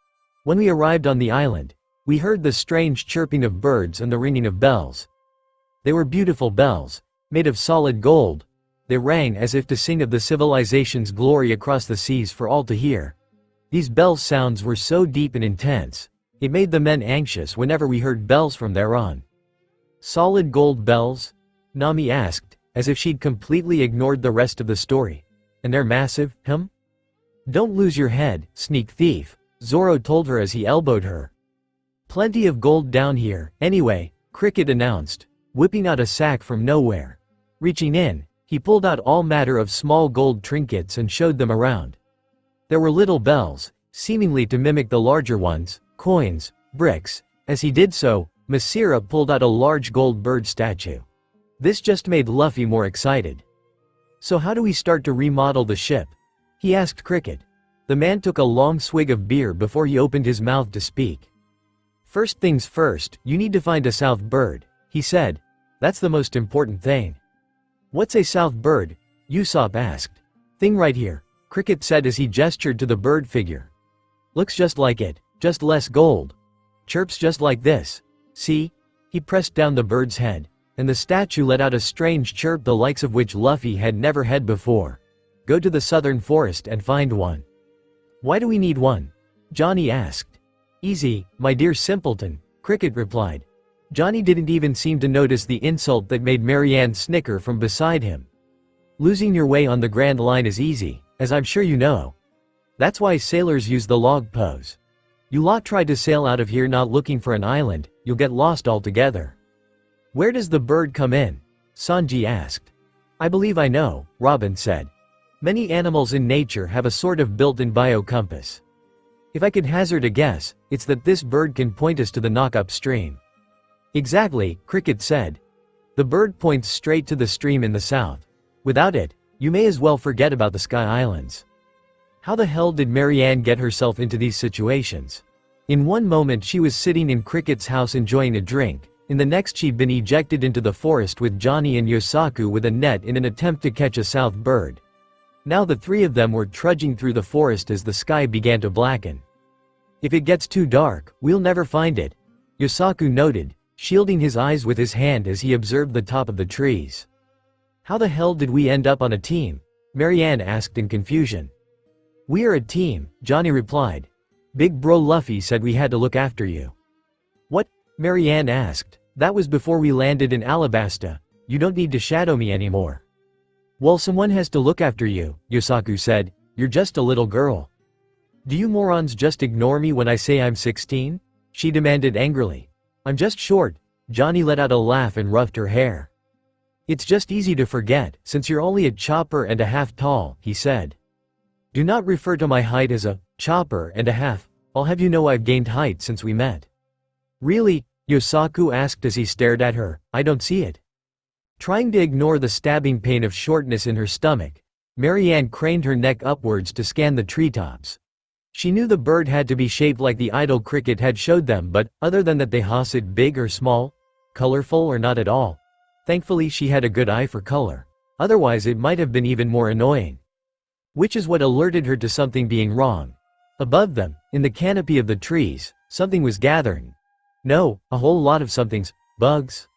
When we arrived on the island, we heard the strange chirping of birds and the ringing of bells. They were beautiful bells, made of solid gold. They rang as if to sing of the civilization's glory across the seas for all to hear. These bells' sounds were so deep and intense, it made the men anxious whenever we heard bells from there on. Solid gold bells? Nami asked, as if she'd completely ignored the rest of the story. And they're massive, hum? Don't lose your head, sneak thief, Zoro told her as he elbowed her. Plenty of gold down here, anyway, Cricket announced, whipping out a sack from nowhere. Reaching in, he pulled out all manner of small gold trinkets and showed them around. There were little bells, seemingly to mimic the larger ones, coins, bricks. As he did so, Masira pulled out a large gold bird statue. This just made Luffy more excited. So how do we start to remodel the ship? He asked Cricket. The man took a long swig of beer before he opened his mouth to speak. First things first, you need to find a south bird, he said. That's the most important thing. What's a south bird? Usopp asked. Thing right here, Cricket said as he gestured to the bird figure. Looks just like it, just less gold. Chirps just like this. See? He pressed down the bird's head, and the statue let out a strange chirp the likes of which Luffy had never had before. Go to the southern forest and find one. Why do we need one? Johnny asked. Easy, my dear simpleton, Cricket replied. Johnny didn't even seem to notice the insult that made Marianne snicker from beside him. Losing your way on the Grand Line is easy, as I'm sure you know. That's why sailors use the log pose. You lot tried to sail out of here not looking for an island, you'll get lost altogether. Where does the bird come in? Sanji asked. I believe I know, Robin said. Many animals in nature have a sort of built-in bio-compass. If I could hazard a guess, it's that this bird can point us to the knock-up stream. Exactly, Cricket said. The bird points straight to the stream in the south. Without it, you may as well forget about the Sky Islands. How the hell did Marianne get herself into these situations? In one moment she was sitting in Cricket's house enjoying a drink, in the next she'd been ejected into the forest with Johnny and Yosaku with a net in an attempt to catch a south bird. Now the three of them were trudging through the forest as the sky began to blacken. If it gets too dark, we'll never find it, Yosaku noted, shielding his eyes with his hand as he observed the top of the trees. How the hell did we end up on a team? Marianne asked in confusion. We are a team, Johnny replied. Big bro Luffy said we had to look after you. What? Marianne asked. That was before we landed in Alabasta. You don't need to shadow me anymore. Well, someone has to look after you, Yosaku said. You're just a little girl. Do you morons just ignore me when I say I'm 16? She demanded angrily. I'm just short. Johnny let out a laugh and ruffed her hair. It's just easy to forget, since you're only a chopper and a half tall, he said. Do not refer to my height as a chopper and a half. I'll have you know I've gained height since we met. Really? Yosaku asked as he stared at her. I don't see it. Trying to ignore the stabbing pain of shortness in her stomach, Marianne craned her neck upwards to scan the treetops. She knew the bird had to be shaped like the idol cricket had showed them, but other than that, they was it big or small, colorful or not at all. Thankfully she had a good eye for color. Otherwise it might have been even more annoying. Which is what alerted her to something being wrong. Above them, in the canopy of the trees, something was gathering. No, a whole lot of somethings. Bugs.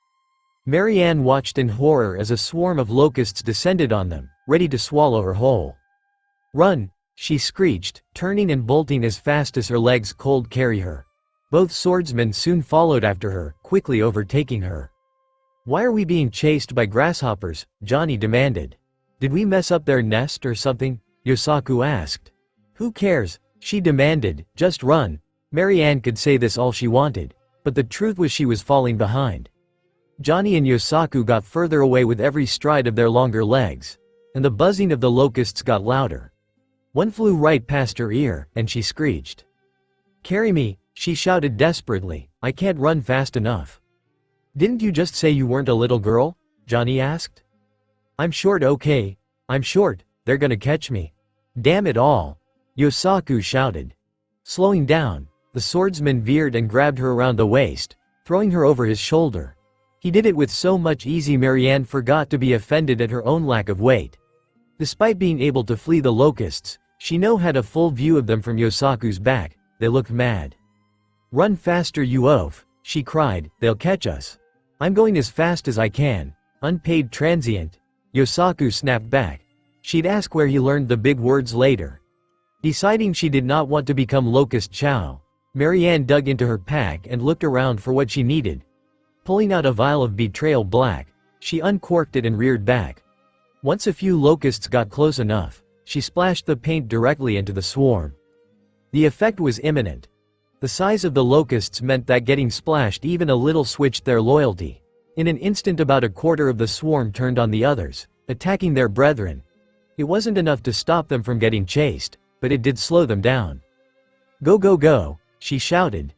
Marianne watched in horror as a swarm of locusts descended on them, ready to swallow her whole. Run, she screeched, turning and bolting as fast as her legs could carry her. Both swordsmen soon followed after her, quickly overtaking her. Why are we being chased by grasshoppers? Johnny demanded. Did we mess up their nest or something? Yosaku asked. Who cares? She demanded, just run. Marianne could say this all she wanted, but the truth was she was falling behind. Johnny and Yosaku got further away with every stride of their longer legs, and the buzzing of the locusts got louder. One flew right past her ear, and she screeched. Carry me, she shouted desperately, I can't run fast enough. Didn't you just say you weren't a little girl? Johnny asked. I'm short, okay. I'm short, they're gonna catch me. Damn it all. Yosaku shouted. Slowing down, the swordsman veered and grabbed her around the waist, throwing her over his shoulder. He did it with so much ease Marianne forgot to be offended at her own lack of weight. Despite being able to flee the locusts, she now had a full view of them from Yosaku's back. They looked mad. Run faster, you oaf, she cried, they'll catch us. I'm going as fast as I can. Unpaid transient. Yosaku snapped back. She'd ask where he learned the big words later. Deciding she did not want to become Locust Chow, Marianne dug into her pack and looked around for what she needed. Pulling out a vial of betrayal black, she uncorked it and reared back. Once a few locusts got close enough, she splashed the paint directly into the swarm. The effect was imminent. The size of the locusts meant that getting splashed even a little switched their loyalty. In an instant about a quarter of the swarm turned on the others, attacking their brethren. It wasn't enough to stop them from getting chased, but it did slow them down. Go go go, she shouted.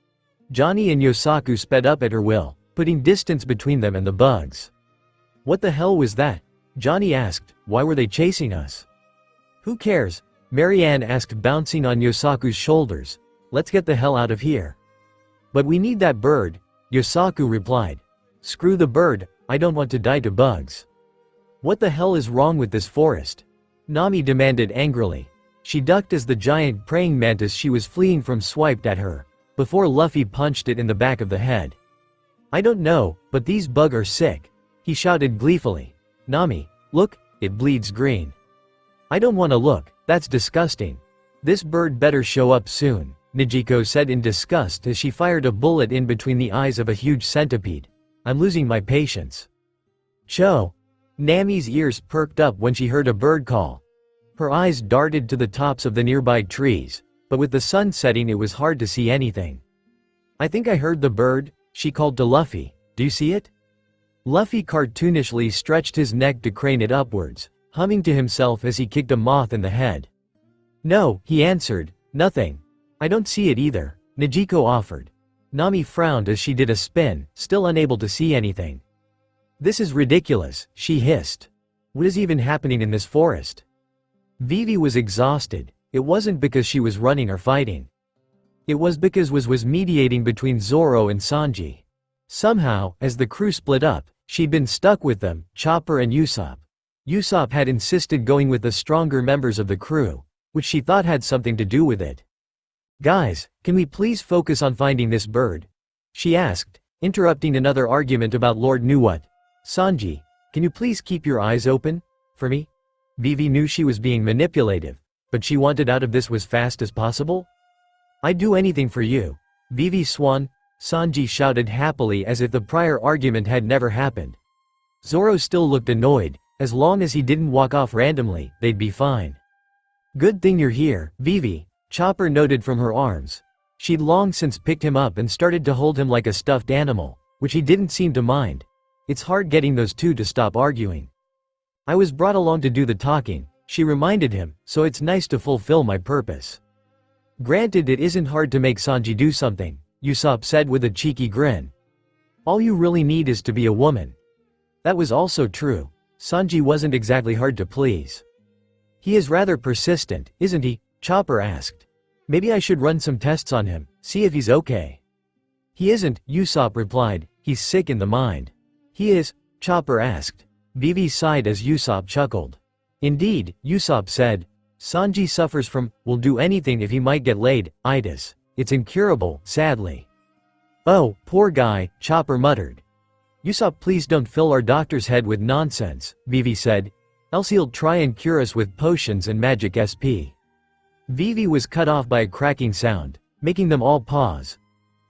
Johnny and Yosaku sped up at her will, putting distance between them and the bugs. What the hell was that? Johnny asked, why were they chasing us? Who cares? Marianne asked, bouncing on Yosaku's shoulders. Let's get the hell out of here. But we need that bird, Yosaku replied. Screw the bird, I don't want to die to bugs. What the hell is wrong with this forest? Nami demanded angrily. She ducked as the giant praying mantis she was fleeing from swiped at her, before Luffy punched it in the back of the head. I don't know, but these bugs are sick, he shouted gleefully. Nami, look, it bleeds green. I don't want to look, that's disgusting. This bird better show up soon, Nijiko said in disgust as she fired a bullet in between the eyes of a huge centipede. I'm losing my patience. Cho. Nami's ears perked up when she heard a bird call. Her eyes darted to the tops of the nearby trees, but with the sun setting it was hard to see anything. I think I heard the bird, she called to Luffy. Do you see it? Luffy cartoonishly stretched his neck to crane it upwards, humming to himself as he kicked a moth in the head. No, he answered, nothing. I don't see it either, Nijiko offered. Nami frowned as she did a spin, still unable to see anything. This is ridiculous, she hissed. What is even happening in this forest? Vivi was exhausted. It wasn't because she was running or fighting. It was because was mediating between Zoro and Sanji. Somehow, as the crew split up, she'd been stuck with them, Chopper and Usopp. Usopp had insisted going with the stronger members of the crew, which she thought had something to do with it. Guys, can we please focus on finding this bird? She asked, interrupting another argument about Lord Nuwhat. Sanji, can you please keep your eyes open? For me? Vivi knew she was being manipulative, but she wanted out of this as fast as possible? I'd do anything for you. Vivi Swan, Sanji shouted happily as if the prior argument had never happened. Zoro still looked annoyed. As long as he didn't walk off randomly, they'd be fine. Good thing you're here, Vivi, Chopper noted from her arms. She'd long since picked him up and started to hold him like a stuffed animal, which he didn't seem to mind. It's hard getting those two to stop arguing. I was brought along to do the talking, she reminded him, so it's nice to fulfill my purpose. Granted, it isn't hard to make Sanji do something, Usopp said with a cheeky grin. All you really need is to be a woman. That was also true. Sanji wasn't exactly hard to please. He is rather persistent, isn't he? Chopper asked. Maybe I should run some tests on him, see if he's okay. He isn't, Usopp replied, he's sick in the mind. He is? Chopper asked. Vivi sighed as Usopp chuckled. Indeed, Usopp said. Sanji suffers from, will do anything if he might get laid, itis. It's incurable, sadly. Oh, poor guy, Chopper muttered. Usopp, please don't fill our doctor's head with nonsense, Vivi said. Else he'll try and cure us with potions and magic SP. Vivi was cut off by a cracking sound, making them all pause.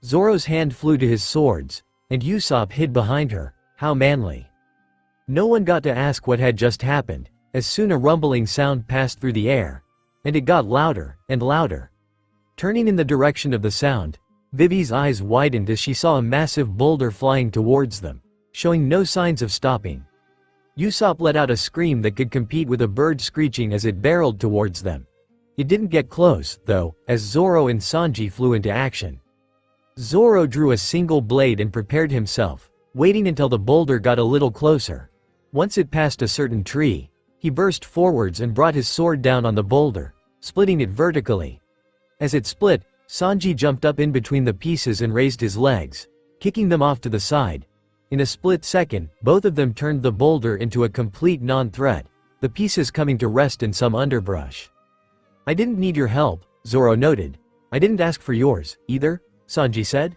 Zoro's hand flew to his swords, and Usopp hid behind her. How manly. No one got to ask what had just happened, as soon a rumbling sound passed through the air. And it got louder, and louder. Turning in the direction of the sound, Vivi's eyes widened as she saw a massive boulder flying towards them, showing no signs of stopping. Usopp let out a scream that could compete with a bird screeching as it barreled towards them. It didn't get close, though, as Zoro and Sanji flew into action. Zoro drew a single blade and prepared himself, waiting until the boulder got a little closer. Once it passed a certain tree, he burst forwards and brought his sword down on the boulder, splitting it vertically. As it split, Sanji jumped up in between the pieces and raised his legs, kicking them off to the side. In a split second, both of them turned the boulder into a complete non-threat, the pieces coming to rest in some underbrush. I didn't need your help, Zoro noted. I didn't ask for yours, either, Sanji said.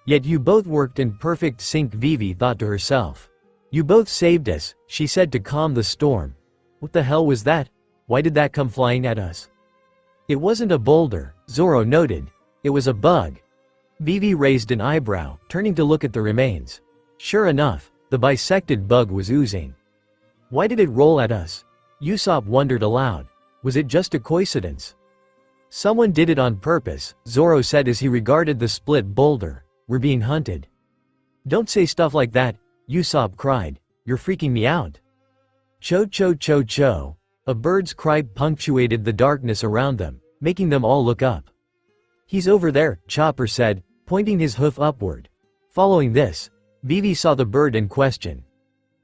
Yet you both worked in perfect sync, Vivi thought to herself. You both saved us, she said to calm the storm. What the hell was that? Why did that come flying at us? It wasn't a boulder, Zoro noted. It was a bug. Vivi raised an eyebrow, turning to look at the remains. Sure enough, the bisected bug was oozing. Why did it roll at us? Usopp wondered aloud. Was it just a coincidence? Someone did it on purpose, Zoro said as he regarded the split boulder. We're being hunted. Don't say stuff like that, Usopp cried. You're freaking me out. Cho cho cho cho. A bird's cry punctuated the darkness around them, making them all look up. He's over there, Chopper said, pointing his hoof upward. Following this, Vivi saw the bird in question.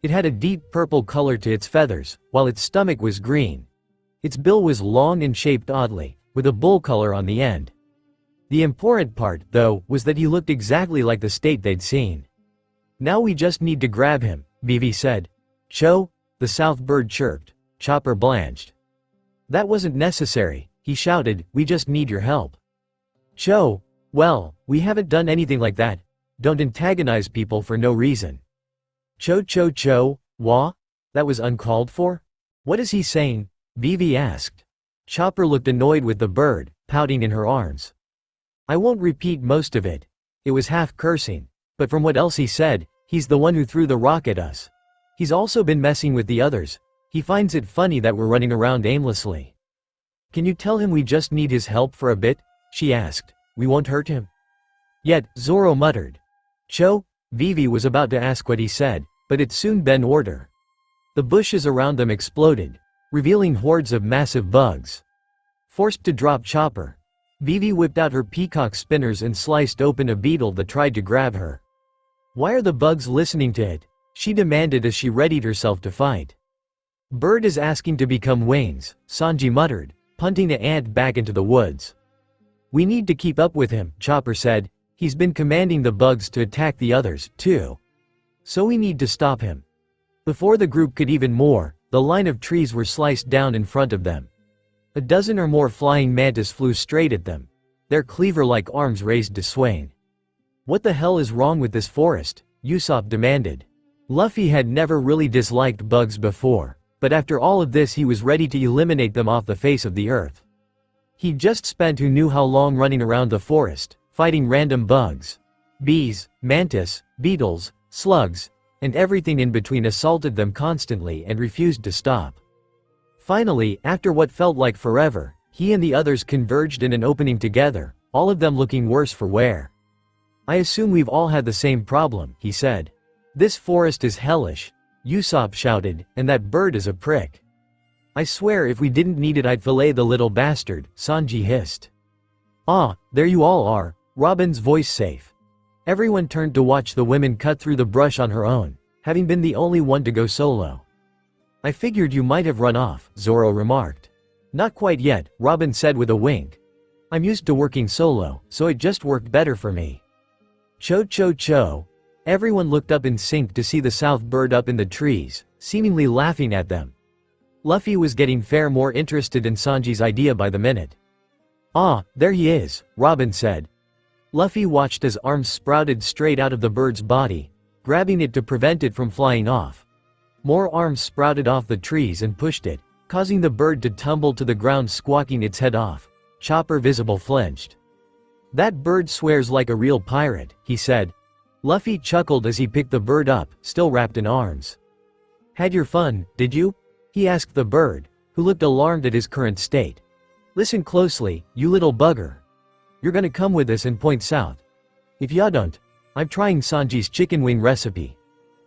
It had a deep purple color to its feathers, while its stomach was green. Its bill was long and shaped oddly, with a bull color on the end. The important part, though, was that he looked exactly like the state they'd seen. Now we just need to grab him, Vivi said. Cho, the south bird chirped. Chopper blanched. That wasn't necessary, he shouted, we just need your help. Cho, well, we haven't done anything like that. Don't antagonize people for no reason. Cho cho cho, wah? That was uncalled for? What is he saying? Vivi asked. Chopper looked annoyed with the bird, pouting in her arms. I won't repeat most of it. It was half cursing. But from what else he said, he's the one who threw the rock at us. He's also been messing with the others. He finds it funny that we're running around aimlessly. Can you tell him we just need his help for a bit? She asked. We won't hurt him. Yet, Zoro muttered. Cho, Vivi was about to ask what he said, but it soon bent order. The bushes around them exploded, revealing hordes of massive bugs. Forced to drop Chopper, Vivi whipped out her peacock spinners and sliced open a beetle that tried to grab her. Why are the bugs listening to it? She demanded as she readied herself to fight. Bird is asking to become wings, Sanji muttered, punting the ant back into the woods. We need to keep up with him, Chopper said. He's been commanding the bugs to attack the others, too. So we need to stop him. Before the group could even more, the line of trees were sliced down in front of them. A dozen or more flying mantis flew straight at them, their cleaver-like arms raised to swing. What the hell is wrong with this forest? Usopp demanded. Luffy had never really disliked bugs before, but after all of this he was ready to eliminate them off the face of the earth. He'd just spent who knew how long running around the forest, fighting random bugs. Bees, mantis, beetles, slugs, and everything in between assaulted them constantly and refused to stop. Finally, after what felt like forever, he and the others converged in an opening together, all of them looking worse for wear. "I assume we've all had the same problem," he said. "This forest is hellish," Usopp shouted, "and that bird is a prick." "I swear if we didn't need it I'd fillet the little bastard," Sanji hissed. "Ah, there you all are," Robin's voice safe. Everyone turned to watch the women cut through the brush on her own, having been the only one to go solo. "I figured you might have run off," Zoro remarked. "Not quite yet," Robin said with a wink. "I'm used to working solo, so it just worked better for me." Cho cho cho. Everyone looked up in sync to see the south bird up in the trees, seemingly laughing at them. Luffy was getting far more interested in Sanji's idea by the minute. "Ah, there he is," Robin said. Luffy watched as arms sprouted straight out of the bird's body, grabbing it to prevent it from flying off. More arms sprouted off the trees and pushed it, causing the bird to tumble to the ground, squawking its head off. Chopper Visible flinched. "That bird swears like a real pirate," he said. Luffy chuckled as he picked the bird up, still wrapped in arms. "Had your fun, did you?" he asked the bird, who looked alarmed at his current state. "Listen closely, you little bugger. You're gonna come with us and point south. If ya don't, I'm trying Sanji's chicken wing recipe.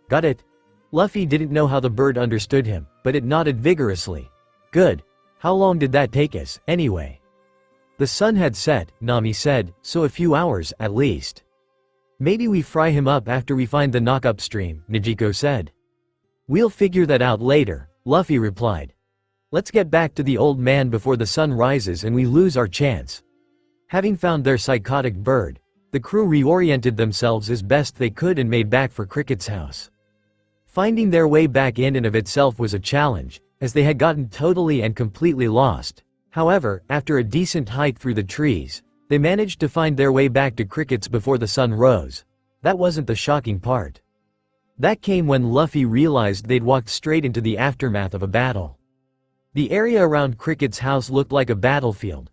Got it?" Luffy didn't know how the bird understood him, but it nodded vigorously. "Good. How long did that take us, anyway?" "The sun had set," Nami said, "so a few hours, at least." "Maybe we fry him up after we find the knock-up stream," Nijiko said. "We'll figure that out later," Luffy replied. "Let's get back to the old man before the sun rises and we lose our chance." Having found their psychotic bird, the crew reoriented themselves as best they could and made back for Cricket's house. Finding their way back in and of itself was a challenge, as they had gotten totally and completely lost. However, after a decent hike through the trees, they managed to find their way back to Cricket's before the sun rose. That wasn't the shocking part. That came when Luffy realized they'd walked straight into the aftermath of a battle. The area around Cricket's house looked like a battlefield.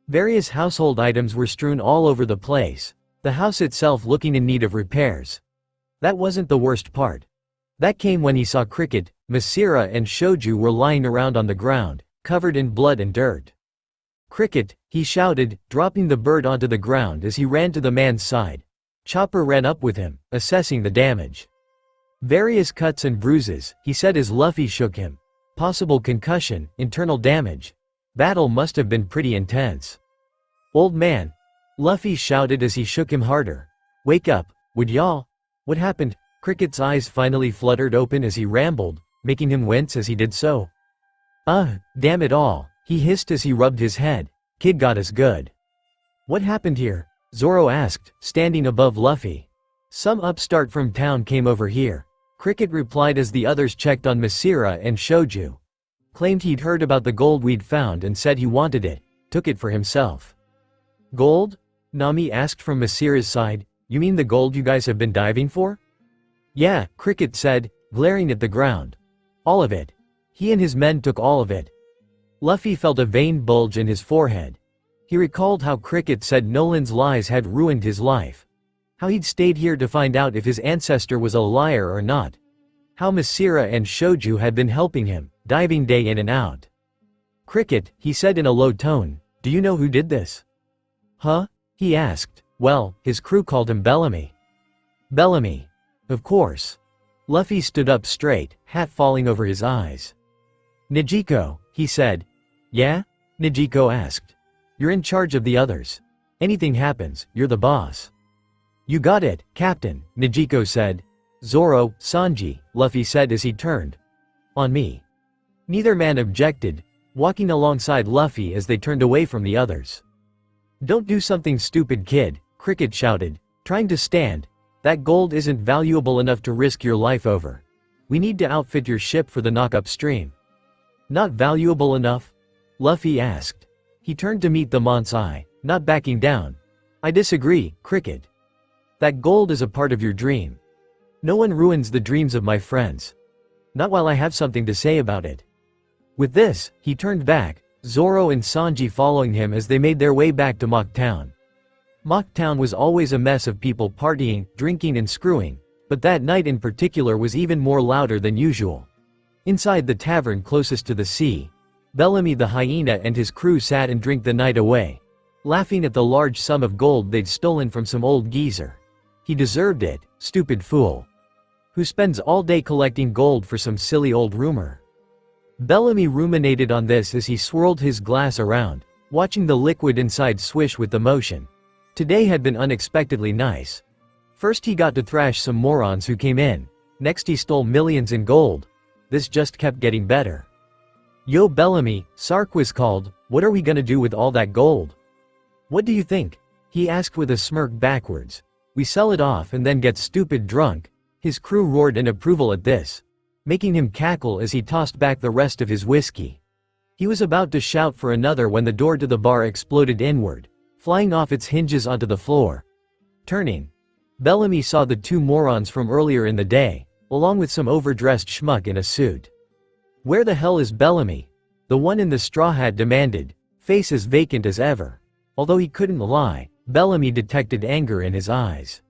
Various household items were strewn all over the place, the house itself looking in need of repairs. That wasn't the worst part. That came when he saw Cricket, Masira and Shoju were lying around on the ground, covered in blood and dirt. "Cricket," he shouted, dropping the bird onto the ground as he ran to the man's side. Chopper ran up with him, assessing the damage. "Various cuts and bruises," he said as Luffy shook him. "Possible concussion, internal damage. Battle must have been pretty intense." "Old man," Luffy shouted as he shook him harder. "Wake up, would y'all? What happened?" Cricket's eyes finally fluttered open as he rambled, making him wince as he did so. Damn it all," he hissed as he rubbed his head. "Kid got us good." "What happened here?" Zoro asked, standing above Luffy. "Some upstart from town came over here," Cricket replied as the others checked on Masira and Shoju. "Claimed he'd heard about the gold we'd found and said he wanted it, took it for himself." "Gold?" Nami asked from Masira's side. "You mean the gold you guys have been diving for?" "Yeah," Cricket said, glaring at the ground. "All of it. He and his men took all of it." Luffy felt a vein bulge in his forehead. He recalled how Cricket said Nolan's lies had ruined his life. How he'd stayed here to find out if his ancestor was a liar or not. How Masira and Shoju had been helping him, diving day in and out. "Cricket," he said in a low tone, "do you know who did this?" "Huh?" he asked. "Well, his crew called him Bellamy." "Bellamy. Of course." Luffy stood up straight, hat falling over his eyes. "Nijiko," he said. "Yeah?" Nijiko asked. "You're in charge of the others. Anything happens, you're the boss." "You got it, Captain," Nijiko said. "Zoro, Sanji," Luffy said as he turned. "On me." Neither man objected, walking alongside Luffy as they turned away from the others. "Don't do something stupid, kid," Cricket shouted, trying to stand. "That gold isn't valuable enough to risk your life over. We need to outfit your ship for the knock-up stream." "Not valuable enough?" Luffy asked. He turned to meet the Mont's eye, not backing down. "I disagree, Cricket. That gold is a part of your dream. No one ruins the dreams of my friends. Not while I have something to say about it." With this, he turned back, Zoro and Sanji following him as they made their way back to Mock Town. Mock Town was always a mess of people partying, drinking and screwing, but that night in particular was even more louder than usual. Inside the tavern closest to the sea, Bellamy the hyena and his crew sat and drank the night away. laughing at the large sum of gold they'd stolen from some old geezer. He deserved it, stupid fool. Who spends all day collecting gold for some silly old rumor? Bellamy ruminated on this as he swirled his glass around, watching the liquid inside swish with the motion. Today had been unexpectedly nice. First he got to thrash some morons who came in, next he stole millions in gold. This just kept getting better. "Yo Bellamy," Sarkis called, "what are we gonna do with all that gold?" "What do you think?" he asked with a smirk backwards. "We sell it off and then get stupid drunk." His crew roared in approval at this, making him cackle as he tossed back the rest of his whiskey. He was about to shout for another when the door to the bar exploded inward, flying off its hinges onto the floor. Turning, Bellamy saw the two morons from earlier in the day, along with some overdressed schmuck in a suit. "Where the hell is Bellamy?" the one in the straw hat demanded, face as vacant as ever. Although he couldn't lie, Bellamy detected anger in his eyes.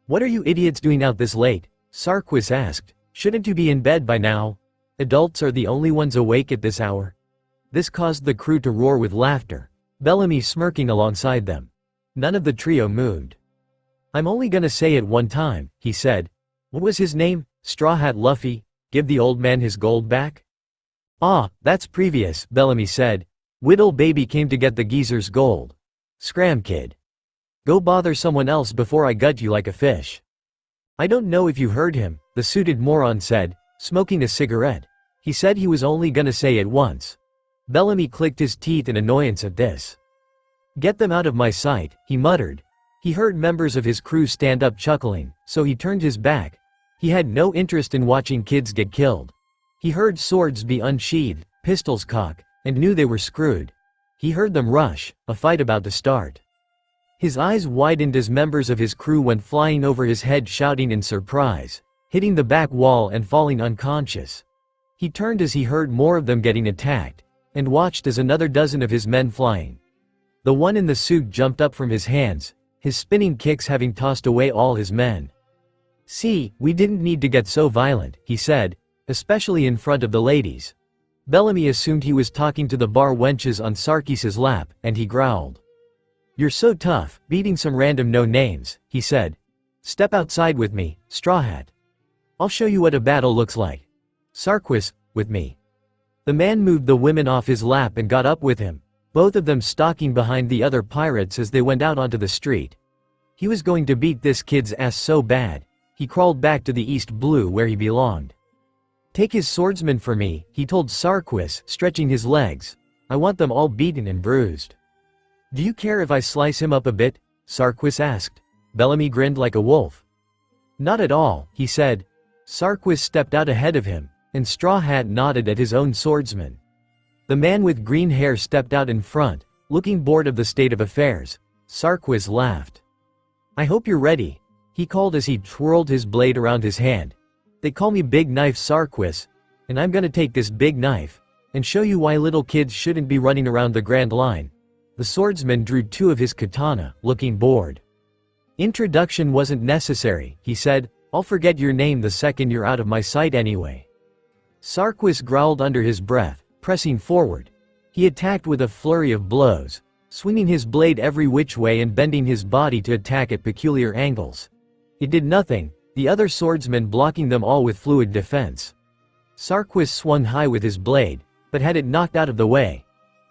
"What are you idiots doing out this late?" Sarkis asked. "Shouldn't you be in bed by now? Adults are the only ones awake at this hour." This caused the crew to roar with laughter, Bellamy smirking alongside them. None of the trio moved. "I'm only gonna say it one time," he said. "What was his name? Straw Hat Luffy? Give the old man his gold back?" "Ah, that's previous," Bellamy said. "Whittle baby came to get the geezer's gold. Scram kid. Go bother someone else before I gut you like a fish." "I don't know if you heard him," the suited moron said, smoking a cigarette. "He said he was only gonna say it once." Bellamy clicked his teeth in annoyance at this. "Get them out of my sight," he muttered. He heard members of his crew stand up chuckling, so he turned his back. He had no interest in watching kids get killed. He heard swords be unsheathed, pistols cock, and knew they were screwed. He heard them rush, a fight about to start. His eyes widened as members of his crew went flying over his head shouting in surprise, hitting the back wall and falling unconscious. He turned as he heard more of them getting attacked, and watched as another dozen of his men flying. The one in the suit jumped up from his hands, his spinning kicks having tossed away all his men. "See, we didn't need to get so violent," he said, especially in front of the ladies. Bellamy assumed he was talking to the bar wenches on Sarkis's lap, and he growled. "You're so tough, beating some random no-names," he said. "Step outside with me, Straw Hat. I'll show you what a battle looks like. Sarkis, with me." The man moved the women off his lap and got up with him, both of them stalking behind the other pirates as they went out onto the street. He was going to beat this kid's ass so bad, he crawled back to the East Blue where he belonged. "Take his swordsman for me," he told Sarkis, stretching his legs. "I want them all beaten and bruised." "Do you care if I slice him up a bit?" Sarkis asked. Bellamy grinned like a wolf. "Not at all," he said. Sarkis stepped out ahead of him, and Straw Hat nodded at his own swordsman. The man with green hair stepped out in front, looking bored of the state of affairs. Sarkis laughed. "I hope you're ready," he called as he twirled his blade around his hand. "They call me Big Knife Sarkis, and I'm gonna take this big knife and show you why little kids shouldn't be running around the Grand Line." The swordsman drew two of his katana, looking bored. "Introduction wasn't necessary," he said. "I'll forget your name the second you're out of my sight anyway." Sarkis growled under his breath, pressing forward. He attacked with a flurry of blows, swinging his blade every which way and bending his body to attack at peculiar angles. It did nothing, the other swordsmen blocking them all with fluid defense. Sarkis swung high with his blade, but had it knocked out of the way.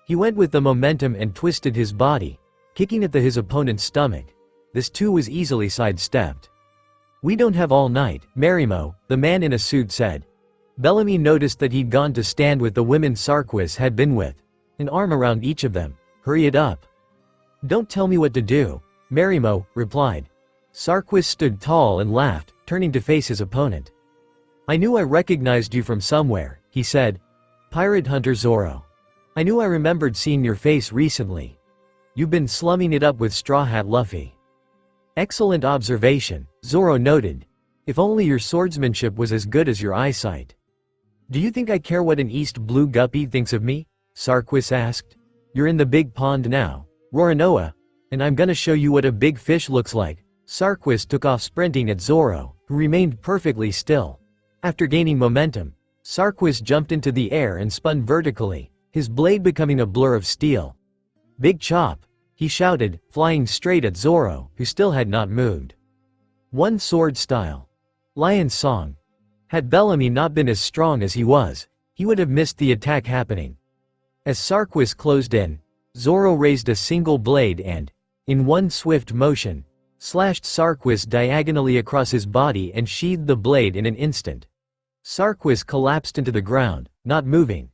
He went with the momentum and twisted his body, kicking at his opponent's stomach. This too was easily sidestepped. "We don't have all night, Marimo," the man in a suit said. Bellamy noticed that he'd gone to stand with the women Sarkis had been with, an arm around each of them. "Hurry it up." "Don't tell me what to do," Marimo replied. Sarkis stood tall and laughed, turning to face his opponent. "I knew I recognized you from somewhere," he said. "Pirate Hunter Zoro. I knew I remembered seeing your face recently. You've been slumming it up with Straw Hat Luffy." "Excellent observation," Zoro noted. "If only your swordsmanship was as good as your eyesight." "Do you think I care what an East Blue guppy thinks of me?" Sarkis asked. "You're in the big pond now, Roronoa, and I'm gonna show you what a big fish looks like." Sarkis took off sprinting at Zoro, who remained perfectly still. After gaining momentum, Sarkis jumped into the air and spun vertically, his blade becoming a blur of steel. "Big chop," he shouted, flying straight at Zoro, who still had not moved. One sword style. Lion's song. Had Bellamy not been as strong as he was, he would have missed the attack happening. As Sarkis closed in, Zoro raised a single blade and, in one swift motion, slashed Sarkis diagonally across his body and sheathed the blade in an instant. Sarkis collapsed into the ground, not moving.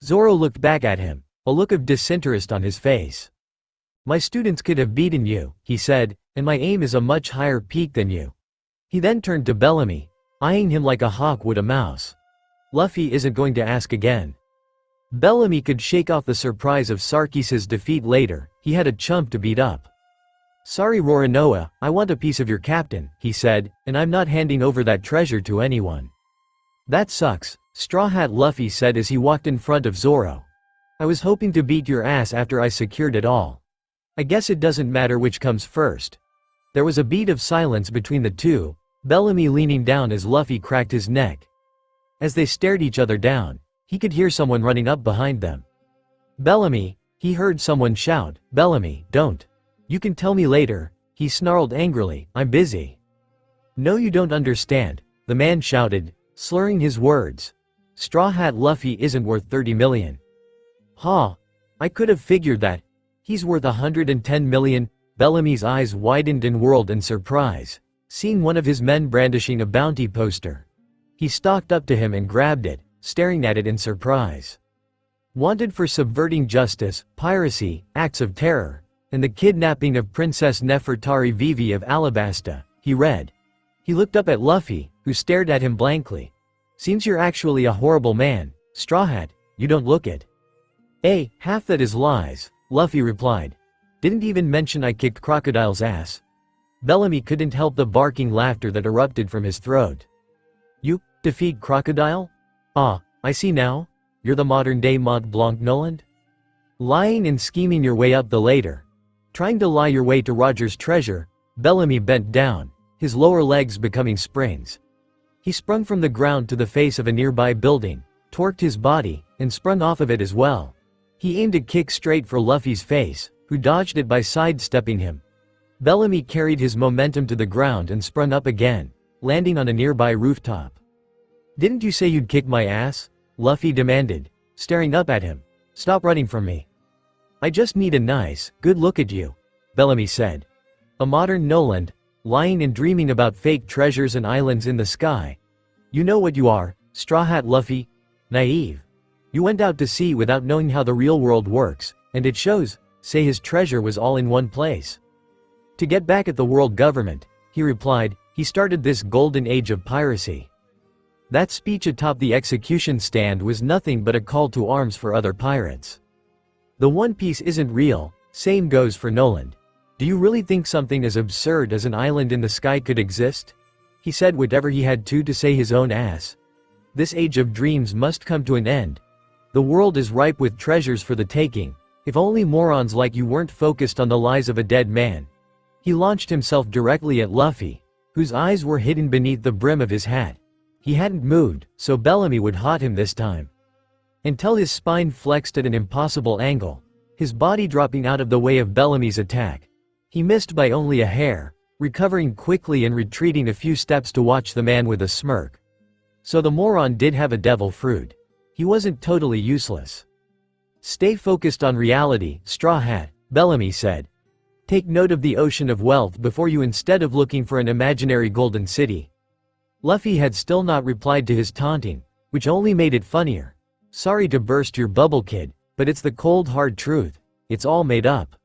Zoro looked back at him, a look of disinterest on his face. "My students could have beaten you," he said, "and my aim is a much higher peak than you." He then turned to Bellamy, eyeing him like a hawk would a mouse. "Luffy isn't going to ask again." Bellamy could shake off the surprise of Sarkis's defeat later. He had a chump to beat up. "Sorry Roronoa, I want a piece of your captain," he said, "and I'm not handing over that treasure to anyone." "That sucks," Straw Hat Luffy said as he walked in front of Zoro. "I was hoping to beat your ass after I secured it all. I guess it doesn't matter which comes first." There was a beat of silence between the two, Bellamy leaning down as Luffy cracked his neck. As they stared each other down, he could hear someone running up behind them. "Bellamy," he heard someone shout, "Bellamy, don't. You can tell me later," he snarled angrily, "I'm busy." "No you don't understand," the man shouted, slurring his words. "Straw Hat Luffy isn't worth 30 million. "Huh? I could have figured that. He's worth 110 million, Bellamy's eyes widened and whirled in surprise, seeing one of his men brandishing a bounty poster. He stalked up to him and grabbed it, staring at it in surprise. "Wanted for subverting justice, piracy, acts of terror, and the kidnapping of Princess Nefertari Vivi of Alabasta," he read. He looked up at Luffy, who stared at him blankly. "Seems you're actually a horrible man, Straw Hat, you don't look it." Half that is lies," Luffy replied. "Didn't even mention I kicked Crocodile's ass." Bellamy couldn't help the barking laughter that erupted from his throat. "You defeat Crocodile? Ah, I see now. You're the modern-day Mont Blanc Noland? Lying and scheming your way up the ladder. Trying to lie your way to Roger's treasure." Bellamy bent down, his lower legs becoming springs. He sprung from the ground to the face of a nearby building, torqued his body, and sprung off of it as well. He aimed a kick straight for Luffy's face, who dodged it by sidestepping him. Bellamy carried his momentum to the ground and sprung up again, landing on a nearby rooftop. "Didn't you say you'd kick my ass?" Luffy demanded, staring up at him. "Stop running from me." "I just need a nice, good look at you," Bellamy said. "A modern Noland, lying and dreaming about fake treasures and islands in the sky. You know what you are, Straw Hat Luffy? Naive. You went out to sea without knowing how the real world works, and it shows." Say his treasure was all in one place. "To get back at the world government," he replied. "He started this golden age of piracy." That speech atop the execution stand was nothing but a call to arms for other pirates. "The One Piece isn't real, same goes for Noland. Do you really think something as absurd as an island in the sky could exist?" He said whatever he had to say his own ass. "This age of dreams must come to an end. The world is ripe with treasures for the taking, if only morons like you weren't focused on the lies of a dead man." He launched himself directly at Luffy, whose eyes were hidden beneath the brim of his hat. He hadn't moved, so Bellamy would haunt him this time. Until his spine flexed at an impossible angle, his body dropping out of the way of Bellamy's attack. He missed by only a hair, recovering quickly and retreating a few steps to watch the man with a smirk. So the moron did have a devil fruit. He wasn't totally useless. "Stay focused on reality, Straw Hat," Bellamy said. "Take note of the ocean of wealth before you instead of looking for an imaginary golden city." Luffy had still not replied to his taunting, which only made it funnier. "Sorry to burst your bubble, kid, but it's the cold hard truth. It's all made up.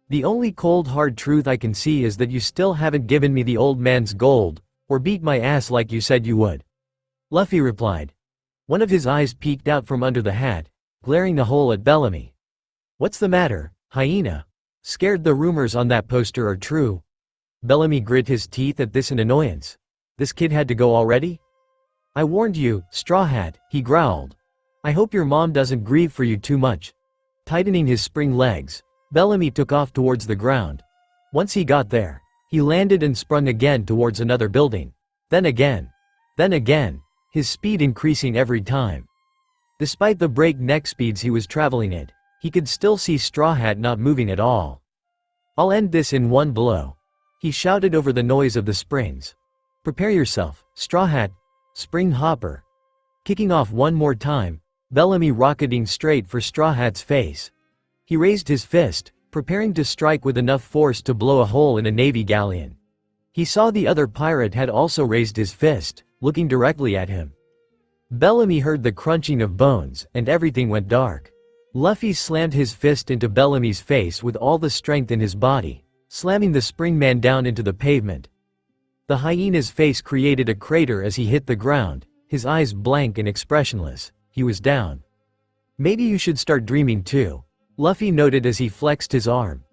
The only cold hard truth I can see is that you still haven't given me the old man's gold, or beat my ass like you said you would," Luffy replied. One of his eyes peeked out from under the hat, glaring a hole at Bellamy. "What's the matter, hyena? Scared the rumors on that poster are true?" Bellamy grit his teeth at this in annoyance. This kid had to go already? "I warned you, Straw Hat," he growled. "I hope your mom doesn't grieve for you too much." Tightening his spring legs, Bellamy took off towards the ground. Once he got there, he landed and sprung again towards another building. Then again, his speed increasing every time. Despite the breakneck speeds he was traveling at, He could still see Straw Hat not moving at all. "I'll end this in one blow," he shouted over the noise of the springs. "Prepare yourself, Straw Hat, Spring Hopper." Kicking off one more time, Bellamy rocketing straight for Straw Hat's face. He raised his fist, preparing to strike with enough force to blow a hole in a Navy galleon. He saw the other pirate had also raised his fist, looking directly at him. Bellamy heard the crunching of bones, and everything went dark. Luffy slammed his fist into Bellamy's face with all the strength in his body, slamming the spring man down into the pavement. The hyena's face created a crater as he hit the ground, his eyes blank and expressionless. He was down. "Maybe you should start dreaming too," Luffy noted as he flexed his arm.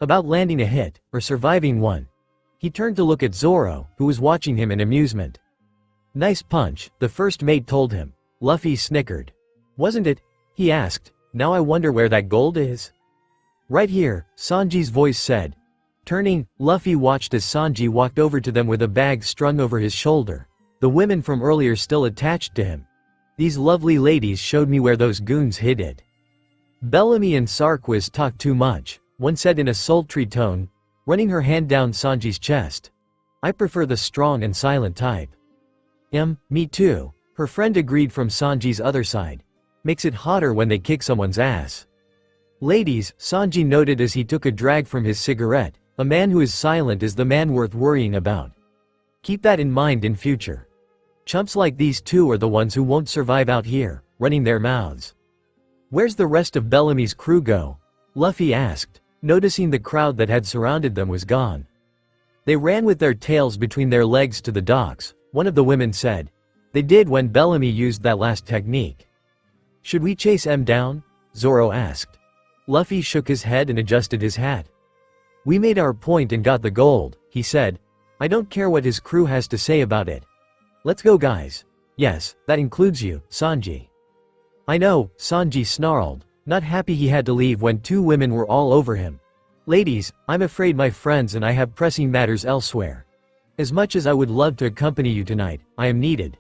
"About landing a hit, or surviving one." He turned to look at Zoro, who was watching him in amusement. "Nice punch," the first mate told him. Luffy snickered. "Wasn't it?" he asked. "Now I wonder where that gold is." "Right here," Sanji's voice said. Turning, Luffy watched as Sanji walked over to them with a bag strung over his shoulder, the women from earlier still attached to him. "These lovely ladies showed me where those goons hid it." Bellamy and Sarquis talked too much, one said in a sultry tone, running her hand down Sanji's chest. "I prefer the strong and silent type." Me too," her friend agreed from Sanji's other side. "Makes it hotter when they kick someone's ass." "Ladies," Sanji noted as he took a drag from his cigarette, "a man who is silent is the man worth worrying about. Keep that in mind in future. Chumps like these two are the ones who won't survive out here, running their mouths." "Where's the rest of Bellamy's crew go?" Luffy asked, noticing the crowd that had surrounded them was gone. "They ran with their tails between their legs to the docks," one of the women said. "They did when Bellamy used that last technique." "Should we chase M down?" Zoro asked. Luffy shook his head and adjusted his hat. "We made our point and got the gold," he said. "I don't care what his crew has to say about it. Let's go, guys." "Yes, that includes you, Sanji." "I know," Sanji snarled, not happy he had to leave when two women were all over him. "Ladies, I'm afraid my friends and I have pressing matters elsewhere. As much as I would love to accompany you tonight, I am needed."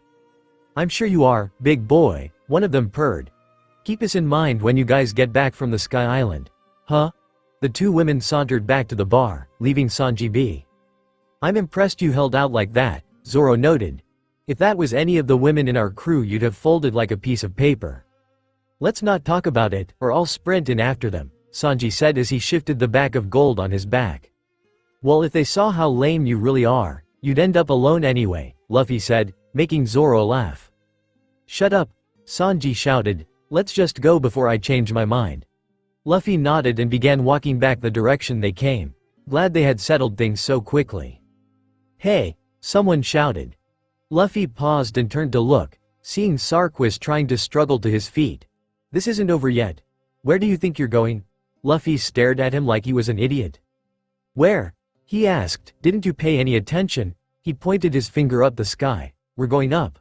"I'm sure you are, big boy," one of them purred. "Keep us in mind when you guys get back from the Sky Island." "Huh?" The two women sauntered back to the bar, leaving Sanji be. "I'm impressed you held out like that," Zoro noted. "If that was any of the women in our crew you'd have folded like a piece of paper." "Let's not talk about it, or I'll sprint in after them," Sanji said as he shifted the bag of gold on his back. "Well, if they saw how lame you really are, you'd end up alone anyway," Luffy said, making Zoro laugh. "Shut up," Sanji shouted. "Let's just go before I change my mind." Luffy nodded and began walking back the direction they came, glad they had settled things so quickly. "Hey!" someone shouted. Luffy paused and turned to look, seeing Sarquis trying to struggle to his feet. "This isn't over yet. Where do you think you're going?" Luffy stared at him like he was an idiot. "Where?" he asked. "Didn't you pay any attention?" He pointed his finger up the sky. "We're going up."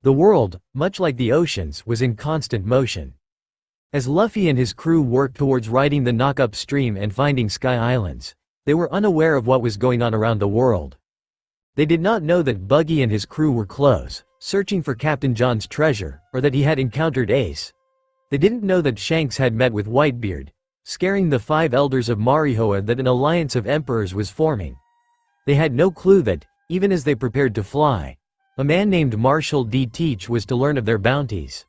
The world, much like the oceans, was in constant motion. As Luffy and his crew worked towards riding the knock-up stream and finding Sky Islands, they were unaware of what was going on around the world. They did not know that Buggy and his crew were close, searching for Captain John's treasure, or that he had encountered Ace. They didn't know that Shanks had met with Whitebeard, scaring the 5 elders of Marihoa that an alliance of emperors was forming. They had no clue that, even as they prepared to fly, a man named Marshal D. Teach was to learn of their bounties.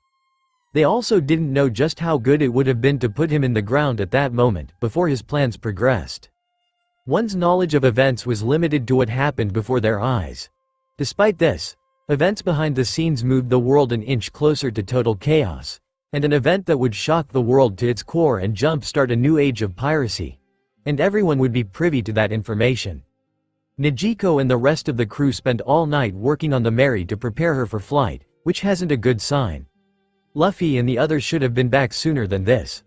They also didn't know just how good it would have been to put him in the ground at that moment, before his plans progressed. One's knowledge of events was limited to what happened before their eyes. Despite this, events behind the scenes moved the world an inch closer to total chaos, and an event that would shock the world to its core and jumpstart a new age of piracy. And everyone would be privy to that information. Nijiko and the rest of the crew spent all night working on the Mary to prepare her for flight, which hasn't a good sign. Luffy and the others should have been back sooner than this.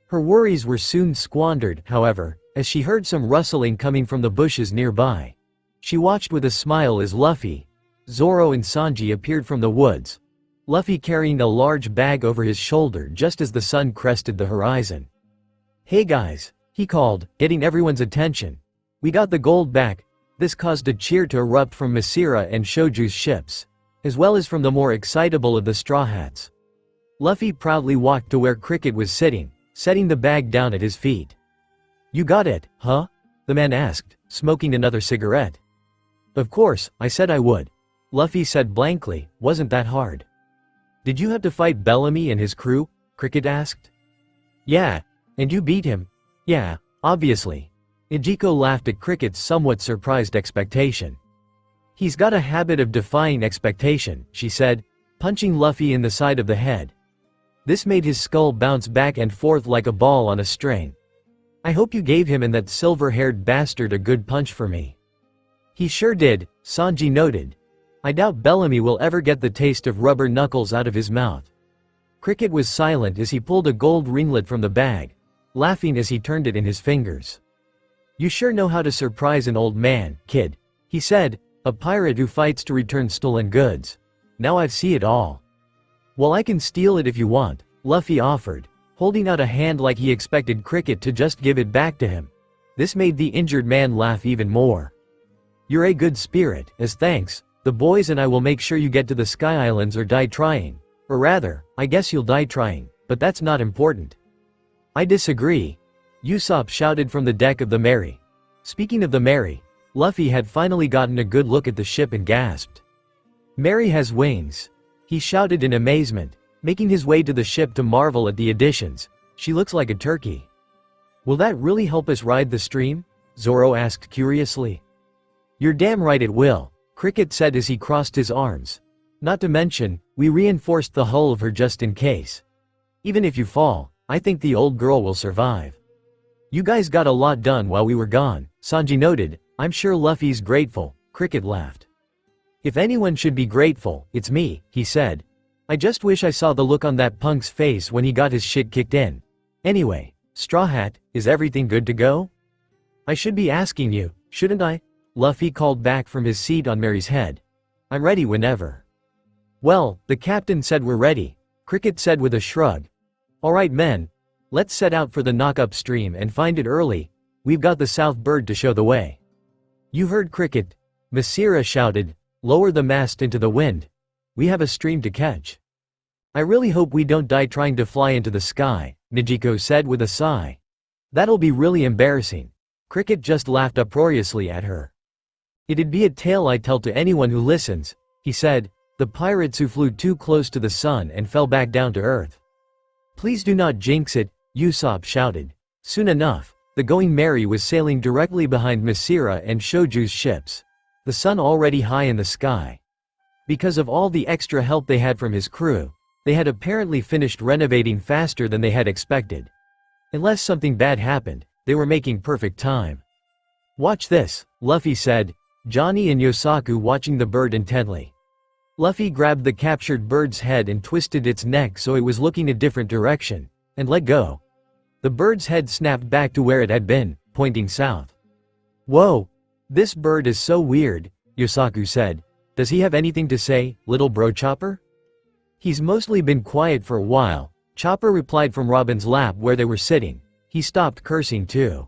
Her worries were soon squandered, however, as she heard some rustling coming from the bushes nearby. She watched with a smile as Luffy, Zoro and Sanji appeared from the woods, Luffy carrying a large bag over his shoulder just as the sun crested the horizon. "Hey guys," he called, getting everyone's attention. "We got the gold back." This caused a cheer to erupt from Masira and Shoju's ships, as well as from the more excitable of the Straw Hats. Luffy proudly walked to where Cricket was sitting, setting the bag down at his feet. "You got it, huh?" the man asked, smoking another cigarette. "Of course, I said I would," Luffy said blankly. "Wasn't that hard?" "Did you have to fight Bellamy and his crew?" Cricket asked. "Yeah. And you beat him?" "Yeah, obviously." Ijiko laughed at Cricket's somewhat surprised expectation. "He's got a habit of defying expectation," she said, punching Luffy in the side of the head. This made his skull bounce back and forth like a ball on a string. "I hope you gave him and that silver-haired bastard a good punch for me." "He sure did," Sanji noted. "I doubt Bellamy will ever get the taste of rubber knuckles out of his mouth." Cricket was silent as he pulled a gold ringlet from the bag, laughing as he turned it in his fingers. "You sure know how to surprise an old man, kid," he said, "a pirate who fights to return stolen goods. Now I see it all." "Well, I can steal it if you want," Luffy offered, holding out a hand like he expected Cricket to just give it back to him. This made the injured man laugh even more. "You're a good spirit. As thanks, the boys and I will make sure you get to the Sky Islands or die trying. Or rather, I guess you'll die trying, but that's not important." "I disagree," Usopp shouted from the deck of the Mary. Speaking of the Mary, Luffy had finally gotten a good look at the ship and gasped. "Mary has wings," he shouted in amazement, making his way to the ship to marvel at the additions. "She looks like a turkey." "Will that really help us ride the stream?" Zoro asked curiously. "You're damn right it will," Cricket said as he crossed his arms. "Not to mention, we reinforced the hull of her just in case. Even if you fall, I think the old girl will survive." "You guys got a lot done while we were gone," Sanji noted. "I'm sure Luffy's grateful," Cricket laughed. "If anyone should be grateful, it's me," he said. "I just wish I saw the look on that punk's face when he got his shit kicked in. Anyway, Straw Hat, is everything good to go?" "I should be asking you, shouldn't I?" Luffy called back from his seat on Mary's head. "I'm ready whenever." "Well, the captain said we're ready," Cricket said with a shrug. "Alright men, let's set out for the knock-up stream and find it early. We've got the South Bird to show the way." "You heard Cricket," Masira shouted. "Lower the mast into the wind. We have a stream to catch." "I really hope we don't die trying to fly into the sky," Nijiko said with a sigh. "That'll be really embarrassing." Cricket just laughed uproariously at her. "It'd be a tale I'd tell to anyone who listens," he said, "the pirates who flew too close to the sun and fell back down to earth." "Please do not jinx it," Usopp shouted. Soon enough, the Going Merry was sailing directly behind Masira and Shoju's ships, the sun already high in the sky. Because of all the extra help they had from his crew, they had apparently finished renovating faster than they had expected. Unless something bad happened, they were making perfect time. "Watch this," Luffy said, Johnny and Yosaku watching the bird intently. Luffy grabbed the captured bird's head and twisted its neck so it was looking a different direction, and let go. The bird's head snapped back to where it had been, pointing south. "Whoa! This bird is so weird," Yosaku said. "Does he have anything to say, little bro Chopper?" "He's mostly been quiet for a while," Chopper replied from Robin's lap where they were sitting. He stopped cursing too.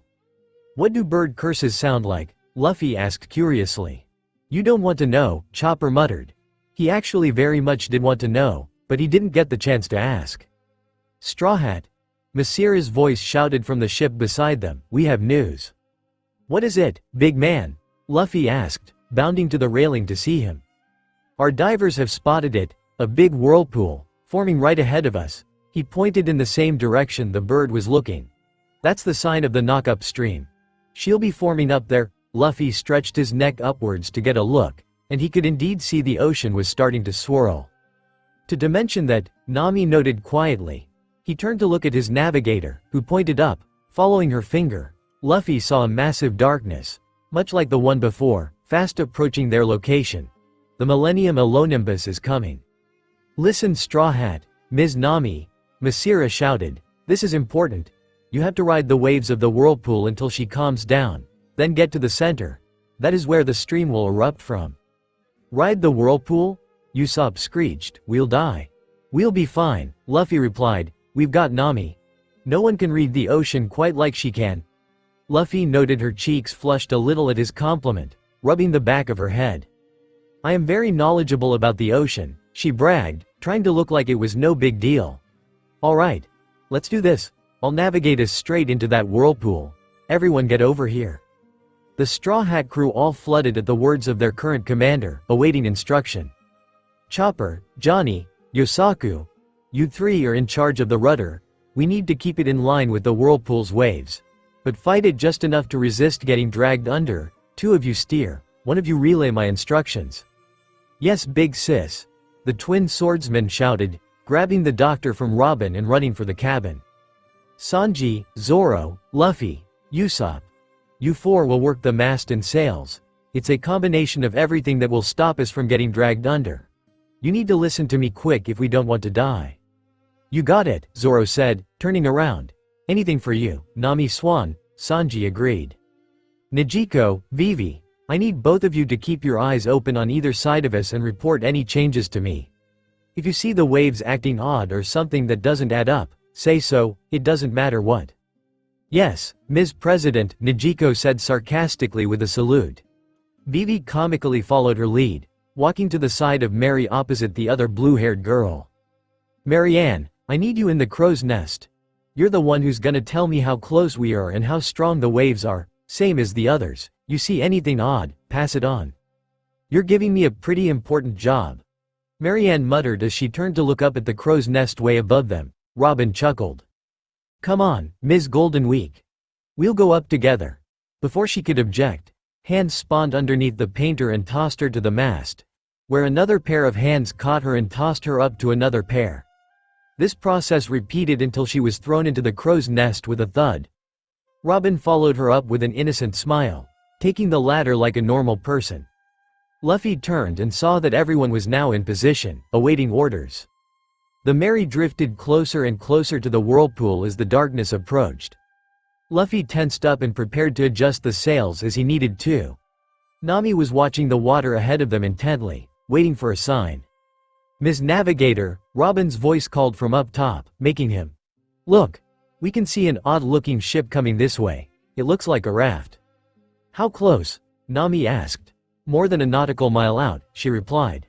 "What do bird curses sound like?" Luffy asked curiously. "You don't want to know," Chopper muttered. He actually very much did want to know, but he didn't get the chance to ask. "Straw Hat," Masira's voice shouted from the ship beside them, "we have news." "What is it, big man?" Luffy asked, bounding to the railing to see him. "Our divers have spotted it, a big whirlpool, forming right ahead of us." He pointed in the same direction the bird was looking. "That's the sign of the knock-up stream. She'll be forming up there." Luffy stretched his neck upwards to get a look, and he could indeed see the ocean was starting to swirl. "To dimension that," Nami noted quietly. He turned to look at his navigator, who pointed up, following her finger. Luffy saw a massive darkness, much like the one before, fast approaching their location. "The Millennium Alonimbus is coming." "Listen, Straw Hat, Ms. Nami," Masira shouted. "This is important. You have to ride the waves of the whirlpool until she calms down, then get to the center. That is where the stream will erupt from." "Ride the whirlpool?" Usopp screeched. "We'll die." "We'll be fine," Luffy replied. "We've got Nami. No one can read the ocean quite like she can." Luffy noted her cheeks flushed a little at his compliment, rubbing the back of her head. "I am very knowledgeable about the ocean," she bragged, trying to look like it was no big deal. "All right. Let's do this." I'll navigate us straight into that whirlpool. Everyone get over here." The Straw Hat crew all flooded at the words of their current commander, awaiting instruction. "Chopper, Johnny, Yosaku, you three are in charge of the rudder. We need to keep it in line with the whirlpool's waves. But fight it just enough to resist getting dragged under. 2 of you steer, 1 of you relay my instructions." "Yes, big sis," the twin swordsmen shouted, grabbing the doctor from Robin and running for the cabin. "Sanji, Zoro, Luffy, Usopp. You 4 will work the mast and sails. It's a combination of everything that will stop us from getting dragged under. You need to listen to me quick if we don't want to die." "You got it," Zoro said, turning around. "Anything for you, Nami Swan," Sanji agreed. "Nijiko, Vivi, I need both of you to keep your eyes open on either side of us and report any changes to me. If you see the waves acting odd or something that doesn't add up, say so, it doesn't matter what." "Yes, Ms. President," Nijiko said sarcastically with a salute. Vivi comically followed her lead, walking to the side of Mary opposite the other blue-haired girl. "Marianne, I need you in the crow's nest. You're the one who's gonna tell me how close we are and how strong the waves are, same as the others. You see anything odd, pass it on. You're giving me a pretty important job." Marianne muttered as she turned to look up at the crow's nest way above them. Robin chuckled. "Come on, Ms. Golden Week. We'll go up together." Before she could object, hands spawned underneath the painter and tossed her to the mast, where another pair of hands caught her and tossed her up to another pair. This process repeated until she was thrown into the crow's nest with a thud. Robin followed her up with an innocent smile, taking the ladder like a normal person. Luffy turned and saw that everyone was now in position, awaiting orders. The Mary drifted closer and closer to the whirlpool as the darkness approached. Luffy tensed up and prepared to adjust the sails as he needed to. Nami was watching the water ahead of them intently, waiting for a sign. "Ms. Navigator," Robin's voice called from up top, making him. "Look, we can see an odd-looking ship coming this way. It looks like a raft." "How close?" Nami asked. "More than a nautical mile out," she replied.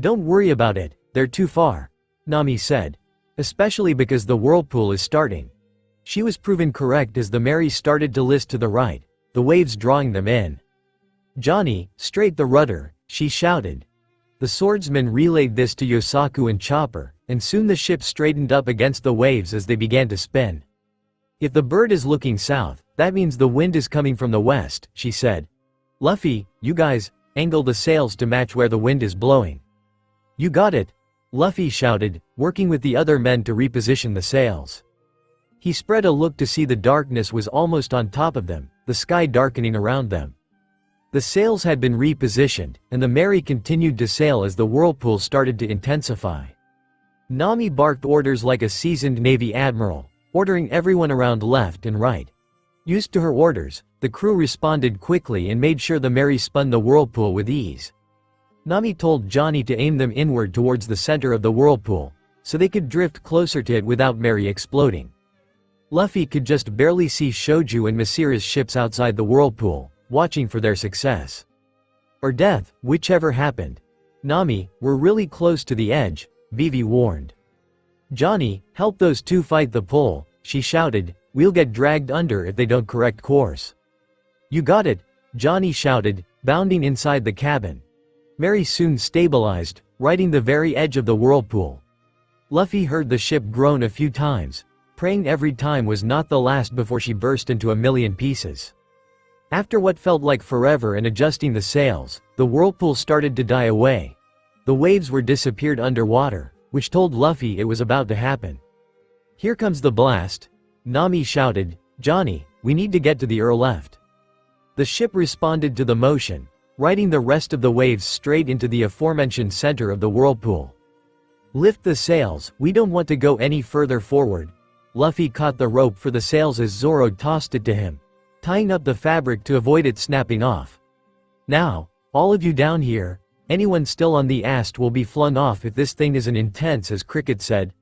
"Don't worry about it, they're too far," Nami said. "Especially because the whirlpool is starting." She was proven correct as the Mary started to list to the right, the waves drawing them in. "Johnny, straight the rudder," she shouted. The swordsman relayed this to Yosaku and Chopper, and soon the ship straightened up against the waves as they began to spin. "If the bird is looking south, that means the wind is coming from the west," she said. "Luffy, you guys, angle the sails to match where the wind is blowing." "You got it," Luffy shouted, working with the other men to reposition the sails. He spread a look to see the darkness was almost on top of them, the sky darkening around them. The sails had been repositioned, and the Mary continued to sail as the whirlpool started to intensify. Nami barked orders like a seasoned Navy admiral, ordering everyone around left and right. Used to her orders, the crew responded quickly and made sure the Mary spun the whirlpool with ease. Nami told Johnny to aim them inward towards the center of the whirlpool, so they could drift closer to it without Mary exploding. Luffy could just barely see Shoju and Masira's ships outside the whirlpool, watching for their success. Or death, whichever happened. "Nami, we're really close to the edge," Vivi warned. "Johnny, help those 2 fight the pull," she shouted. "We'll get dragged under if they don't correct course." "You got it," Johnny shouted, bounding inside the cabin. Mary soon stabilized, riding the very edge of the whirlpool. Luffy heard the ship groan a few times, praying every time was not the last before she burst into a million pieces. After what felt like forever and adjusting the sails, the whirlpool started to die away. The waves were disappeared underwater, which told Luffy it was about to happen. "Here comes the blast," Nami shouted. "Johnny, we need to get to the left." The ship responded to the motion, riding the rest of the waves straight into the aforementioned center of the whirlpool. "Lift the sails, we don't want to go any further forward." Luffy caught the rope for the sails as Zoro tossed it to him, tying up the fabric to avoid it snapping off. "Now, all of you down here, anyone still on the mast will be flung off if this thing isn't intense," as Cricket said.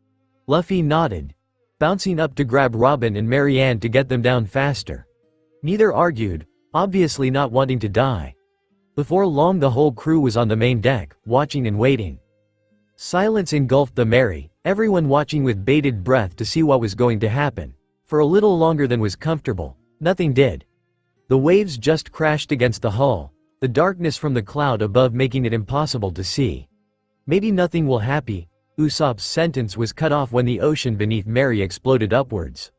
Luffy nodded, bouncing up to grab Robin and Marianne to get them down faster. Neither argued, obviously not wanting to die. Before long the whole crew was on the main deck, watching and waiting. Silence engulfed the Mary, everyone watching with bated breath to see what was going to happen. For a little longer than was comfortable, nothing did. The waves just crashed against the hull, the darkness from the cloud above making it impossible to see. Maybe nothing will happen. Usopp's sentence was cut off when the ocean beneath Mary exploded upwards.